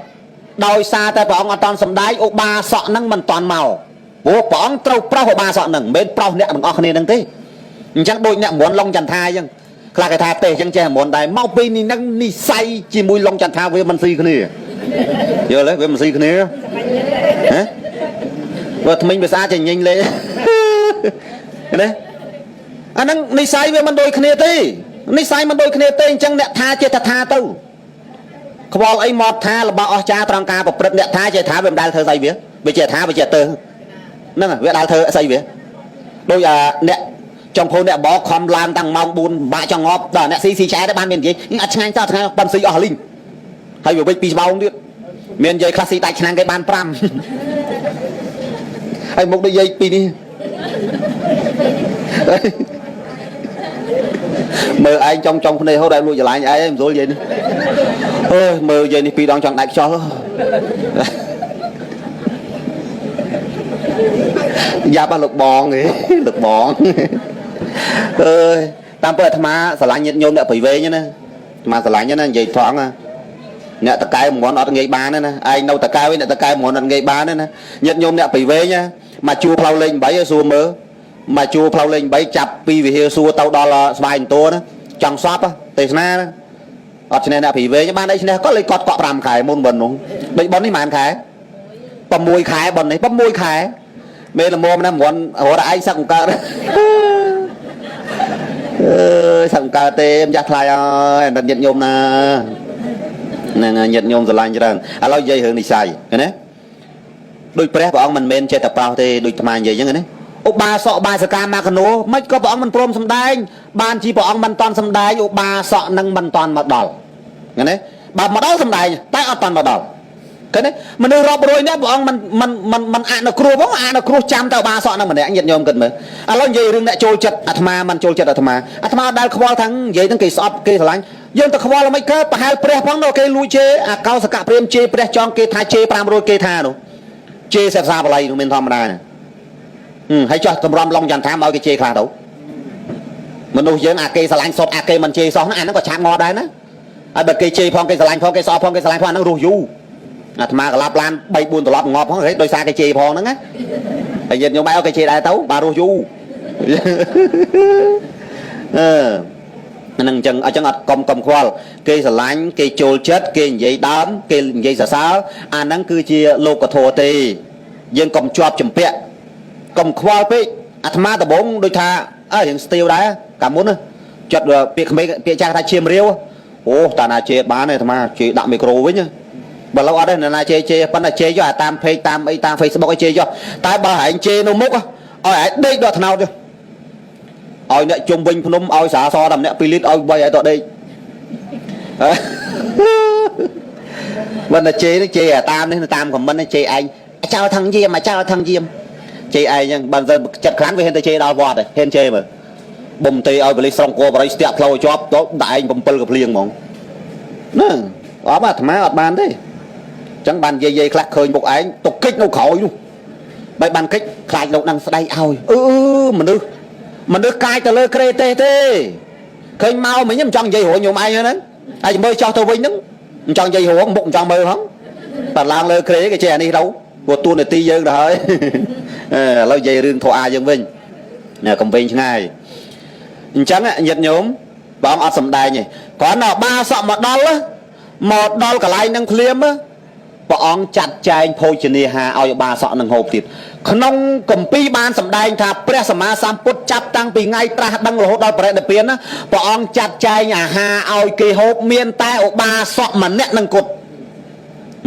Speaker 1: đôi xa tại bọn ở toàn sầm đai ở bà sọ năng mình toàn màu bố bọn trâu prao ở bà sọ năng bên prao nè bằng ở này năng thế chẳng đôi nè muốn long chăn thai chứ là cái thà tê chẳng che muốn đai mau pin ni năng ni say chỉ mùi long chăn thai với mình xì cái này giờ lấy với mình xì cái này hả và mình bị xa chỉ nhanh lên cái đấy anh năng ni say với mình đôi cái này tê ni say mình đôi cái này tê chẳng nè tha che tha tao không bao ấy một tha là bao cha trong ca bậc bậc nè tha che tha về đài thơ say vía về che tha về che tơ nâng về đài thơ say vía đôi nè trong khối nè bó khom lan tăng mong buồn bạ cho ngọt đờ nè xì trái đã ban miền gì nhưng ngay cho thằng ban xì ở linh hay vừa bị bao không biết miền dây classy tại thằng cái ban pram hay một đôi dây pi đi mơ anh trong này hôm nay lui trở lại ai em rồi vậy nữa ơi mơ vậy thì pi đang chọn đại cho gia ba lực bòn ấy lực bòn ơi tam bữa tham á sả lạnh nhiệt nhôm đã phải về nhá nè mà sả lạnh nhá nè vậy thoáng à nè tất cả món ở ngay ba nữa nè anh đâu tất cả với nè tất cả món ở ngay ba nữa nè nhiệt nhôm đã phải về nhá mà chua phao lên bấy xua mơ mà chua phao lên bấy chập pi vì heo xua tàu đo là vài tô đó chẳng xóp á tê na ở trên này là phỉ về ban đây có lấy cọt cọ làm khải môn bẩn đúng bệnh bẩn đi màn khải bầm môi khải bẩn này bầm môi khải mê là mồm nó muốn hồi đã anh sang cả sang cả tê em chắc lại em đặt nhận nhôm nè nhận nhôm rồi lanh cho rằng à lâu dây hướng đi xài cái đấy đôi pre bọn mình men chơi tập bao thì đôi tham gì chứ đấy ô ba sọ ba sờ cam mà cái nô mấy có bọn mình prom sầm đai ban chỉ bọn mình toàn sầm đai ô ba sọ nâng mình toàn mà đỏ cái đấy bà mà đỏ sầm đai tay ở toàn mà đỏ cái đấy mình đưa rộp rồi nhá bọn mình ăn nó cua bóng ăn nó cua chăm tao ba sọ nâng mình để anh nhận nhôm cần mà à lâu dây hướng lại trôi chật à tham mình trôi chật à tham đai không thằng vậy thằng kỳ sọp kỳ thằng lạnh dân ta không là mấy cái bà hai pre phong đâu cái lui chê à cao sạc prem chê pre chong cái thai chê pram rồi cái tha đâu chê sẹp xa vào đây mình thầm này hãy cho tầm ram long dàn tham ở cái chê khá đâu mình nuôi dưỡng à cây xà lanh sọt à cây mình chê xong nó có chạm ngọt đấy nó à bật cây chê phong cây xà lanh phong cây sọ phong cây xà lanh phong nó rù du à mà lạp lan bay buồn tụi lọp ngọt phong đấy đôi xa cây chê phong nó á bây giờ nhiều bao cây chê đại tấu bà rù du nâng chân ở chân ở cầm khoal cây xà lanh cây trôi chết cây dây đám cây dây xà sáo à nắng cứ chia lô cả thô tì dân cầm chọp chùm pẹ cầm khoal pe à tham ta bốn đôi tha à những steel đấy cả muốn chọt được việc mấy việc cha ta chiêm riêu ô ta là chê bán này tham chị đạo micro với nhá bà lâu ở đây là chê vẫn là chê cho tam page tam Facebook chê cho tại bà hãy chê nó mốc á đây đoạn nào chưa ôi nè trung bình phun ôi xả so đầm nè pilit ôi bay ở đây mình là chê à tam nên tam còn mình là chê anh chào thằng diêm mà chào thằng diêm chê ai nhưng bây giờ chặt kháng với hen chê đào vọt rồi hen chê mà bùm tì ôi beli xong cô beli step flow chop đó đại anh bùm pil gặp liền mong nè ở mà thằng má ở bàn đấy chẳng bàn dây khạc khơi một anh tục kích nó khỏi luôn bài bàn kích khạc đâu đang đây ôi mình được cai tờ lơ kê tê tê khơi mau mấy nhầm trong dây hổ nhiều ai nữa ai mới cho tôi vinh đứng trong dây hổ bụng trong mơ không ta lang lơ kê cái chè này đâu của tôi này ti dương rồi lâu dây riêng thọ ai dương vinh nè công viên ngay chẳng nhiệt nhóm bọn ở sầm đài nhỉ có nào ba sọ một đo cả lại năng liêm á bọn chặt chai phôi chân hà ao ba sọ năng hộp thịt không cầm pi ban sầm đài thà pre sầm ma sam put chắp tăngពីថ្ងៃត្រាស់ដឹងរហូតដល់ប្រេតពៀនណាព្រះអង្គចាត់ចែងអាហារឲ្យគេហូបមានតែឧបាសកម្នាក់នឹងគត់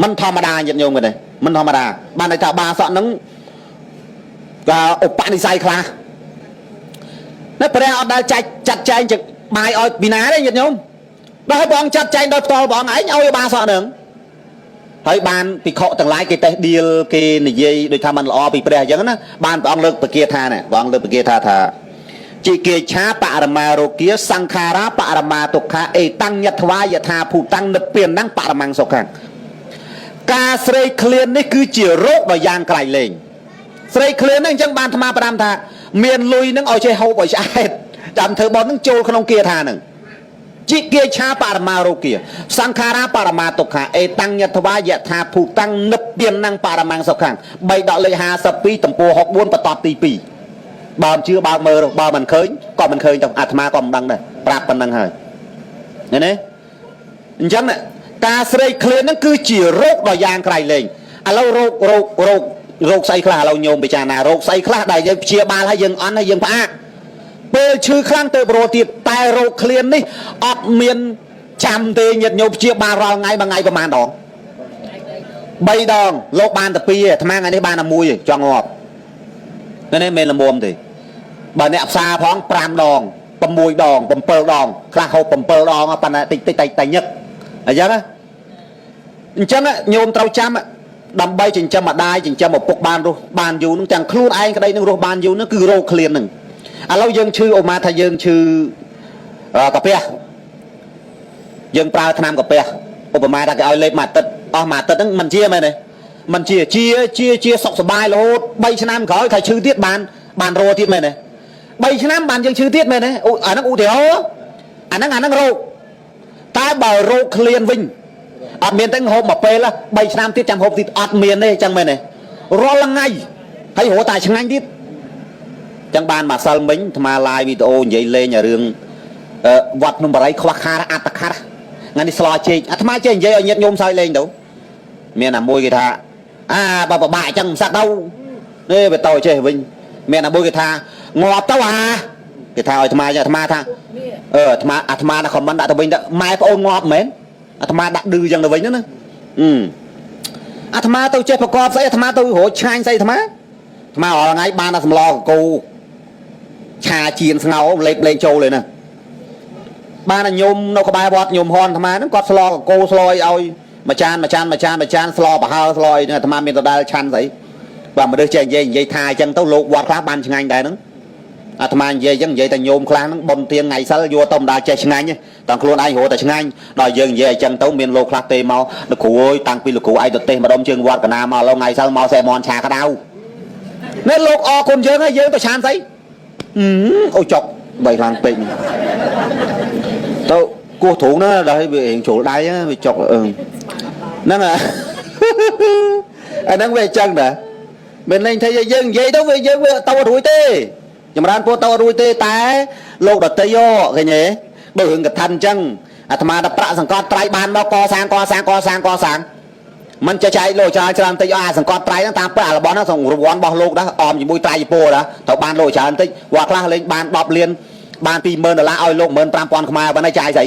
Speaker 1: មិនធម្មតាញាតិញោមទេមិនធម្មតាបានន័យថាបាសកនឹងក៏ឧបនិស្ស័យខ្លះនៅព្រះអត់ដែលចាត់ចែងបាយឲ្យពីណាទេញាតិញោមដល់ឲ្យព្រះអង្គចាត់ចែងដល់ផ្ទាល់ព្រះអង្គឯងឲ្យបាសកនឹងហើយបានពិខុទាំងឡាយគេតេះឌីលគេនិយាយដូចថាมันល្អពីព្រះអញ្ចឹងណាបានព្រះអង្គលើកបកាថាណាព្រះអង្គលើកបកាថាជីគេឆាបរមារោគាសង្ខារាបរមាទុក្ខាអេតាំងយថ្វាយថាភូតាំងនិព្វានហ្នឹងបរមង្គសុខខាងការស្រេកឃ្លាននេះគឺជារោគដ៏យ៉ាងក្រៃលែងស្រេកឃ្លានហ្នឹងអញ្ចឹងបានអាត្មាផ្ដាំថាមានលុយហ្នឹងឲ្យចេះហូបឲ្យឆ្អែតចាំធ្វើបនហ្នឹងចូលក្នុងគាថាហ្នឹងជីគេឆាបរមារោគាសង្ខារាបរមាទុក្ខាអេតាំងយថ្វាយថាភូតាំងនិព្វានហ្នឹងបរមង្គសុខខាង3ដកលេខ52ទំព័រ64បន្ទាត់ទី2បើមិនជឿបើមើលបើមិនឃើញក៏មិនឃើញទៅអាត្មាក៏មិនដឹងដែរប្រាប់ប៉ុណ្្នឹងហើយឃើញទេអញ្ចឹងការស្រេកឃ្លានហ្នឹងគឺជារោគដ៏យ៉ាងក្រៃលែងឥឡូវរោគស្អីខ្លះឥឡូវញោមពិចារណារោគស្អីខ្លះដែលយើងព្យាបាលហើយយើងអន់ហើយយើងផ្អាកពេលឈឺខ្លាំងទៅរោទៀតតែរោគឃ្លាននេះអត់មានចាំទេញាតិញោមព្យាបាលរាល់ថ្ងៃមួយថ្ងៃប្រហែលដង3ដងលោកបានតែ2ឯអាត្មាថ្ងៃនេះបានតែ1ឯងចង់ងាប់នេះមិនល្មមទេបើអ្នកផ្សារផង5ដង6ដង7ដងខ្លះហូប7ដងប៉ុន្តែតិចតែញឹកអញ្ចឹងញោមត្រូវចាំដើម្បីចិញ្ចឹមម្ដាយចិញ្ចឹមឪពុកបានរស់បានយូរនឹងទាំងខ្លួនឯងក្តីនឹងរស់បានយូរនឹងគឺរោគឃ្លាននឹងឥឡូវយើងឈឺអូម៉ាថាយើងឈឺកាពះយើងប្រើថ្នាំកាពះឧបមាថាគេឲ្យលេបមួយអាទិត្យអស់មួយអាទិត្យហ្នឹងមិនជាមែនទេមិនជាសុខសប្បាយរហូត3ឆ្នាំក្រោយថាឈឺទៀតបានរោទៀតមែនទេ3ឆ្នាំបានយើងឈឺទៀតមែនទេអាហ្នឹងឧទាហរណ៍អាហ្នឹងរោគតែបើរោគឃ្លានវិញអត់មានទេហូបមួយពេល3ឆ្នាំទៀតចាំហូបទៀតអត់មានទេអញ្ចឹងមែនទេរាល់ថ្ងៃហើយរហូតតែឆ្ងាញ់ទៀតអញ្ចឹងបានមកសិលមិញអាត្មា live វីដេអូនិយាយលេងរឿង វត្តក្នុងបរិយខ្វះខាតអត្តខាតថ្ងៃនេះស្លោជែកអាត្មាចេះនិយាយឲ្យញាតិញោមសើចលេងទៅមានអាមួយគេថាបើពិបាកអញ្ចឹងមិនសឹកទៅនេះវាតោចេះវិញមានអាមួយគេថាងាប់ទៅគេថាឲ្យអាត្មាថាអាត្មាណាខមមិនដាក់ទៅវិញទៅម៉ែប្អូនងាប់មែនអាត្មាដាក់ឌឺអញ្ចឹងទៅវិញណាអាត្មាទៅចេះប្រកបស្អីអាត្មាទៅរកឆ្ងាញ់ស្អីអាត្មារាល់ថ្ងៃបានតែសម្លកកូឆាជៀនស្ងោលេងចូលเลยណាបានតែញោមនៅក្បែរវត្តញោមហនអាត្មាហ្នឹងគាត់ស្លកកូស្លឲ្យមួយចានស្លប្រហើស្លអីហ្នឹងអាត្មាមានដដែលឆាន់ស្អីបាទមនុស្សចេះនិយាយថាអញ្ចឹងទៅលោកវត្តខ្លះបានឆ្ងាញ់ដែរហ្នឹងអាត្មានិយាយអញ្ចឹងនិយាយតែញោមខ្លះហ្នឹងបុណ្យទៀងថ្ងៃសិលយកទៅមិនដាល់ចេះឆ្ងាញ់ទេតែខ្លួនឯងរកតែឆ្ងាញ់ដល់យើងនិយាយអញ្ចឹងទៅមានលោកខ្លះទេមកលោកគ្រូអើយតាំងពីលោកគ្រូឯងទៅទេម្ដុំជើងវត្តកណាមកឡងថ្ងៃសិលមកសេមន់ឆាក្តៅនេះលោកអរគុណយើងហើយយើងទៅឆានស្អីអូចុកបីខ្លាំងពេកទៅគោះទ្រូងណាដល់វារៀងជ្រុលដៃវាចុកហ្នឹងអាហ្នឹងវាអញ្ចឹងដែរមិនលេងថាយើងនិយាយទៅវាយើងវាទៅរួចទេចម្រើនពោទៅរួចទេតែលោកដតីឃើញទេបើរឿងកថាអញ្ចឹងអាត្មាដល់ប្រាក់សង្កត់ត្រៃបានមកកសាងមិនចេះចែកលោកច្រើនតិចអាសង្កត់ត្រៃហ្នឹងតាមពិតអារបស់ហ្នឹងរង្វាន់របស់លោកដែរអមជាមួយត្រៃពោដែរទៅបានលោកច្រើនតិចវត្តខ្លះលេងបាន10លានបាន$20000ឲ្យលោក$15000ខ្មែរបានហើយចាយស្អី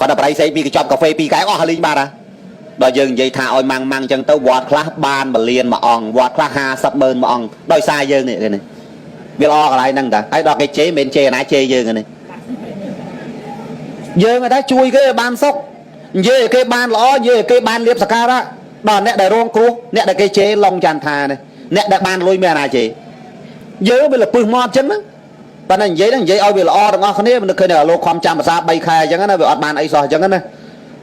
Speaker 1: គាត់តែប្រៃស្អីពីកញ្ចប់កាហ្វេ2កែវអស់លេងបាត់ហ่ะដល់យើងនិយាយថាឲ្យម៉ាំងអញ្ចឹងទៅវត្តខ្លះបាន1លានមួយអង្គវត្តខ្លះ500000មួយអង្គដោយសារយើងនេះវាល្អកន្លែងហ្នឹងតាហើយដល់គេជេរមិនជេរណាជេរយើងនេះយើងតែជួយគេបានសុខនិយាយគេបានល្អនិយាយគេបានលៀបសការៈដល់អ្នកដែលរងគ្រោះអ្នកដែលគេជេរឡុងចន្ទថានេះអ្នកដែលបានលុយមានអាណាជេរយើងវាលពឹសមកអញ្ចឹងណាប៉ុន្តែនិយាយឲ្យវាល្អទាំងអស់គ្នាមិននឹកឃើញថាលោកខំចាំភាសា3ខែអញ្ចឹងណាវាអត់បានអីសោះអញ្ចឹងណា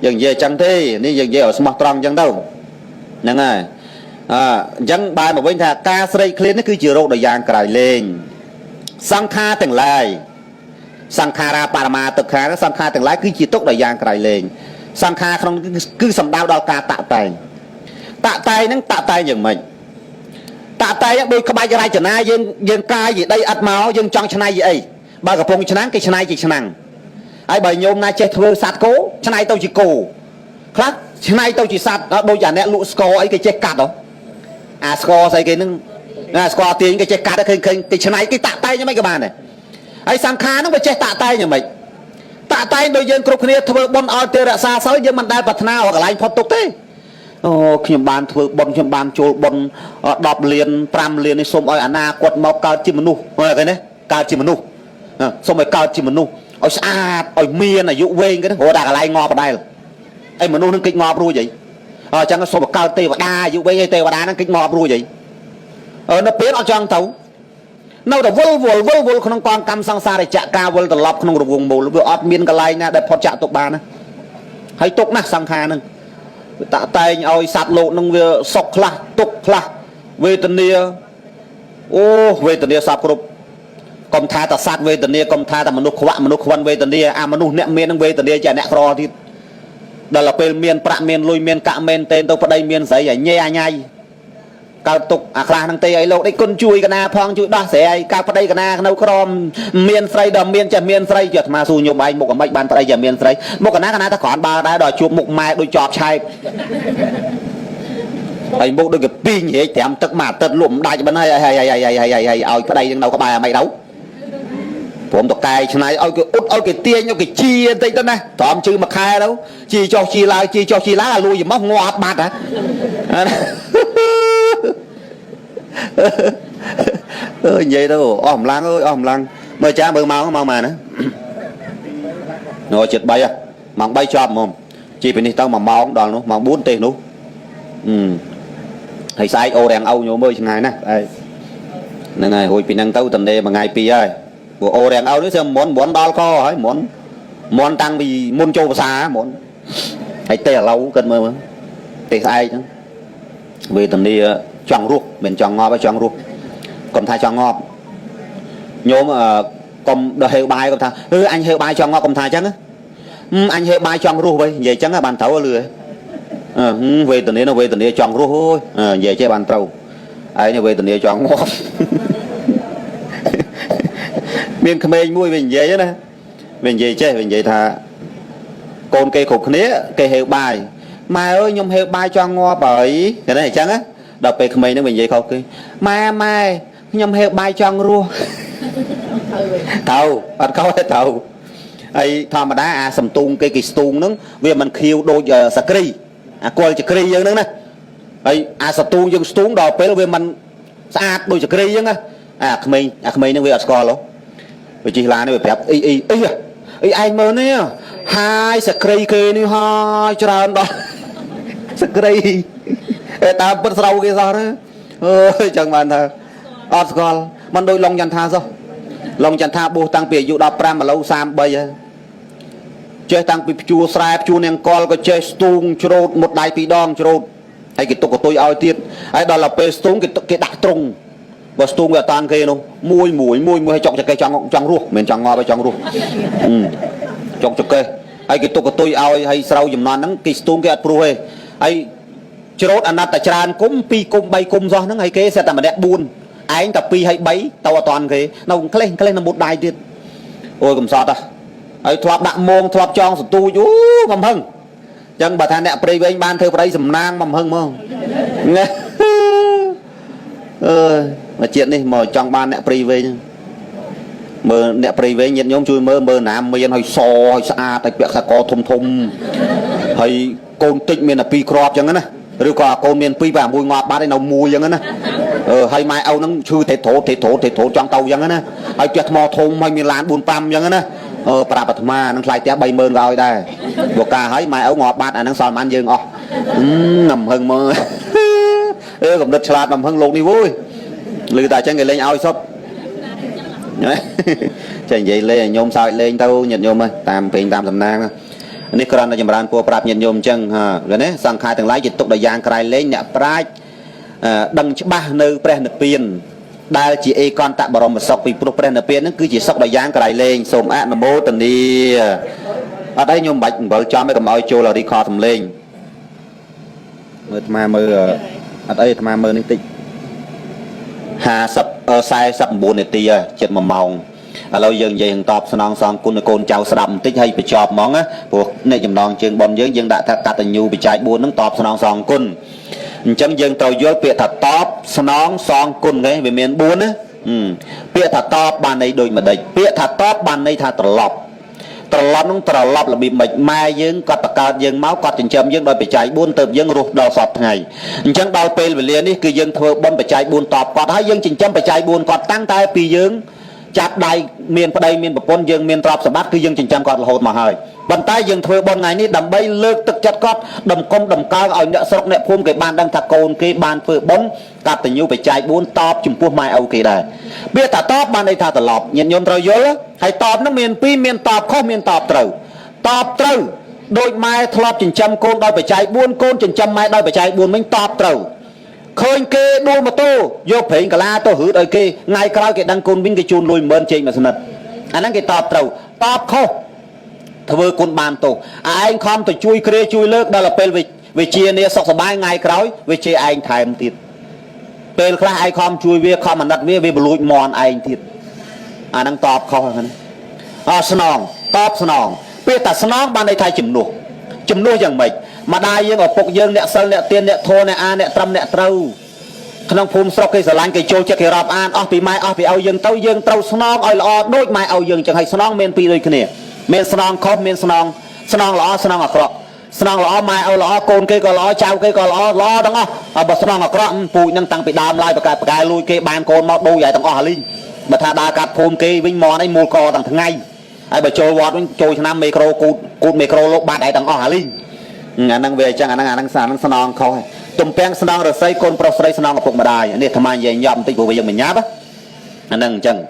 Speaker 1: យើងនិយាយអញ្ចឹងទេនេះយើងនិយាយឲ្យស្មោះត្រង់អញ្ចឹងទៅហ្នឹងហើយអញ្ចឹងបែរមកវិញថាការស្រេកឃ្លាននេះគឺជារោគដ៏យ៉ាងក្រៃលែងសង្ខារទាំងឡាយសង្ខារាបរមាទុក្ខាសង្ខារទាំងឡាយគឺជាទុក្ខដ៏យ៉ាងក្រៃលែងសង្ខារក្នុងគឺសំដៅដល់ការតាក់តែងហ្នឹងតាក់តែងយ៉ាងម៉េចតាក់តែងដូចក្បាច់រចនាយើងកាយយីដីអត់មកយើងចង់ឆ្នៃយីអីបើកំពុងឆ្នាំងគេឆ្នៃជាឆ្នាំងហើយបើញោមណាចេះធ្វើសัตว์គោឆ្នៃទៅជាគោខ្លះឆ្នៃទៅជាសัตว์ដូចអាអ្នកលក់ស្ករអីគេចេះកាត់ហ៎អាស្ករស្អីគេហ្នឹងស្ករទាញគេចេះកាត់ឃើញគេឆ្នៃគេតាក់តែងយ៉ាងម៉េចក៏បានដែរហើយសង្ខារហ្នឹងវាចេះតាក់តែងយ៉ាងម៉េចតាក់តែងដោយយើងគ្រប់គ្នាធ្វើបុណ្យឲ្យទេរក្សាសិលយើងមិនដែលប្រាថ្នាឲ្យកន្លែងផុតទុកទេអូខ្ញុំបានធ្វើបុណ្យខ្ញុំបានចូលបុណ្យ10លាន5លាននេះសូមឲ្យអនាគតមកកើតជាមនុស្សឃើញទេកើតជាមនុស្សសូមឲ្យកើតជាមនុស្សឲ្យស្អាតឲ្យមានអាយុវែងគេរត់តែកន្លែងងាប់បដែលអីមនុស្សនឹងគេចងាប់រួចអីអញ្ចឹងសូមឲ្យកើតទេវតាអាយុវែងឲ្យទេវតានឹងគេចងាប់រួចអីនៅពេលអត់ចង់ទៅនៅតែវល់ក្នុងកងកម្មសង្សារចក្រការវល់ត្រឡប់ក្នុងរង្វង់មូលវាអត់មានកន្លែងណាដែលផុតចាក់ទុកបានណាហើយទុកណាស់សង្ខារនឹងតាក់តែងឲ្យសត្វលោកនឹងវាសុខខ្លះទុកខ្លះវេទនាអូវេទនាសពគ្រប់កុំថាតែសត្វវេទនាកុំថាតែមនុស្សខ្វាក់មនុស្សខ្វិនវេទនាអាមនុស្សអ្នកមាននឹងវេទនាជាអ្នកក្រទៀតដល់ពេលមានប្រាក់មានលុយមានកាក់មែនទេទៅប្តីមានស្រីឲ្យញ៉ែអាញ៉ៃកើតទុកអាខ្លះហ្នឹងទេឲ្យលោកអីគុណជួយកណាផងជួយដោះស្រាយកើតប្តីកណានៅក្រមមានស្រីដល់មានចេះមានស្រីជាអាត្មាសួរញោមឯងមុខអាម៉េចបានប្តីចេះមានស្រីមុខកណាតែគ្រាន់បើដែរដល់ជួបមុខម៉ែដូចជាប់ឆែកហើយមុខដូចកពីងហេត្រាំទឹកមួយអាទិត្យលក់មិនដាច់បិណ្ឌហើយឲ្យប្តីនឹងនៅក្បែរអាម៉េចទៅព្រមតកែឆ្នៃឲ្យគេអ៊ុតឲ្យគេទាញឲ្យគេជាបន្តិចទៅណាត្រមជឺមួយខែទៅជាចុះជាឡើងអាលួយមកងាប់បាត់ហ៎និយាយទៅអស់កម្លាំងអើយអស់កម្លាំងមើលចាមើលម៉ោងម៉ោងម៉ានណានៅចិត្ត3ម៉ោង3ចប់ហ្មងជីពីនេះទៅ1ម៉ោងដល់នោះម៉ោង4ទេនោះហើយស្អែកអូរាំងអោញោមើលឆ្ងាយណាស់ហ្នឹងហើយរួចពីហ្នឹងទៅតំណេមួយថ្ងៃ2ហើយព្រោះអូរាំងអោនេះសើមុនដល់កហើយមុនតាំងពីមុនចូលភាសាមុនហើយទេឥឡូវគិតមើលទេស្អែកហ្នឹងវេទនាចង់រស់មិនចង់ងាប់ទេចង់រស់កុំថាចង់ងាប់ញោមកុំដល់ហេវបាយកុំថាអញហេវបាយចង់ងាប់កុំថាអញ្ចឹងអញហេវបាយចង់រស់វិញនិយាយអញ្ចឹងបានត្រូវលឺវេទនាវេទនាចង់រស់អូយនិយាយចេះបានត្រូវឯងវេទនាចង់ងាប់មានក្មេងមួយវិញនិយាយណា về vậy chứ về vậy thà con cây khục nế cây heo bài mai ơi nhung heo bài cho ngo bởi cái này chăng á đọc về mày nó về vậy không cái mai nhung heo bài cho rua thầu bắt câu hết thầu ấy thầm mà đá sầm tung cái stung nứng vì mình khiêu đôi giờ sakri coi sakri vậy nứng nè ấy sầm tung dương stung đỏពេលvì mình sạch đôi sakri vậy nè mày nó về score luôn vì chỉ là nó về đẹp ý anh mơ nè hai sakri kia ni hai tràn đó sakri ta bật sầu cái sao đó ơi chẳng bạn thà score mình đôi lòng dàn tha sao lòng chẳng tha bố tăng bìa dụ đọc pram mà lâu xàm bây giờ chơi tăng bìa chua sạp chua nèng con có chơi stung chốt một đáy tí đong chốt hay cái tục của tôi ao tiết hay đó là bê stung cái đặc trùng và stung là tan kia đâu mùi hay chọn cho cây trong ruột mình chẳng ngò với trong ruột chọn cho cây hay cái tục của tôi ao hay sau dùm non nắng cái stung cái pro hay chốt anh ta tràn cũng pi cung bay cung do nó hay kế sẽ tạm mà đẹp buồn anh tập pi hay bấy tao toàn cái nó lên là một đàiទៀតôi cầm sọt à ấy thoát đạm mông thoát tròn sụt tu chú mầm hưng chẳng bà thằng nè prey với anh ban thơ đây sầm nang mầm hưng không nghe mà chuyện đi mở trong ban nè prey với mơ nè prey với nhận nhóm chui mơ nam miền hơi so hơi xa tại việc có thùng hay côn tịnh miền là pi crop chẳng á rồi còn côn miền pi và mùi ngọt ba đây nào mùi chẳng á hay mai âu nó chưa thể thổ trong tàu chẳng á hay chặt mò thùng hay miền lan buôn pam chẳng á bà bát ma nó lại té bay mơn rồi đây bộ ca hay mai âu ngọt bát nó soi man dương nằm hơn mơ cũng đất sạt nằm hơn lộn đi vui lư tại chân người lên ao shop chẳng vậy lên nhôm sao lên tao nhận nhôm ơi tam tiền tam tầm nangนี่กรณีจำรานปัวปราบยันโยมจังฮะกันเนี่ยสังขารทั้งหลายจิตตกได้ยางกลายเล่นเนี่ยปลายดังฉบับในเปรนเปียนได้จีเอกอนตะบรมศกปีปลุกเปรนเปียนนั่นคือจีศกได้ยางกลายเล่นสมอะนโมตันดีได้โยมบัดเบลจอมไม่กับเอาโจเราดีคอทำเล่นเมื่อมาเมื่อได้มาเมื่อนี่ติหาสับใส่สับบุญในตีเจ็ดมะเมาเรายังยังตอบสนองสองคุณโกนเจ้าสลับติ๊กให้ไปจอบมองพวกในจำลองเชิงบอลเยอะยังได้ทักตันยูไปใจบุญนั่งตอบสนองสองคุณจังยังเตาเยอะเปียถัดตอบสนองสองคุณไงเมียนบุญนะเปียถัดตอบบานในโดยมาได้เปียถัดตอบบานในถัดตลอดน้องตลอดละบีบมายังกอดตะการยังเมาส์กอดจินจำยังโดยไปใจบุญเติมยังรูดดาวสอบไงจังดาวเปลไปเรียนนี่คือยังเธอบอลไปใจบุญตอบกอดให้ยังจินจำไปใจบุญกอดตั้งใจปียังจับได้เมียนประเดี๋ยวเมียนปนยังเมียนตรอบสมบัติคือยังจิงจำกอดโหดมาให้บรรทายยังเธอบนไงนี่ดำใบเลิกตึกจัดกอดดำกลมดำกาวเอาเนี่ยสกเนี่ยพุ่มเก็บบานดังตะโกนเก็บบานเฟือบนกัดแต่ยูไปใจบุญตอบจุ่มพวกไม้เอาเก็ได้เบี้ยตาตอบบานในทาตลอดยันยนต์เราเยอะให้ตอบน้ำเมียนปีเมียนตอบข้อเมียนตอบเต่าโดยไม้ทลอบจิงจำโกนได้ไปใจบุญโกนจิงจำไม้ได้ไปใจบุญไม่ตอบเต่าเคยเกดูมาโตโยกเพลงกะลาโตหืดไอ้เกไงกล่าวเกดังกุนวิ่งกระจูนลุยเมินเจงมาสนัดอันนั้นเกตอบเต่าตอบเขาทว่ากุนบานโตไอ้คอมตัวช่วยเคลียช่วยเลิกได้ละเป็นวิเชียเนี่ยสกสบายไงกล่าววิเชียไอ้ถ่ายมันติดเป็นคลาไอ้คอมช่วยเวียคอมมันนัดเวียบลุยมอนไอ้ติดอันนั้นตอบเขาเหมือนสนองตอบสนองเปียตัดสนองบานในไทยจุ่มนุ่อย่างไรมาได้ยังออกปกยังเนี่ยเซลเนี่ยเตียนเนี่ยโทเนี่ยอาเนี่ยตรำเนี่ยเต้าขนมภูมิสระกิสลานกิโจจะเกรับอ่านปีไม้ปีเอายังเต้ายังเต้าสนองเอาล้อโดยไม้เอายังจังให้สนองเมนปีเลยคือเนี่ยเมนสนองคอมเมนสนองล้อสนองอักระสนองล้อไม้เอาล้อโกนเกยก็ล้อเจ้าเกยก็ล้อตั้งอ๋อบสนองอักระปูนั่งตั้งไปดามลายประกายลุยเกยบานโกนมอดูใหญ่ตั้งอ๋อลิงบัตรดากัดภูมิเกยวิ่งมอในมูลกอตั้งทั้งไงไอ้บะโจวอดวิ่งโจชนะเมโครกูดเมโครโลกบาดไอ้ตั้งอ๋อลิงงานนั่งเวจังงานนั่งสารนั่งสนองเขาตุ่มแป้งสนองเราใส่คนโปรใส่สนองกับพวกมาได้เนี่ยทำไมยังยอมติดบุบยังเหมือนยับอ่ะนั่งจัง
Speaker 3: เ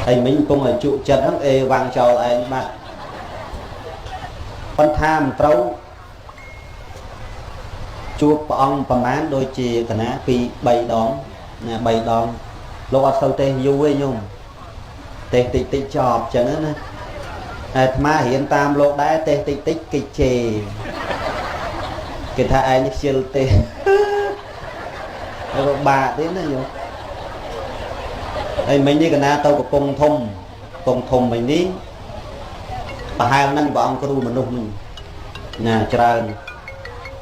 Speaker 1: ấy mình cũng là trụ chân lắm ê vang cho anh bạn con tham trâu chua ông bà mán đôi chì cả ná vì bày đón nè bày đón lúc ở sâu tê du ấy nhung tê tích tích chọp chẳng á mà hiện tam lộ đá tê tích tích kịch chì kì tha ai nhức chiêu tê bà tiếng đó nhung ấy mình như cái na tao có cùng thùng mình đi bà hai năm bọn ông có đu mình đu mình nè trơn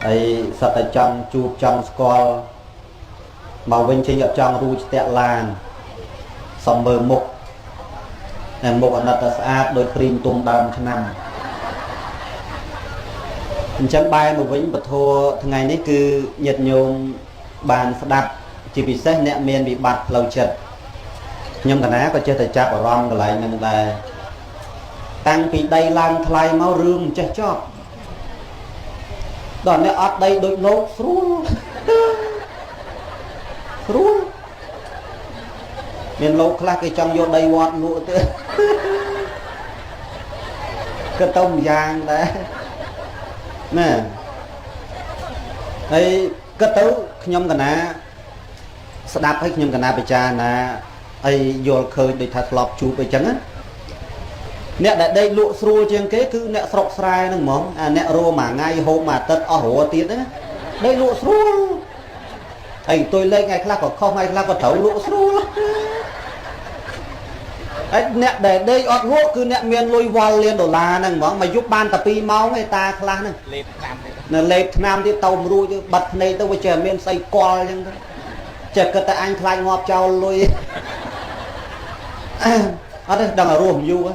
Speaker 1: ấy sắp tại trong chụp trong score màu bên trên nhập trong ru tẹt làn xong bờ mục em mục ở nát áp đôi cream tung đầm năm chẳng bay một vĩnh bật thua ngày này cứ nhiệt nhôm bàn đạp chỉ bị xét nẹt miền bị bạt lâu chật nhưng cái ná có chơi tại chạp ở rom cái lại nên là tăng bị đầy lan thay máu rương chết chót đòn này ở đây đôi lốp rú miền lốp khác cái trong vô đây quạt lụa tê cái tông vàng đấy nè ấy cái tấu nhom cái ná đạp hay nhom cái ná bị cha nè ấy vô khơi để thật lọp chú bị trắng á nè tại đây lụa xua trên kế cứ nè sọc sai nâng món nè rô mà ngay hôm mà tết ở hồ tiết đấy đây lụa xua ấy tôi lên ngày khác có không ngày khác có thấu lụa xua ấy nè để đây ọt lụa cứ nè miền lôi vào liền đổ là nâng món mà giúp ban tập pi máu người ta khác nè nè lệp nam thì tàu mưu chứ bật này tôi phải chờ miền xây co chứ chờ cái ta anh khai ngọt trao lôi ở đây đang ở ruộng du á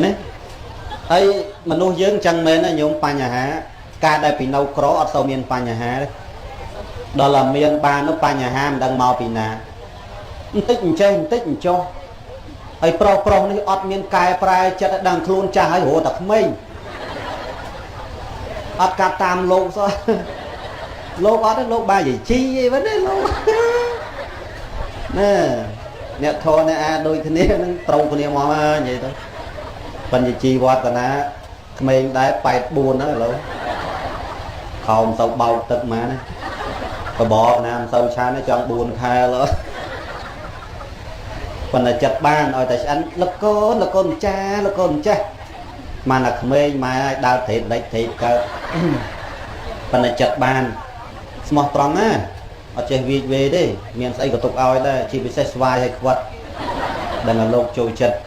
Speaker 1: này ấy mà nuôi dưỡng chân mến là nhung pa nhà há ca đây bị nâu khó ở sau miền pa nhà há đấy đó là miền ba nó pa nhà há đang màu bị nà tích trên tích cho ấy pro này ọt miền cài prai chất đang khôn cha hay hồ tập mình ọt cả tam lô sao lô ọt đấy lô ba gì chi vấn đề lô nè nè thôi nè đôi thế này nó trâu của niệm mà vậy thôi phần gì chi qua cái ná mình đã bày buồn đó rồi không sâu bao tức mà này và bỏ nam sâu xa nó chọn buồn khai rồi phần là chặt ban rồi tại anh là con cha mà là mình mà đau thịt lấy thịt cơ phần là chặt ban smart tròn á ở trên việc về đi miền xây của tục ao đây chỉ bị xe xoay hay quật đây là lột trôi chật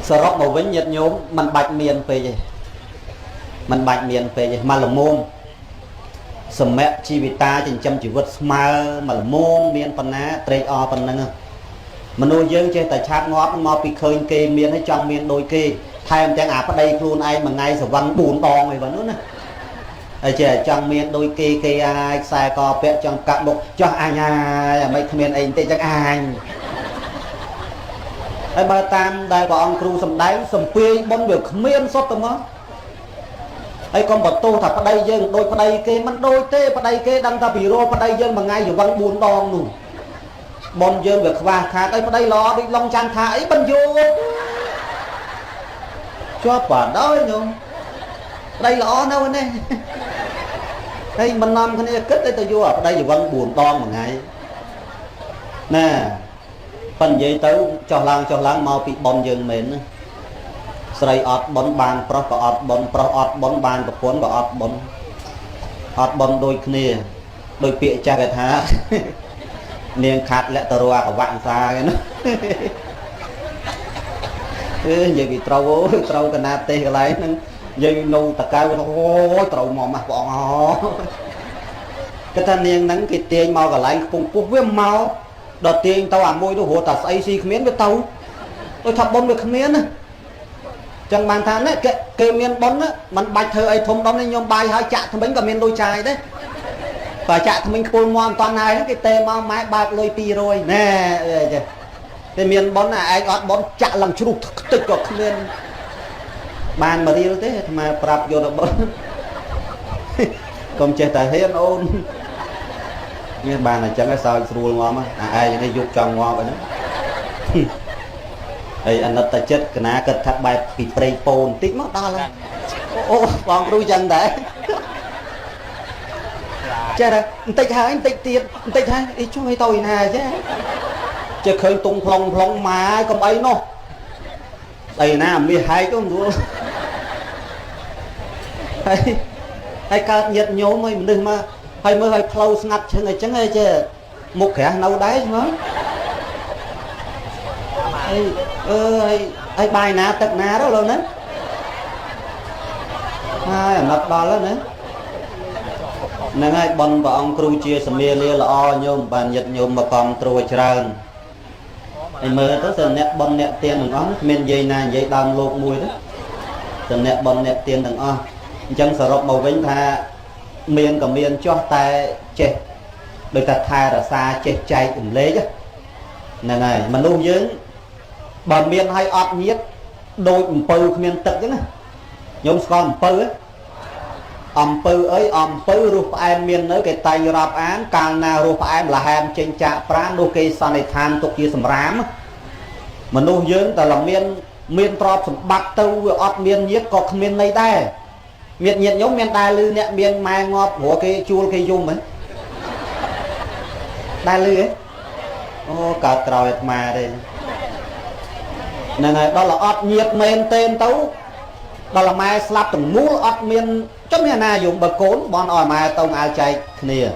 Speaker 1: sờ rót màu vĩnh nhiệt nhôm mình bạch miền về gì mình bạch miền về gì mà là môn sầm mẹ chi vì ta chỉ chăm chỉ vượt mà là môn miền phần ná tây o phần năng mà nuôi dưỡng trên tại chat ngót mà bị khơi kê miền hay trong miền đôi kê thay em chẳng áp ở đây luôn ai mà ngay sở văn buồn to người vẫn nữa nè ở trẻ trong miền đôi kê ai sai co vẽ trong cạn bộ cho ai nha mấy miền anh tê chắc anh ai ba tam đại của ông kêu sầm đáy sầm quê bón được miên sót tầm á ai con bật tô thật ở đây dân đôi ở đây kêมันđôi tê ở đây kê đăng ta bị rô ở đây dân mà ngay giờ văn buồn đòn luôn bon dân được và khá đây ở đây lo đi long trang thả ấy bên vô cho quả đó nhung đây là đâu anh em đây mình làm cái này kết đây tôi vô ở đây giờ văn buồn đòn mà ngay nè phần dây tới cho lăng mau bị bom dừng mến sợi ọt bón bàn pro có ọt bón bàn có cuốn có ọt bón đôi kia đôi pịa cha cái thá niềng khát lẹ tờ roa của vạn xa cái nó giờ bị trâu cái na tê cái lấy giờ nâu tất cả ôi trâu mò mặt bọn họ cái thân niềng nắng cái tiền màu cái lấy cùng quốc viêm màu đợt tiền tao à môi nó hồ tạt AC miếng với tao tôi thập bom được miếng chẳng bàn thang đấy cái miếng bón á mình bạch thơ ấy thông đó nên nhom bài hai chạ thằng bánh cả miếng đôi chài đấy và chạ thằng mình côn ngoan toàn này cái tê mau mái bạc lôi pi rồi nè cái miếng bón này anh ót bón chạ làm chút tích cực miếng bàn mà đi thế mà prap vô được bón còn chơi tại hiên ôn nhưng bà này chẳng có sao rùa ngon á ai đây dục trong ngon vậy đó đây anh ta chết cái ná cật thắt bài bị prey pôn tí mất đo lên ô còn đuôi chân đấy chết rồi tích hai tích tiền tích hai đi cho mấy tôi nè chứ chứ khơi tung phong mà không ấy nó đây nè mi hai cái luôn hay cả nhiệt nhố mới đừng mà hay mới hay close ngặt chứ này chẳng hay chứ một kẻ nấu đáy nữa ai bài nà tật nà đó luôn á hai mặt bò đó nữa nên ai bần và ông kêu chia sẻ lia là o nhôm bàn nhật nhôm mà còn trôi trơn anh mơ tới giờ nẹt bần nẹt tiền đừng óng men dây này dây đam lột mùi đó giờ nẹt bần nẹt tiền đừng o chân sờ rộp màu vĩnh tha miền cả miền cho tay chết được ta tha là xa chết chay cùng lấy chứ này này mà luôn dưới bờ miền hay ọt nhiệt đôi pư miền tật chứ nè nhóm con pư ấy pư ấy pư rùa em miền nơi cái tay rạp án càng nào rùa em là ham trên trạm pran đôi cây san này than tục kia sầm rám mà luôn dưới ta là miền trọp sầm bạc tâu ọt miền nhiệt có miền này đây miền nhiệt nhóm miền đài lư nè miền mai ngọt của cái chua cây dung ấy đài lư ấy ô cả trời mà đây này này đó là ọt nhiệt men tên tấu đó là mai slap từng mũ ọt miền chấm nhà na dùng bờ cốn bọn ỏi mai tông ai chạy nè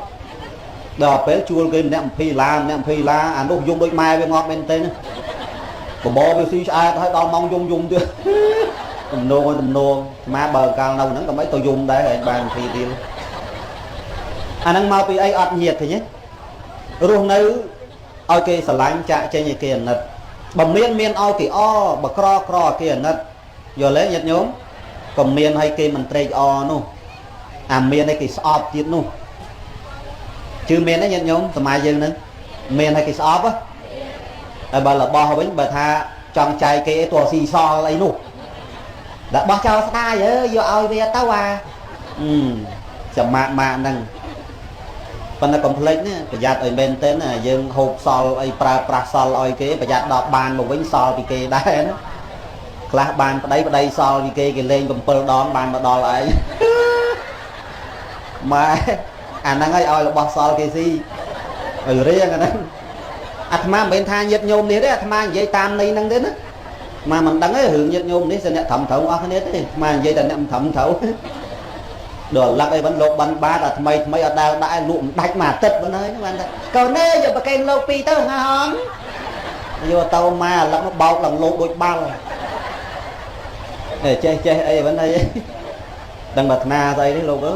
Speaker 1: đó bé chua cây nệm phi la anh lúc dùng đôi mai với ngọt men tên của bò với xí ai thấy đau mong dùng chưa tùm nô má bờ cao lâu nữa còn mấy tôi dùng đấy bàn thì đi anh đang mau bị ai ọt nhiệt thì nhé luôn nữ ôi kia sờ lạnh chạy trên như kia nè bầm miên ôi kỳ o bờ cro kia nè giờ lấy nhật nhóm còn miên hay kia mình trade o nu miên hay kỳ sọp tiết nu chứ miên đấy nhật nhóm tầm mai dừng nữa miên hay kỳ sọp á bà là bò bánh bà tha trong chai kia tua xì so lấy nu đã bao cho xa vậy vô ôi về tao chậm mạ nâng phần là complete nè bây giờ ở bên tên là dương hộp sol ai pra sol oi kế bây giờ đọc bàn một vĩnh sol thì kê đá nó class bàn ở đây sol thì kê lên cầm pearl đón bàn mà đo lại mà anh đang oi là bao sol kê gì ở riêng anh đó mà bên tha nhiệt nhôm này đấy mà dây tam này năng đến á mà mình đang ấy hưởng nhiệt nhôm đấy sẽ nè thẩm thấu ở cái đấy mà dây là nè thẩm thấu đồ lắc ấy vẫn lột bắn ba là mấy ở đây đã lụm đánh mà tật vẫn hơi các bạn còn đây giờ bà cây lô pi tao hả hòn vô tao mà lắc nó bao làm lột đôi ba rồi để chơi ấy vẫn đây đang bật na đây đấy lột đó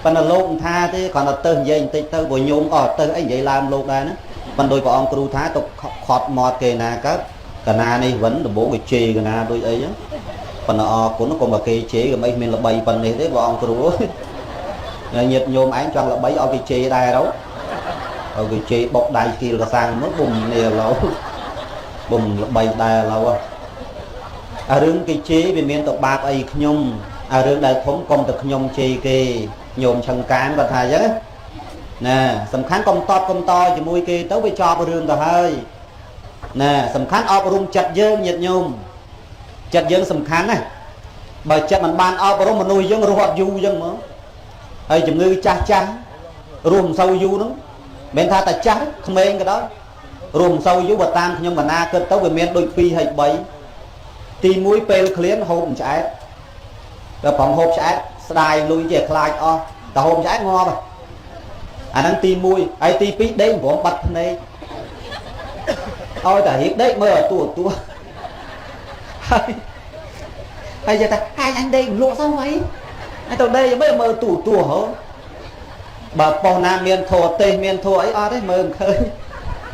Speaker 1: phần là lột tha thế còn là tơ dây tây tơ bồi nhôm ở tơ ấy vậy làm lột đây nữa phần đôi bọn ông tru thá tục khọt mọt kề nà các cả na này vẫn là bố người chê cả na đôi ấy á phần của nó còn mà cây chế rồi mấy mình là bày phần này thế bọn rúa nhiệt nhôm ánh cho là bấy ở cái chế đai đâu ở cái chế bọc đai kia là sang mất bùng nè lâu bùng là bày đai lâu rừng cái chế về miền tộc bạc ấy nhôm rừng đại thống công thực nhôm chế kê nhôm chân cán và thà chứ nè sầm khán công to chỉ mùi kê tới với cho rừng cả hơi nè sầm khán ọp rung chặt dương nhiệt nhôm chặt dân sầm khán này bởi chặt mình ban ao mà nuôi dân ruột du dân mà hay chừng ngư cha ruộng sâu du nó bên tha ta chắc không bên cái đó ruộng sâu du bờ tam nhưng mà na cơn tấu về miền đôi phi hay bấy ti mũi pel clean hộp trái rồi phòng hộp trái đài lui về khai o ta hộp trái ngon mà anh đang ti mũi ai ti pí đấy của ông bật này ôi ta hiếp đấy mới ở tua hay giờ ta hai anh đây lộ sao vậy anh tao đây bây giờ mơ tủ hả bà bò nam miền thổ tây miền thổ ấy đấy mơ khơi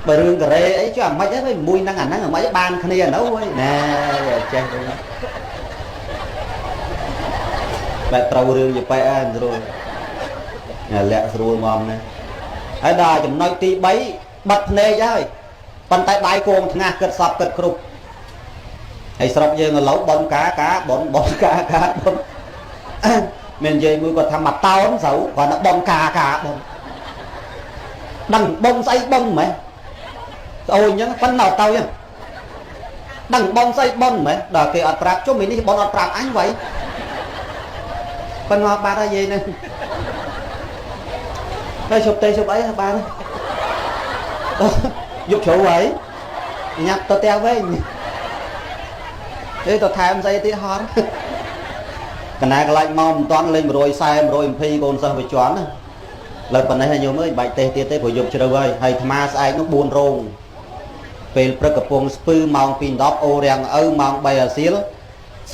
Speaker 1: bà rương cái ấy cho mấy cái mùi năng ảnh ở mấy ban kia đâu ấy nè chơi bà trâu rương gì phải ăn rồi lẹ rồi mồm này ở đây chúng nói tí bấy bật nê chứ bàn tay đai cuồng thằng cật sập cật cục hay sập giờ là lẩu bón cá bón cá mình về mới còn thăm mặt tao lắm xấu còn nó bón cá bón đằng bông say bông mày ôi nhá phân nào tao nhá đằng bông say bông mày đờ kì ọt prap cho mình đi bọn ọt prap anh vậy phân ngọt ba ra gì nè đây chụp tê chụp ấy ba dục chỗ ấy nhặt tao teo với thế tao tham dây tí hot cái này cái lạnh mong toàn lên rồi sai rồi phi còn sao phải choáng lần phần này hay nhiều mới bài tê tê tê của dục chơi ơi hay tham sai nó buồn rong vềประกอบspư mong pin đop ô đèn mong bay ở xíu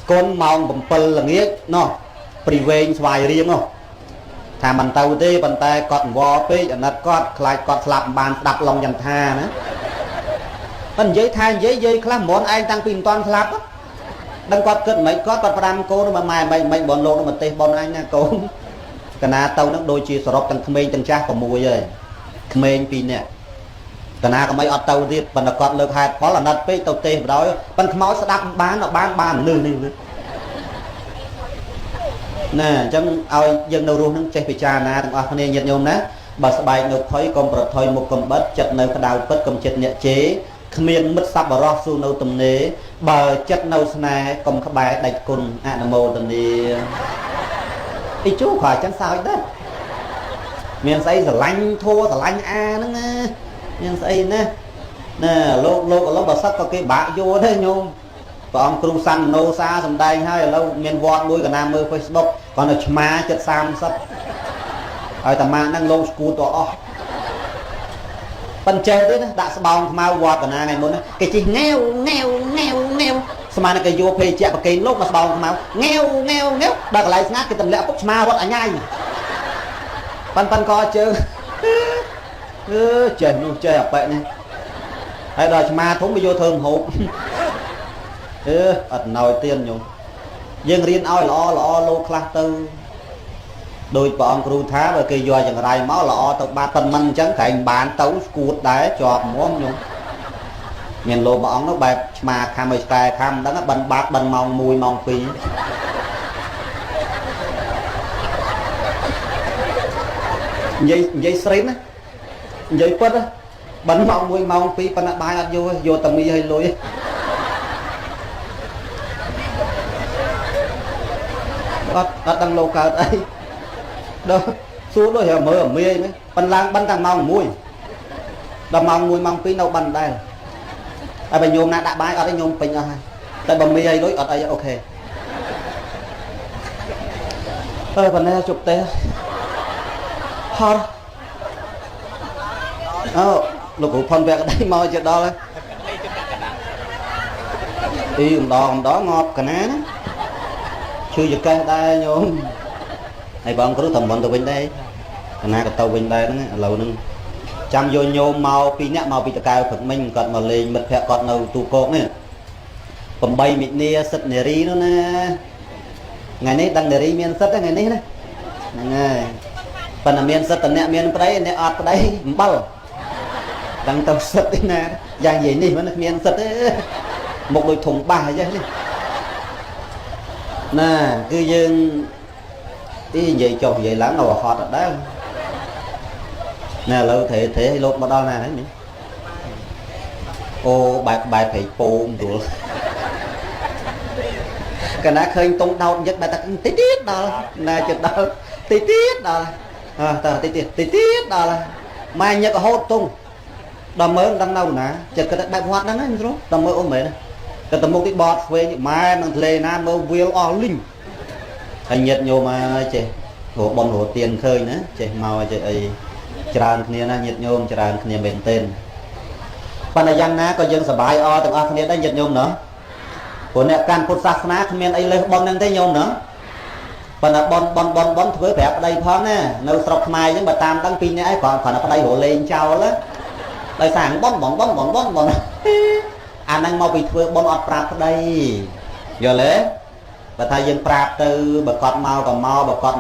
Speaker 1: con mong bầm pơ là nghĩa nó priven xoài riêng không thà mình tàu tê bàn tay cọt vò pê anh đặt cọt lại cọt lạp bàn đập lòng dàn tha nữa anh giấy tha giấy khám món anh tăng pin toàn lạp á đang cọt cất mấy cọt pram cô mà mày mày bọn lô nó mà tê bọn anh nha cô cái nào tàu nó đôi chia sọt tăng khmên tăng cha còn mùi rồi khmên pin nè cái nào có mấy ở tàu đi bằng là cọt lược hạt có là nát pê tàu tê đó bằng máu sẽ đập bán nó bán nương này nè chẳng ai dân đâu luôn nó chơi bị cha na thằng anh em nhiệt nhôm nè bà sẽ bài được thấy con bật thôi một con bớt chật nơi cái đào bớt cầm chật nhẹ chế miền mất sắp vào su nâu tầm nế bờ chật nâu sna cầm các bài đạch cồn mô tầm đi ý chú khỏi chẳng sao đấy miền xây giờ lanh thua giờ lanh a nó nghe miền xây nè nè lô bà sắc có cái bạ vô đấy nhôm còn kêu xanh nô xa sầm đây hay lâu miền vọt đuôi cả nam mơ Facebook còn là má chất sam sắp ở tầm mang đang lâu school to phần chơi đấy đã bong mau vọt cả nam ngày muốn cái gì nghèo sao mà cái vô phê chẹt cái lúc mà bong mau nghèo đặt lại ngắt cái tầm lẹ phúc ma vọt ở nhai phần coi chơi chơi luôn chơi học vậy này hay là ma thúng vô thơm hộp ật nồi tiền nhung dân riêng oi lọ lô class tư đôi bọn cừu thá và cây dòi chẳng rai máu lọ tộc ba tân măng trắng thành bán tấu cuột đá chọp muỗng nhung nhìn lô bọn nó bẹp mà kham mày cài kham đó nó bần bát bần mong mùi mong phí dây srin á dây quất á bần mong mùi mong phí bần bài ăn vô tầm mi hay lối ở đằng lô cờ đây đâu xuống đôi hiểu mới ở mê mấy bắn lang bắn thằng mong mùi đầm mong mùi mong pin đâu bắn đây à bây nhôm na đã bái ở đây nhôm pin ở hai tại bằng mê hay đối ở đây ok phần này chụp té hot lục của phân vẹt ở đây mò chuyện đó đi đó ngọt cả ná chưa được cái đây nhôm này bọn có tầm bọn tụi bên đây cái này tàu bên đây đó lâu nưng chăm vô nhôm màu pi nẹt màu pi cao phật minh còn mà lên mật phẹt còn đầu tu cột này còn bay mịt nia sắt nề ri nó nè ngày nay đăng nề ri miền sắt ngày nay này phần là miền sắt tận nẹt miền đấy nẹt ọt đấy bao đăng tàu sắt đấy nè dạng gì đi vẫn miền sắt một đôi thùng ba chứ nè cứ dương cái vậy chồng vậy lãng nào họ ở đó nè lâu thể lột mà đo nè đấy nhỉ ô bài phải bồn rồi cái nát khơi tung đau nhất bài ta tí tiết đó nè chụp đó tí tiết đó tí tiết đó là mai nhớ có hốt tung đò mới đang đâu nè chụp cái bài hoạt đang ấy rồi đò mới ôm mẹ này cái tầm một cái bọt về mai đang lê nam mơ wheel all linh thành nhiệt nhiều mà chị hộ bom hộ tiền khơi nữa chị màu chị ấy tràn kia na nhiệt nhôm tràn kia bền tên phần này dân ná có dân sờ bài o từng kia đã nhiệt nhôm nữa của nè can phật sát ná không ai lấy bom năng thế nhôm nữa phần là bom với vẻ ở đây phóng nè nấu sọc mai những bà tam đăng pin ấy còn ở đây hộ lên trao đó đời sáng bom anh đang mau bị thưa bom ọt prap ở đây giờ lẽ và thay dân prap từ bậc cọt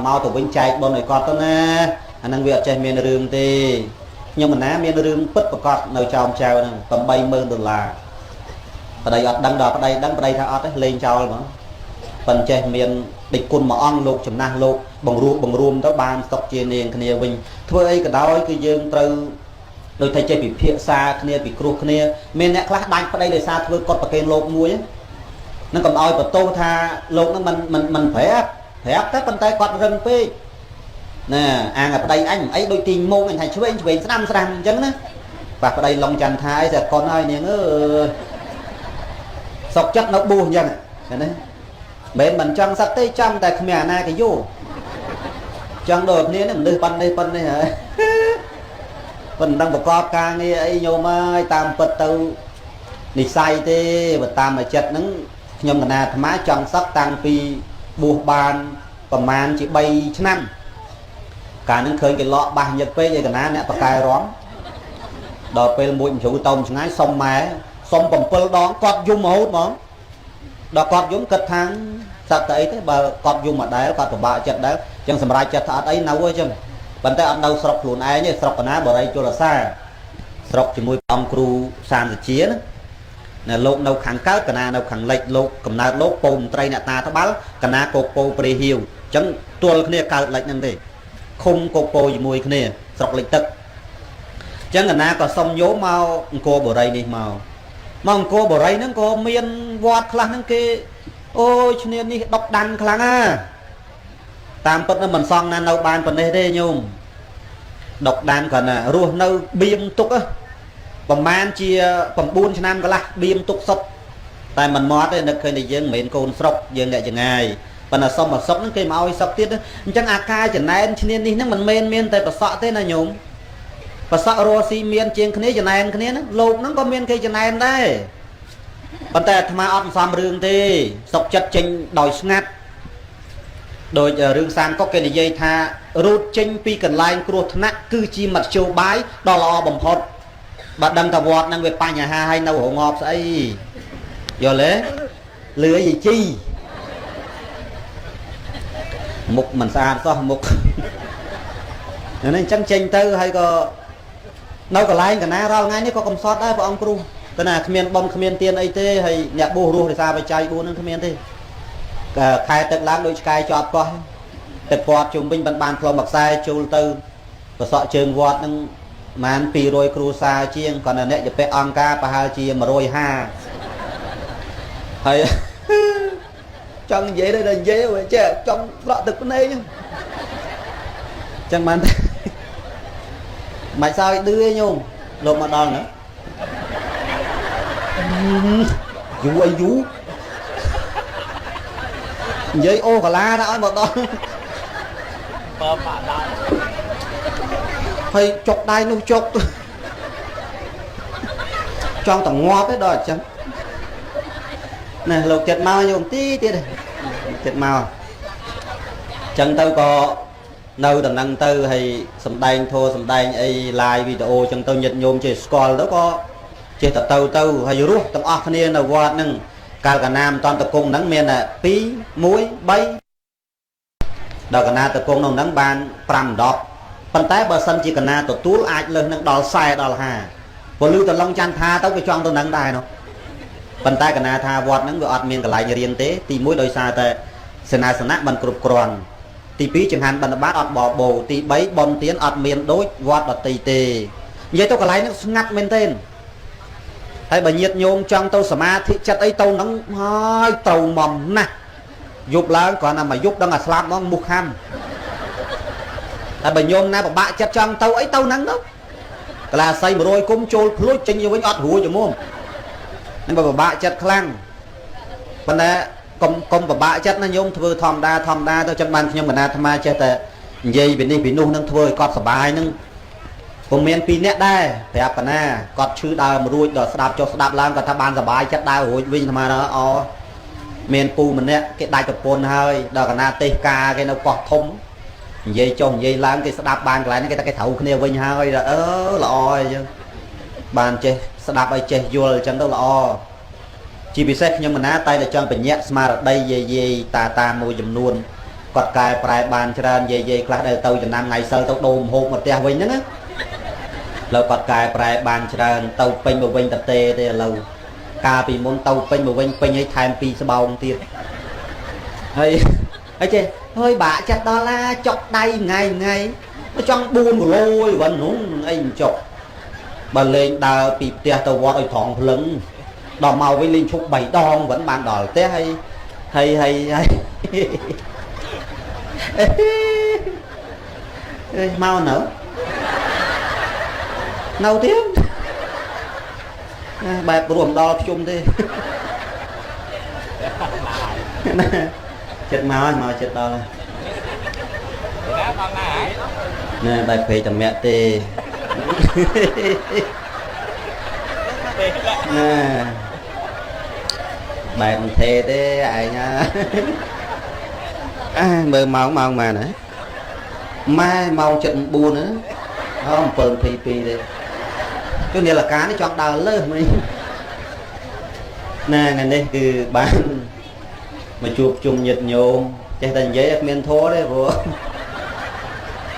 Speaker 1: mau từ bên chạy bom này cọt đó nè anh đang việc chạy miền rừng thì nhưng mà ná miền rừng bứt bậc cọt nơi trong treo này tầm $70 ở đây ọt đăng đọt ở đây thằng ọt lên trao mà phần chạy miền địch quân mà on lục chấm năng lục bằng ruộng tới ban sọc chia niên kia mình thôi ấy cái đó cái dương từ đôi thầy chơi bị phiệ xa kia bị cua kia men nè class đánh vào đây để xa thôi cột bạc kênh lột muối nó còn oi vào tô tha lột nó mình phải các bàn tay quạt rừng pê nè ở đây anh ấy đôi tin môn anh thầy chú anh về năm chẳng đó và ở đây lòng tràn thái giờ con ơi nè sọc chất nó buồn vậy này bên mình trong sắp tới trong tại mẹ na cái vô trong đồ này nó đưa phân đây hả mình đang một con ca nghe ấy nhôm ơi tam phật tu đi say thế và tam mà chật nắng nhôm cái na má trong sắc tăng pi buộc bànประมาณ chỉ bay năm cả những khơi cái lọ bàn nhật pe vậy cái na nè bạc cài róm đợt pe mũi chủ tông ngay sông mé sông bầm pel đó quạt dung màu món đó quạt dung cật tháng sắp tới thế bà quạt dung mà đấy quạt của bà chật đấy chẳng sầm rai chật thật ấy nấu ấy chứ vấn đề ăn đâu sọc luôn ai nhỉ sọc cái ná bờ đây cho là xa sọc chỉ mùi ông cru sàn từ chiến nè lột nấu kháng cát cái ná nấu kháng lệch lột cầm ná lột pôm trai nè ta tháo báo cái ná cột po pre hiu chẳng tuôn cái này cát lệch năng thế không cột po gì mùi cái này sọc lệch tức chẳng cái ná có sông nhố mau cô bờ đây đi mau mong cô bờ đây nó có miên vọt khlang nó kia ôi cho nên đi đọc đăng khlang à tam bất nó mình xong năn nấu ban phần đây đây nhung độc đan còn là rùa nấu biêm tục á còn man chia còn buôn cho nam cái là biêm tục sốc tại mình mót đây nó khơi này dương miền cồn sốc dương lại chừng ngày và là xong mà sốc nó cây máu sốc tiết chẳng ak chẳng này cho nên đi nó mình men tại bà sọ thế là nhung bà sọ rùa xi miên chiên cái này chẳng này cái này lột nó có miên cây chẳng này đây còn tại tham ăn xăm rương thì sốc chất trình đòi ngắt đôi rương san có cái dây tha rút chinh pi cần lai cua nát cứ chi mặt châu bái đo lo bầm phật bạn đâm thà vọt năng về pa nhà ha hay nấu hổ ngọt ấy giờ lẽ lừa gì chi mục mình xa có mục nên chăng chênh tư hay có nấu cả lai cả ná rau ngay nếu có công sót đấy của ông cru cái nào khmiên bom khmiên tiền ấy thế hay nhạc bù ru thì sao phải chạy bù nên khmiên thế khai tật láng đôi cái chọt coi tật vọt chúng binh bàn bàn phlo mặc sai chul tư và sọ trường vọt nâng màn pì rồi cru sa chiêng còn là nèจะไปអង្គការប្រហែលជា150ហើយចង់និយាយđây làនិយាយvậy chứ trong lọទឹកនេះចឹងបានmày sao đưa nhung lột mà đòn nữa vú ấy vú vậy ô cả la đã một đó hay chọc đai nó chọc trong tầng ngoa cái đó chẳng này lột chật mau nhung tí tí đây chật mau chẳng tao có nâu tầng năng tư hay sầm đanh thô sầm đanh ai like video chẳng tao nhật nhôm chơi scroll đó có chơi tập tao hay rút tầng off này là quạt nâng cả cả nam toàn tập cung nắng miền là pí muối bay đào cả na tập cung nông nắng ban pram đọt bàn tay bờ sân chỉ cả na tập túi ai lên nâng đào sai đào hà và lưu tập long chan tha tao cái choang tao nắng đài nó bàn tay cả na tha vọt nắng vọt miền cả lại nhà riêng tế thì muối đôi xa tại sân nát bàn cột cồn thì pí chẳng hạn bàn bát ọt bỏ bồ thì bấy bom tiến ọt miền đối vọt ọt tì tì vậy tao cả lại nó ngắt men tên hay bà nhiệt nhôm trong tao sama thị chất ấy tao nắng hai tàu mầm nè dục lớn còn là mà dục đang là slap nó mục ham hay bà nhôm na bà bạ chất trong tao ấy tao nắng đó là xây một đôi cung trôi lối chân như với ọt hùa cho mồm nên bà bạ chất khlang còn là công bà bạ chất nó nhôm thưa thòm đa tao chân ban nhôm bà na tham chết là dây bên đây bị nung nâng thưa con sờ bài nângผมមានពីរនាក់ដែរប្រាប់កណាគាត់ឈឺដើមរួចដល់ស្ដាប់ចុះស្ដាប់ឡើងគាត់ថាបានសប្បាយចិត្តដែររួចវិញអាណាអមានពូម្នាក់គេដាច់ប្រពន្ធហើយដល់កណាទេសការគេនៅកោះធំនិយាយចុះនិយាយឡើងគេស្ដាប់បានកន្លែងគេថាគេត្រូវគ្នាវិញហើយល្អអញ្ចឹងបានចេះស្ដាប់ឲ្យចេះយល់អញ្ចឹងទៅល្អជាពិសេសខ្ញុំកណាតែតែចង់បញ្ញាក់ស្មារតីយាយតាមួយចំនួនគាត់កែប្រែបានច្រើនយាយខ្លះដែលទៅចំណាំថ្ងៃសិលទៅដូរមហូបមកផ្ទះវិញហ្នឹងណាលើគាត់កែប្រែបានច្រើនទៅពេញមកវិញតទេទេឥឡូវកាលពីមុនទៅពេញមកវិញពេញឲ្យថែម2ស្បោងទៀតហើយចេះហើយបាក់ចិត្តដល់ឡាចុកដៃថ្ងៃចង់4គីឡូវិញនោះអីចុក bà lên đào bị tia tàu vọt ở thòng lưng đỏ màu với linh chụp 7 đòn vẫn bàn đỏ té hay mau nữa nâu tiếng bài ruộng đo chung đi chết mau chết đo nè bài phê tầm mẹ tê nè bài thề thế ai nha mơ mau mà nữa mai mau trận buồn nữa không phần pì đi cái này là cá nó chọn đào lớn mình nè ngày đâyคือบ้านมาchụp chung nhiệt nhôm chạy thành giấy miền thô đấy vô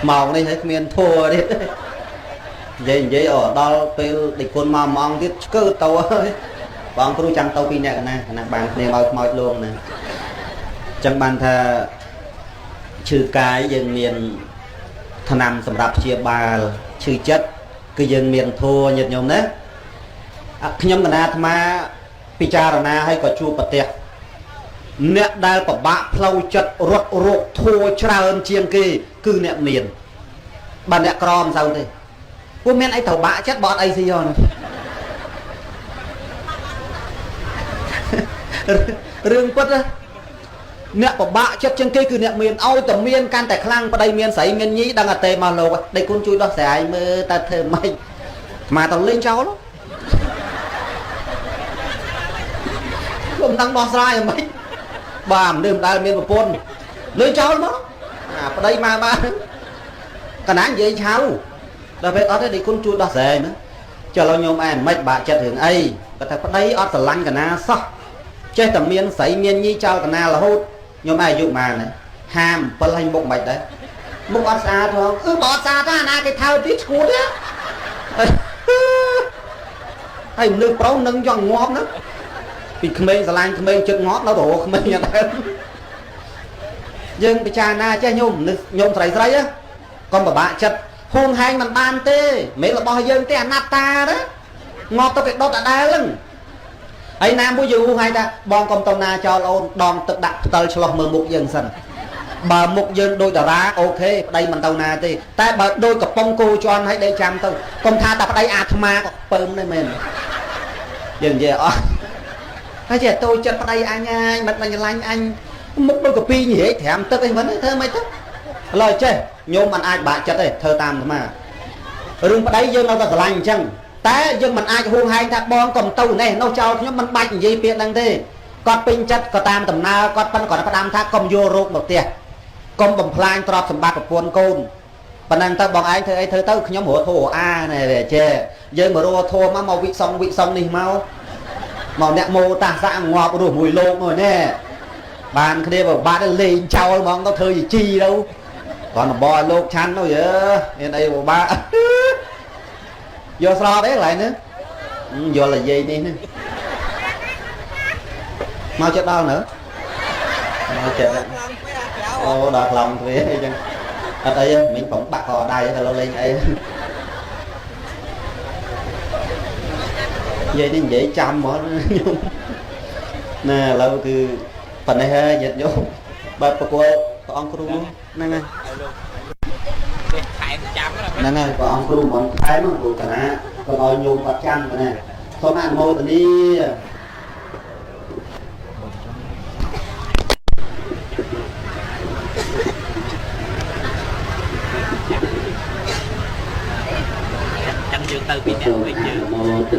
Speaker 1: màu này hết miền thô đi giấy ở đóไปđịchคนมามองที่cơ tàu ơi bọn tôi chẳng tàu pin nè nè bạn này mỏi luôn nè chẳng bàn thà trừ cái dân miền thằng nằm sầm đạp chia ba trừ chất cái dân miền thô nhiệt nhôm đấy nhóm cái nào mà pichara hay có chu bát tiệt nè đai của bạn phâu chất rốt thô trơn chiên kia cứ nè miền bạn nè crom sao thế cô men ấy thầu bạ chết bọt ấy gì rồi rừng quất á nè của bạ chết chân kia cứ nè miền ôi tầm miền can tại khang vào đây miền sấy miền nhí đang ở tề mà lồ đây con chui đó sẽ ai mơ ta thơ mày mà tao lên cháu đó không tăng bò sai rồi mấy bàm đêm đại miền một pôn lên cháu đó vào đây mà cả nán vậy cháu là phải ở đây đi con chui đó sẽ nữa cho lo nhôm anh mấy bạn chết thường ấy và thật đấy ở sờ lăn cả na sao chơi tầm miền sấy miền nhí trao cả na là hốt nhôm ai dụng mà này ham phân hành bụng mạch đấy bụng ở xa thôi bỏ xa ra na cái thao tít cút á hay nước bóng nâng giòn ngót đó vì khmer sờ lăn khmer chân ngót nó đổ khmer nhà ta nhưng cái cha na chơi nhôm sấy á con bà bạn chết hôn hành mình ban tê mấy là bao dân tê nát ta đó ngọt tao phải đốt ở đá lưng ấy nam bây giờ hôn hành ta bon công tông na cho ôn đòn tự đặt tờ cho mờ một dân sân bà một dân đôi đà ra ok đây mình tàu na tê ta bà đôi cặp bông cô cho anh hãy đây chăm tao công tha ta đây atma có bơm đây mình dừng về ó hay trẻ tôi chân đây anh nha mặt này lanh anh một đôi cặp pi như vậy thèm tức anh vẫn thơ mấy tức lời chơi nhôm mình ai bạn chất đây thơ tam mà rừng vào đây dân đâu có lành chăng té dân mình ai hôn hai ta bon cầm tàu này nó cho nhóm mình bạch gì việc đang thế con pin chất có tam tầm na con phân còn có đam thác cầm vô rốt một tiền con bầm phai trọt sầm bạc của quân côn và năng ta bọn ai thơ tao nhóm hổ thổ a này để chè dân mà rô thô mà màu vị xong đi mau màu nẹt mô ta dạng ngọt đủ mùi lô rồi nè bạn cái đây bảo bạn lên trao mà không có thơ gì chi đâu còn là bò lô chăn đâu vậy nên đây của ba vô so đấy lại nữa vô là gì đi nữa mau chết đau nữa mau chết ô đạt lòng thì ở đây mình cũng bắt họ đây là lâu lên đây vậy nên dễ chăm mà nè lâu cứ phần này hơi nhiệt vô bà cô ông cô luôn nè nè nè có ông cô còn thái mà cô cả còn nói nhung bát chăn nè không ăn môi tận đi chân dương từ bị nè bị chưa